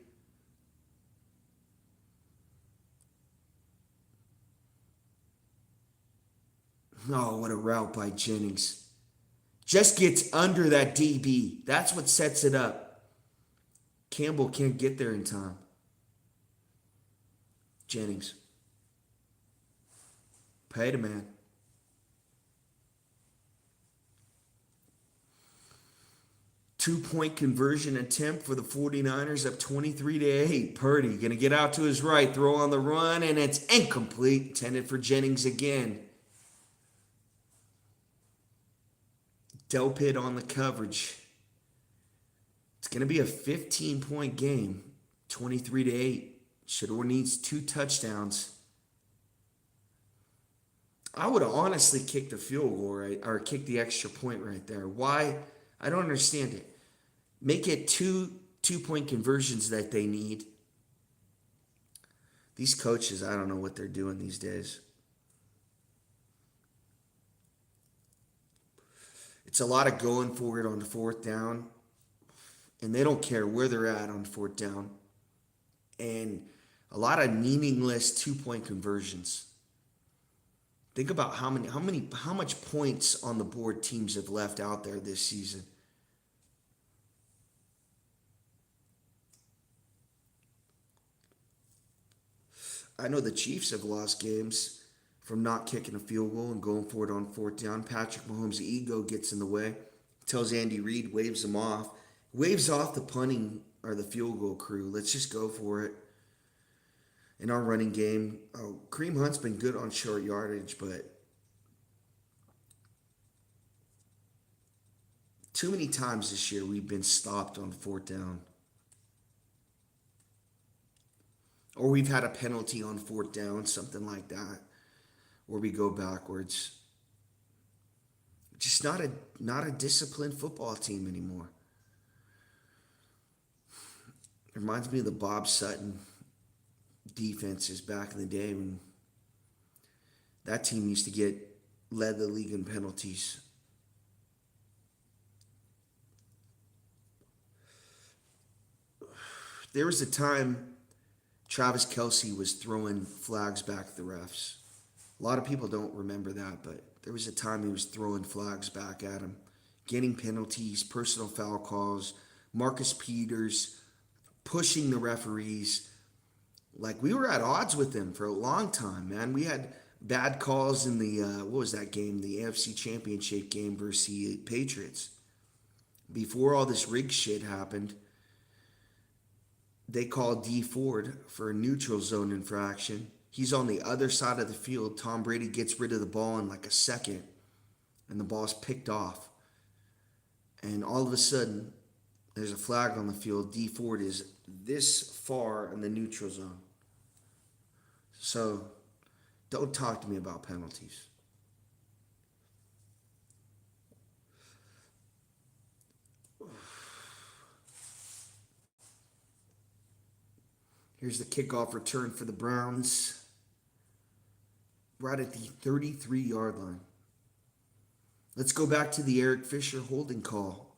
Speaker 1: Oh, what a route by Jennings. Just gets under that DB. That's what sets it up. Campbell can't get there in time. Jennings. Pay the man. Two-point conversion attempt for the 49ers, up 23-8. Purdy going to get out to his right, throw on the run, and it's incomplete. Intended for Jennings again. Delpit on the coverage. It's going to be a 15-point game, 23-8. Shedeur needs 2 touchdowns. I would have honestly kicked the field goal, right, or kicked the extra point right there. Why? I don't understand it. Make it two-point conversions that they need. These coaches, I don't know what they're doing these days. It's a lot of going for it on the 4th down, and they don't care where they're at on 4th down. And a lot of meaningless 2-point conversions. Think about how much points on the board teams have left out there this season. I know the Chiefs have lost games from not kicking a field goal and going for it on 4th down. Patrick Mahomes' ego gets in the way. Tells Andy Reid, waves him off. Waves off the punting or the field goal crew. Let's just go for it. In our running game, Kareem Hunt's been good on short yardage, but too many times this year we've been stopped on 4th down. Or we've had a penalty on 4th down, something like that, where we go backwards. Just not a disciplined football team anymore. It reminds me of the Bob Sutton defenses back in the day when that team used to led the league in penalties. There was a time Travis Kelce was throwing flags back at the refs. A lot of people don't remember that, but there was a time he was throwing flags back at him, getting penalties, personal foul calls, Marcus Peters pushing the referees. Like, we were at odds with him for a long time, man. We had bad calls in the, what was that game? The AFC Championship game versus the Patriots. Before all this rig shit happened, they called D Ford for a neutral zone infraction. He's on the other side of the field. Tom Brady gets rid of the ball in like a second, and the ball's picked off. And all of a sudden, there's a flag on the field. D Ford is this far in the neutral zone. So, don't talk to me about penalties. Here's the kickoff return for the Browns. Right at the 33-yard line. Let's go back to the Eric Fisher holding call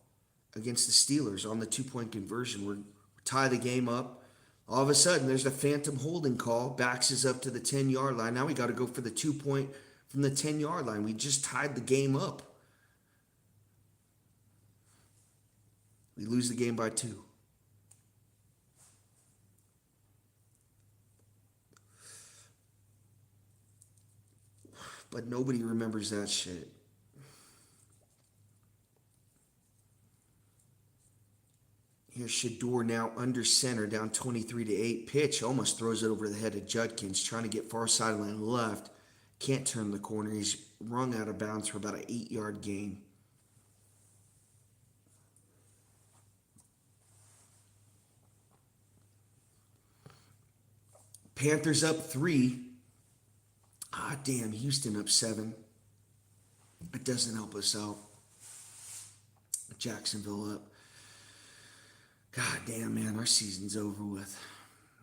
Speaker 1: against the Steelers on the two-point conversion. We're tie the game up. All of a sudden, there's a phantom holding call. Backs us up to the 10-yard line. Now we got to go for the 2-point from the 10-yard line. We just tied the game up. We lose the game by 2. But nobody remembers that shit. Here's Shedeur now under center, down 23-8. Pitch almost throws it over the head of Judkins, trying to get far sideline left. Can't turn the corner. He's rung out of bounds for about an 8-yard gain. Panthers up 3. Ah, damn, Houston up 7. It doesn't help us out. Jacksonville up. God damn, man, our season's over with.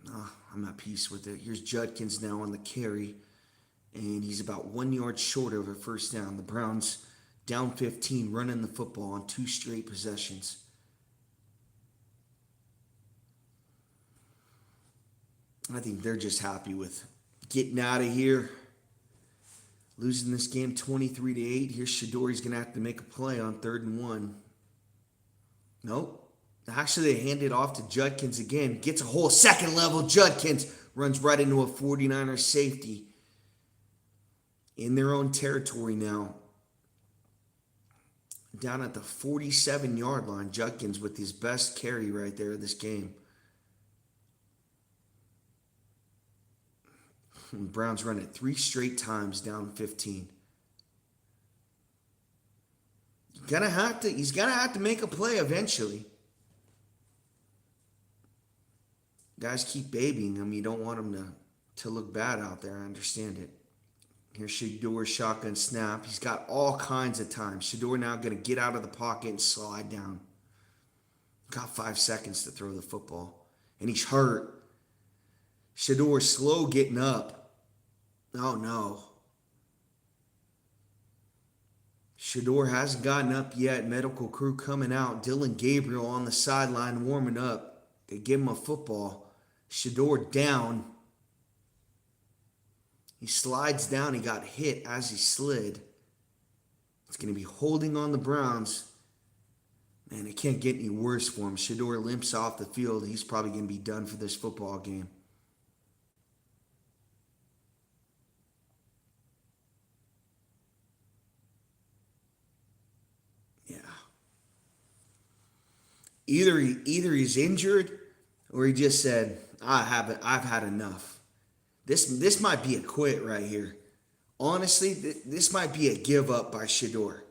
Speaker 1: Oh, I'm at peace with it. Here's Judkins now on the carry, and he's about 1 yard short of a first down. The Browns down 15, running the football on 2 straight possessions. I think they're just happy with getting out of here. Losing this game 23-8. Here's Shedeur. He's going to have to make a play on 3rd and 1. Nope. Actually, they hand it off to Judkins again. Gets a whole second level. Judkins runs right into a 49er safety. In their own territory now. Down at the 47-yard line. Judkins with his best carry right there of this game. And Browns run it 3 straight times, down 15. He's gonna have to make a play eventually. Guys keep babying him. You don't want him to look bad out there. I understand it. Here's Shedeur, shotgun snap. He's got all kinds of time. Shedeur now going to get out of the pocket and slide down. Got 5 seconds to throw the football. And he's hurt. Shedeur slow getting up. Oh, no. Shedeur hasn't gotten up yet. Medical crew coming out. Dylan Gabriel on the sideline warming up. They give him a football. Shedeur down. He slides down. He got hit as he slid. It's going to be holding on the Browns. Man, it can't get any worse for him. Shedeur limps off the field. He's probably going to be done for this football game. Yeah. Either he's injured or he just said, I've had enough. This might be a quit right here. Honestly, this might be a give up by Shedeur.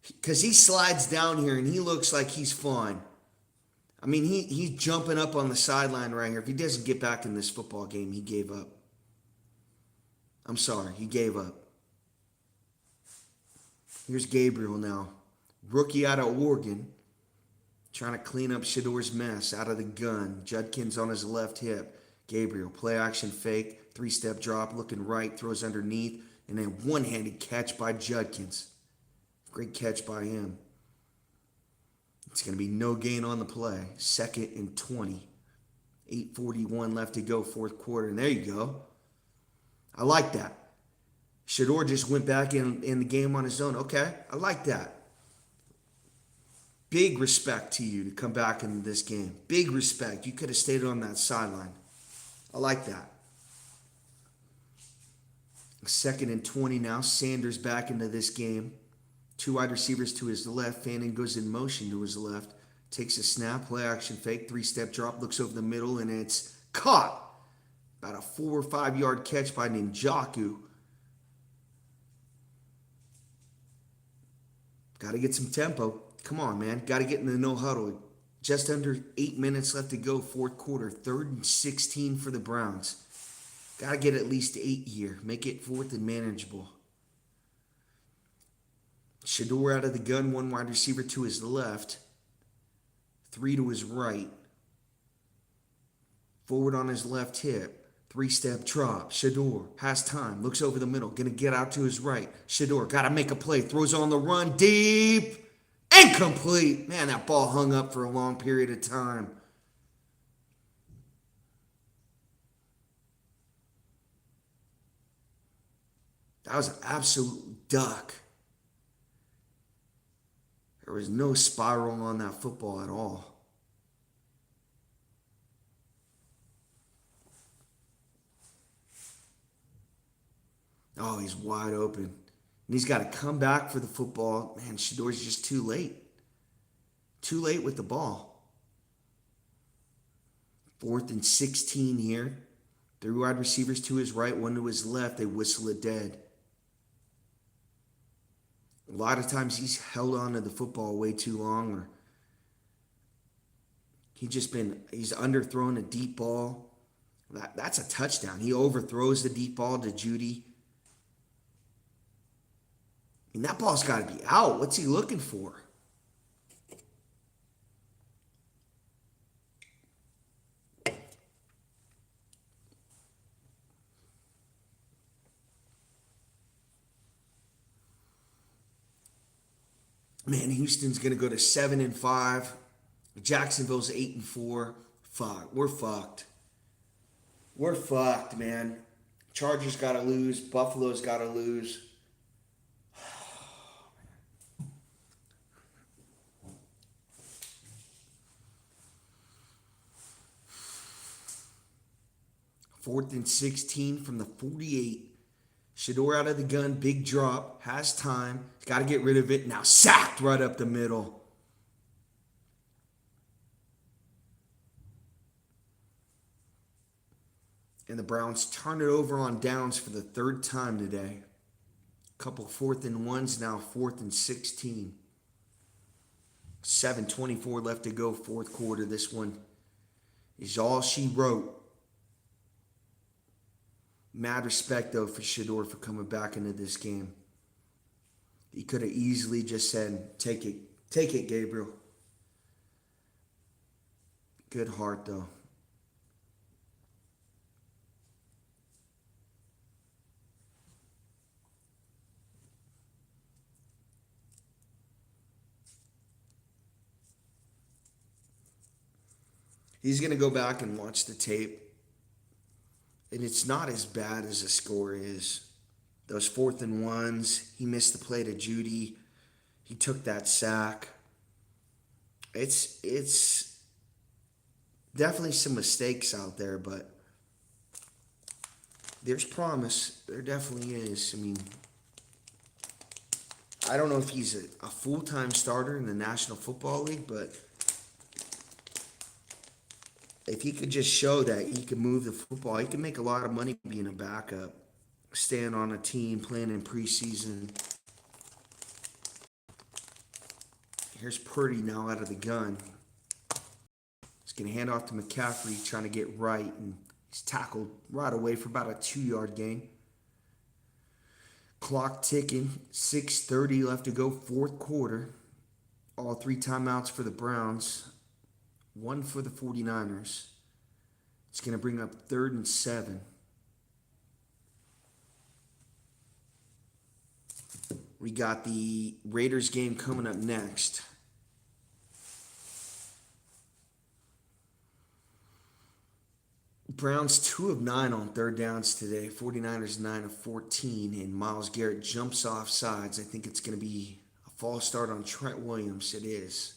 Speaker 1: Because he slides down here and he looks like he's fine. I mean, he's jumping up on the sideline right here. If he doesn't get back in this football game, he gave up. I'm sorry, he gave up. Here's Gabriel now. Rookie out of Oregon. Trying to clean up Shedeur's mess out of the gun. Judkins on his left hip. Gabriel, play action fake. 3-step drop, looking right, throws underneath. And then one-handed catch by Judkins. Great catch by him. It's going to be no gain on the play. 2nd and 20. 8:41 left to go, 4th quarter. And there you go. I like that. Shedeur just went back in the game on his own. Okay, I like that. Big respect to you to come back in this game. Big respect. You could have stayed on that sideline. I like that. 2nd and 20 now. Sanders back into this game. 2 wide receivers to his left. Fanning goes in motion to his left. Takes a snap, play action fake, 3-step drop, looks over the middle, and it's caught. About a 4 or 5 yard catch by Njoku. Got to get some tempo. Come on, man. Got to get in the no huddle. Just under 8 minutes left to go, 4th quarter. 3rd and 16 for the Browns. Got to get at least 8 here. Make it 4th and manageable. Shedeur out of the gun, 1 wide receiver to his left. 3 to his right. Forward on his left hip. 3-step drop. Shedeur has time. Looks over the middle. Going to get out to his right. Shedeur got to make a play. Throws on the run. Deep. Incomplete. Man, that ball hung up for a long period of time. That was an absolute duck. There was no spiral on that football at all. Oh, he's wide open. And he's got to come back for the football. Man, Shedeur's just too late. Too late with the ball. 4th and 16 here. 3 wide receivers to his right, 1 to his left. They whistle it dead. A lot of times he's held on to the football way too long, or he's underthrown a deep ball. That's a touchdown. He overthrows the deep ball to Jeudy. I mean, that ball's got to be out. What's he looking for? Man, Houston's going to go to 7-5. Jacksonville's 8-4. Fuck, we're fucked. We're fucked, man. Chargers got to lose. Buffalo's got to lose. 4th and 16 from the 48. Shedeur out of the gun, big drop, has time. He's got to get rid of it. Now sacked right up the middle. And the Browns turn it over on downs for the 3rd time today. A couple 4th and 1s, now 4th and 16. 7:24 left to go, 4th quarter. This one is all she wrote. Mad respect, though, for Shedeur for coming back into this game. He could have easily just said, take it, Gabriel. Good heart, though. He's going to go back and watch the tape. And it's not as bad as the score is. Those 4th and 1s, he missed the play to Jeudy. He took that sack. It's definitely some mistakes out there, but there's promise. There definitely is. I mean, I don't know if he's a full-time starter in the National Football League, but if he could just show that he can move the football, he can make a lot of money being a backup, staying on a team, playing in preseason. Here's Purdy now out of the gun. He's going to hand off to McCaffrey, trying to get right, and he's tackled right away for about a 2-yard gain. Clock ticking, 6:30 left to go, 4th quarter. All 3 timeouts for the Browns. 1 for the 49ers. It's going to bring up 3rd and 7. We got the Raiders game coming up next. Browns 2 of 9 on third downs today. 49ers 9 of 14. And Myles Garrett jumps off sides. I think it's going to be a false start on Trent Williams. It is.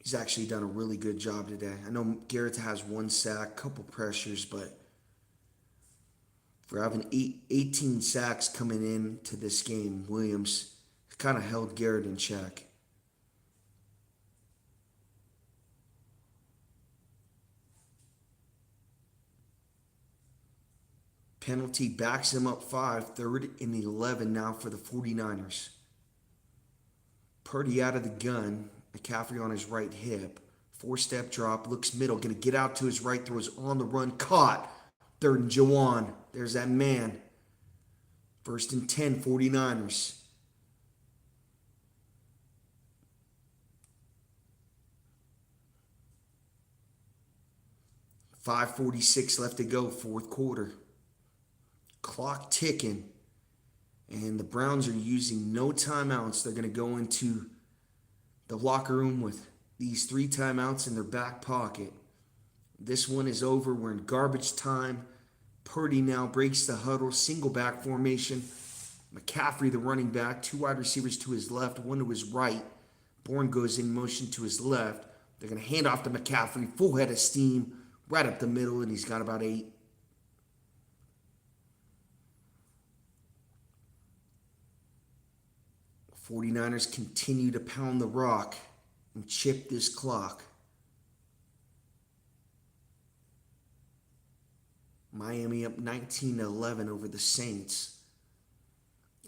Speaker 1: He's actually done a really good job today. I know Garrett has 1 sack, couple pressures, but for having 18 sacks coming into this game, Williams kind of held Garrett in check. Penalty backs him up 5, 3rd and 11 now for the 49ers. Purdy out of the gun. McCaffrey on his right hip. 4-step drop. Looks middle. Going to get out to his right. Throws on the run. Caught. 3rd and Jawan. There's that man. 1st and 10, 49ers. .546 left to go, 4th quarter. Clock ticking. And the Browns are using no timeouts. They're going to go into the locker room with these 3 timeouts in their back pocket. This one is over. We're in garbage time. Purdy now breaks the huddle. Single back formation. McCaffrey, the running back. 2 wide receivers to his left, 1 to his right. Bourne goes in motion to his left. They're going to hand off to McCaffrey. Full head of steam. Right up the middle, and he's got about 8. The 49ers continue to pound the rock and chip this clock. Miami up 19-11 over the Saints.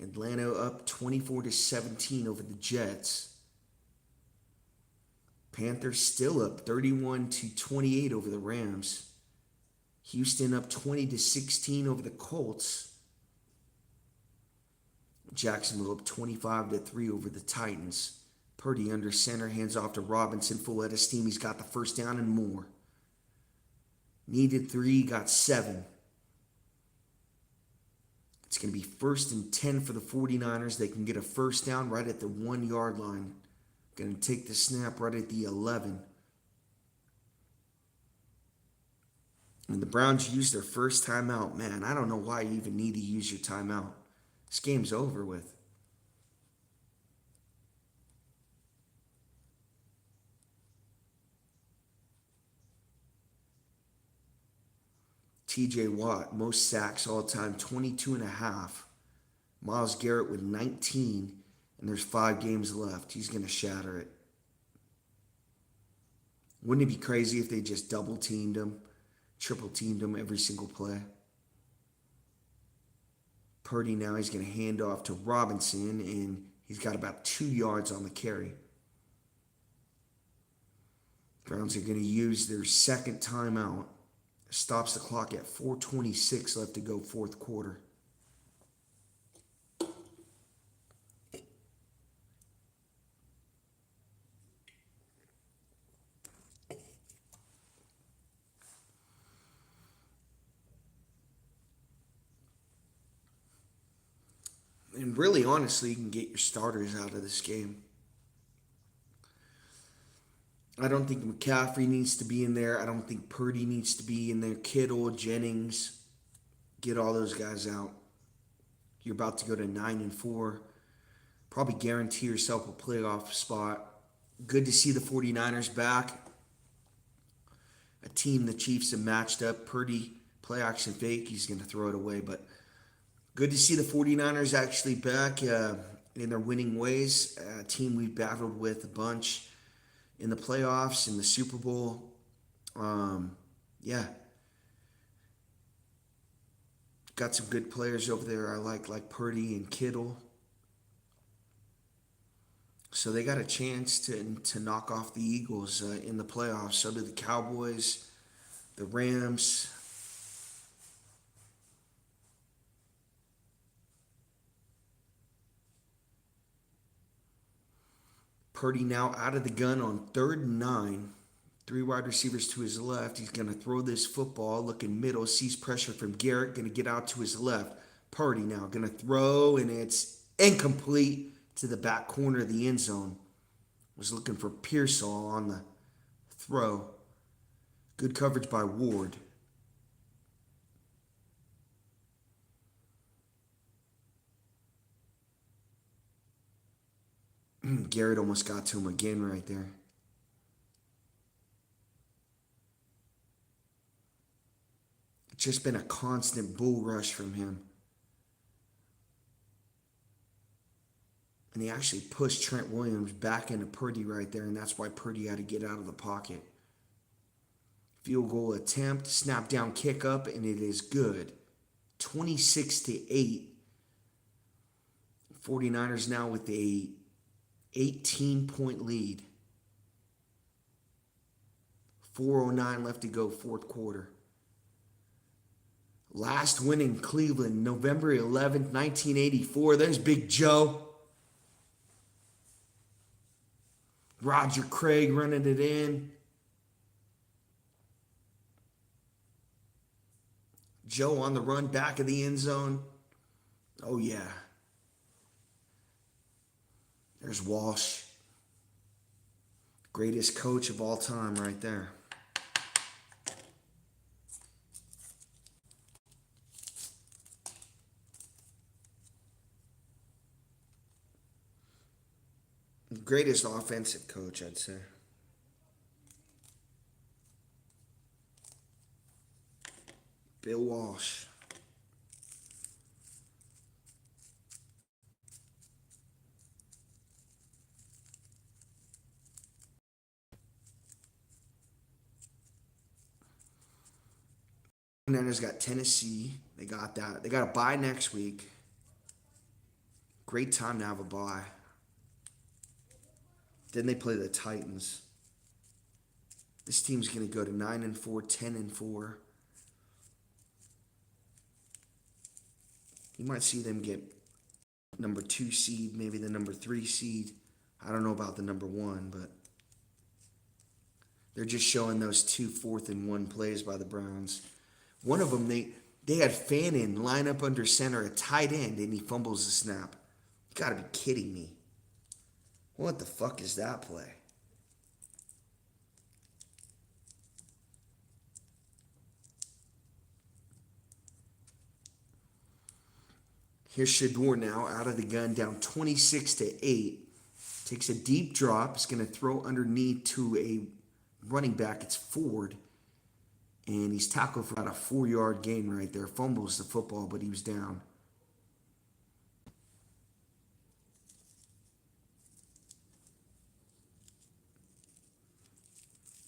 Speaker 1: Atlanta up 24-17 over the Jets. Panthers still up 31-28 over the Rams. Houston up 20-16 over the Colts. Jacksonville up 25-3 over the Titans. Purdy under center, hands off to Robinson, full head of steam. He's got the 1st down and more. Needed 3, got 7. It's going to be 1st and 10 for the 49ers. They can get a 1st down right at the 1-yard line. Going to take the snap right at the 11. And the Browns use their first timeout. Man, I don't know why you even need to use your timeout. This game's over with. TJ Watt, most sacks all time, 22.5. Myles Garrett with 19. And there's 5 games left. He's going to shatter it. Wouldn't it be crazy if they just double-teamed him, triple-teamed him every single play? Purdy now, he's going to hand off to Robinson, and he's got about 2 yards on the carry. Browns are going to use their 2nd timeout. Stops the clock at 4:26 left to go, 4th quarter. And really, honestly, you can get your starters out of this game. I don't think McCaffrey needs to be in there. I don't think Purdy needs to be in there. Kittle, Jennings, get all those guys out. You're about to go to 9-4. Probably guarantee yourself a playoff spot. Good to see the 49ers back. A team the Chiefs have matched up. Purdy, play action fake. He's going to throw it away, but good to see the 49ers actually back in their winning ways. A team we battled with a bunch in the playoffs, in the Super Bowl. Yeah. Got some good players over there I like Purdy and Kittle. So they got a chance to knock off the Eagles in the playoffs. So do the Cowboys, the Rams. Purdy now out of the gun on 3rd and 9. 3 wide receivers to his left. He's going to throw this football, looking middle, sees pressure from Garrett, going to get out to his left. Purdy now going to throw, and it's incomplete to the back corner of the end zone. Was looking for Pearsall on the throw. Good coverage by Ward. Garrett almost got to him again right there. It's just been a constant bull rush from him. And he actually pushed Trent Williams back into Purdy right there, and that's why Purdy had to get out of the pocket. Field goal attempt, snap down, kick up, and it is good. 26-8. 49ers now with a 18-point lead. 4:09 left to go, fourth quarter. Last win in Cleveland, November 11th, 1984. There's Big Joe. Roger Craig running it in. Joe on the run, back of the end zone. Oh, yeah. There's Walsh. Greatest coach of all time right there. Greatest offensive coach, I'd say. Bill Walsh. Niners got Tennessee. They got that. They got a bye next week. Great time to have a bye. Then they play the Titans. This team's going to go to 9-4, 10-4. You might see them get number 2 seed, maybe the number 3 seed. I don't know about the number 1, but they're just showing those 2 4th-and-1 plays by the Browns. One of them, they had Fannin line up under center, a tight end, and he fumbles the snap. You got to be kidding me. What the fuck is that play? Here's Shedeur now out of the gun, down 26-8. Takes a deep drop. It's going to throw underneath to a running back. It's Ford. And he's tackled for about a 4-yard gain right there. Fumbles the football, but he was down.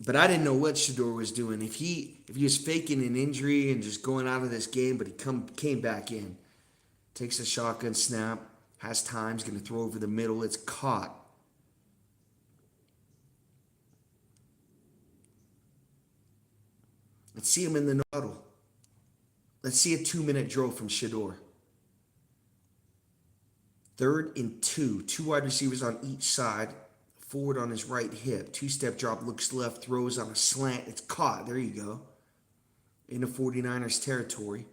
Speaker 1: But I didn't know what Shedeur was doing. If he was faking an injury and just going out of this game, but he came back in. Takes a shotgun snap, has time, he's going to throw over the middle. It's caught. Let's see him in the huddle. Let's see a 2-minute drill from Shedeur. 3rd and 2. 2 wide receivers on each side. Forward on his right hip. 2-step drop, looks left, throws on a slant. It's caught. There you go. Into 49ers territory.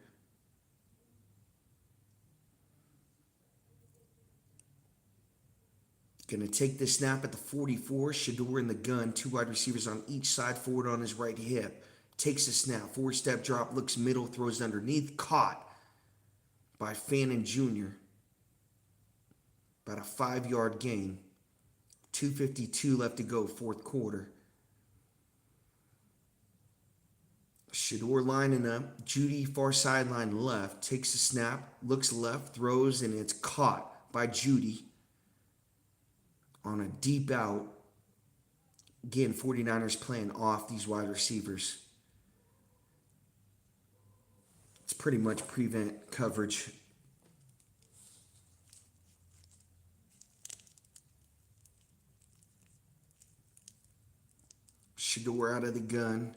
Speaker 1: Going to take the snap at the 44. Shedeur in the gun. 2 wide receivers on each side. Forward on his right hip. Takes the snap. 4-step drop. Looks middle. Throws underneath. Caught by Fannin Jr. About a 5-yard gain. 2:52 left to go. Fourth quarter. Shedeur lining up. Jeudy far sideline left. Takes the snap. Looks left. Throws. And it's caught by Jeudy. On a deep out. Again, 49ers playing off these wide receivers. It's pretty much prevent coverage. Shedeur out of the gun.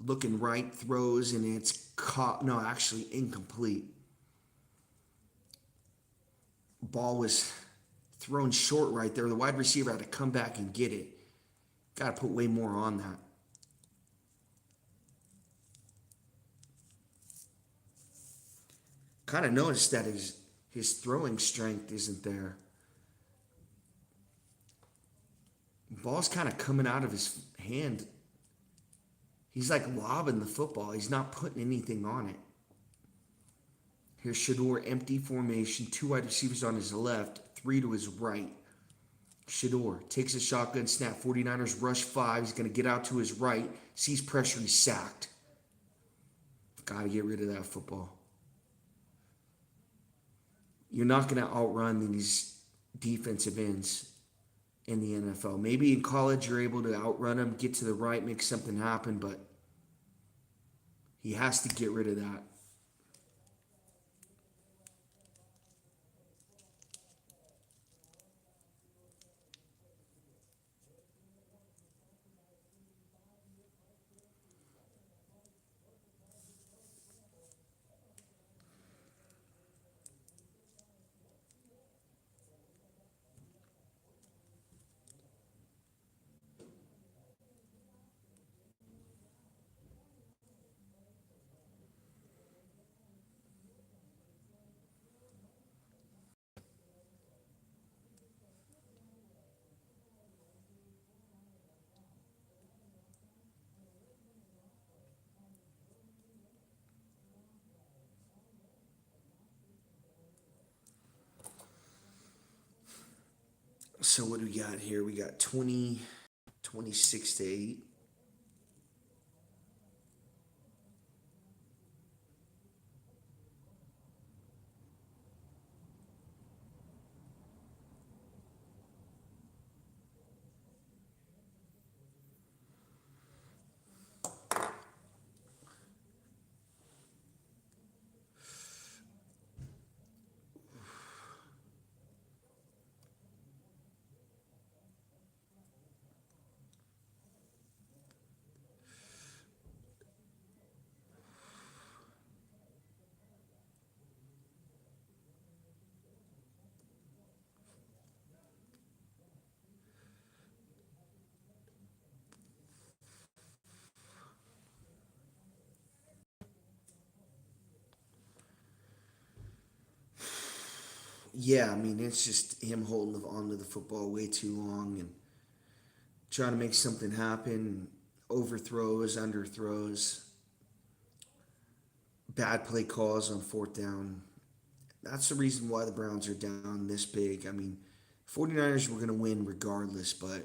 Speaker 1: Looking right, throws, and it's caught. No, actually incomplete. Ball was thrown short right there. The wide receiver had to come back and get it. Got to put way more on that. Kind of noticed that his throwing strength isn't there. Ball's kind of coming out of his hand. He's like lobbing the football. He's not putting anything on it. Here's Shador, empty formation. Two wide receivers on his left, three to his right. Shador takes a shotgun snap. 49ers rush five. He's going to get out to his right. Sees pressure. He's sacked. Got to get rid of that football. You're not going to outrun these defensive ends in the NFL. Maybe in college you're able to outrun them, get to the right, make something happen, but he has to get rid of that. So what do we got here? We got 26 to 8. Yeah, I mean, it's just him holding onto the football way too long and trying to make something happen. Overthrows, underthrows, bad play calls on fourth down. That's the reason why the Browns are down this big. I mean, 49ers were going to win regardless, but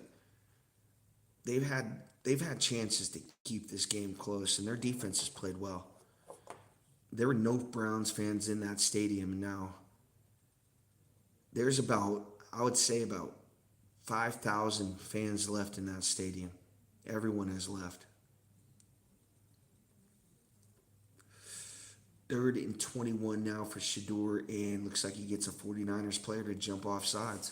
Speaker 1: they've had chances to keep this game close, and their defense has played well. There were no Browns fans in that stadium now. There's about, I would say, about 5,000 fans left in that stadium. Everyone has left. 3rd and 21 now for Shador, and looks like he gets a 49ers player to jump off sides.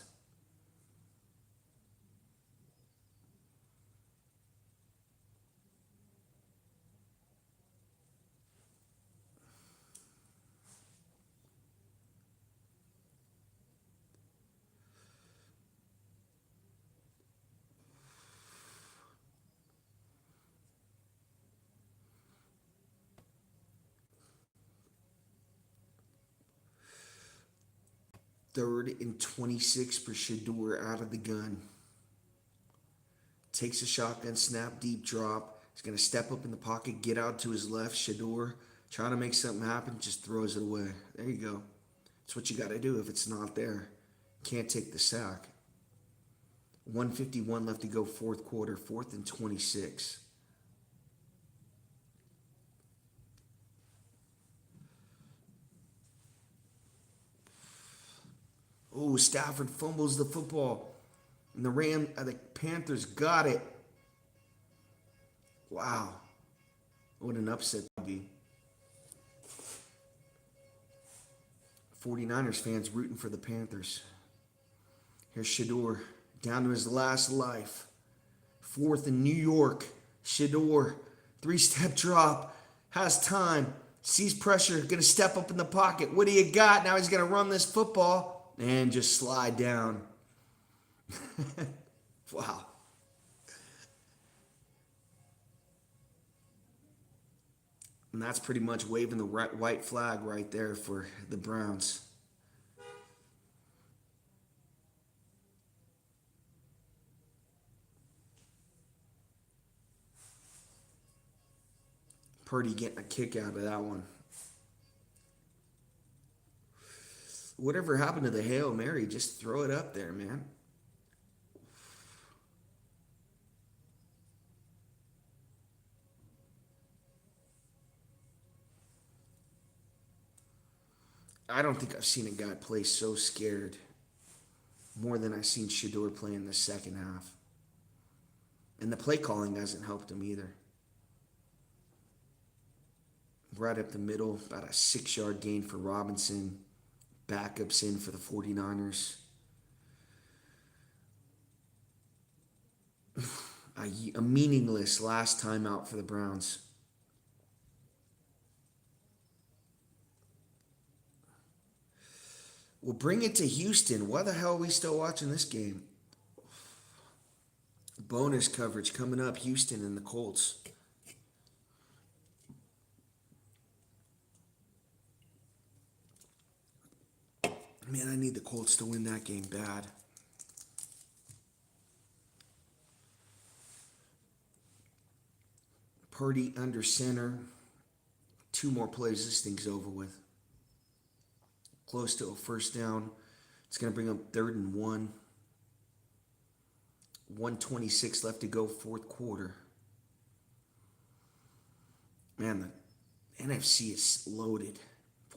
Speaker 1: 3rd and 26 for Shador out of the gun. Takes a shotgun snap, deep drop. He's going to step up in the pocket, get out to his left. Shador trying to make something happen, just throws it away. There you go. That's what you got to do if it's not there. Can't take the sack. 151 left to go, fourth quarter, 4th and 26. Oh, Stafford fumbles the football. And the Panthers got it. Wow. What an upset that would be. 49ers fans rooting for the Panthers. Here's Shador down to his last life. 4th in New York. Shador, 3-step drop. Has time. Sees pressure. Going to step up in the pocket. What do you got? Now he's going to run this football and just slide down. Wow. And that's pretty much waving the white flag right there for the Browns. Purdy getting a kick out of that one. Whatever happened to the Hail Mary? Just throw it up there, man. I don't think I've seen a guy play so scared more than I've seen Shedeur play in the second half. And the play calling hasn't helped him either. Right up the middle, about a 6-yard gain for Robinson. Backups in for the 49ers. A meaningless last time out for the Browns. We'll bring it to Houston. Why the hell are we still watching this game? Bonus coverage coming up, Houston and the Colts. Man, I need the Colts to win that game bad. Purdy under center. 2 more plays, this thing's over with. Close to a first down. It's going to bring up 3rd and 1. 1:26 left to go, 4th quarter. Man, the NFC is loaded.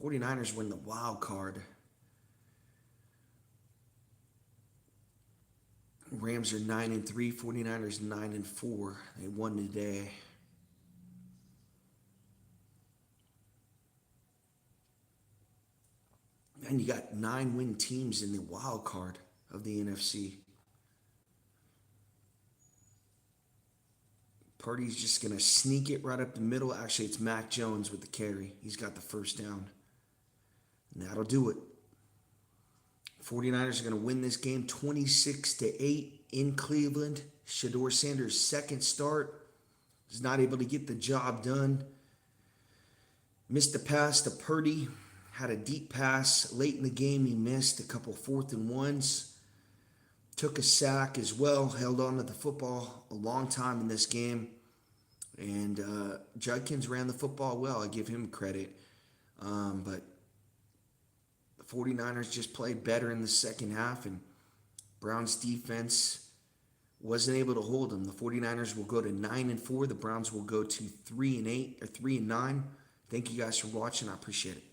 Speaker 1: 49ers win the wild card. Rams are 9-3, 49ers 9-4. They won today. And you got 9-win teams in the wild card of the NFC. Purdy's just going to sneak it right up the middle. Actually, it's Mac Jones with the carry. He's got the first down. And that'll do it. 49ers are going to win this game 26-8 in Cleveland. Shedeur Sanders' second start. Was not able to get the job done. Missed a pass to Purdy. Had a deep pass late in the game. He missed a couple 4th and 1s. Took a sack as well. Held on to the football a long time in this game. And Judkins ran the football well. I give him credit. But the 49ers just played better in the second half. And Browns defense wasn't able to hold them. The 49ers will go to 9-4. The Browns will go to 3-8 or 3-9. Thank you guys for watching. I appreciate it.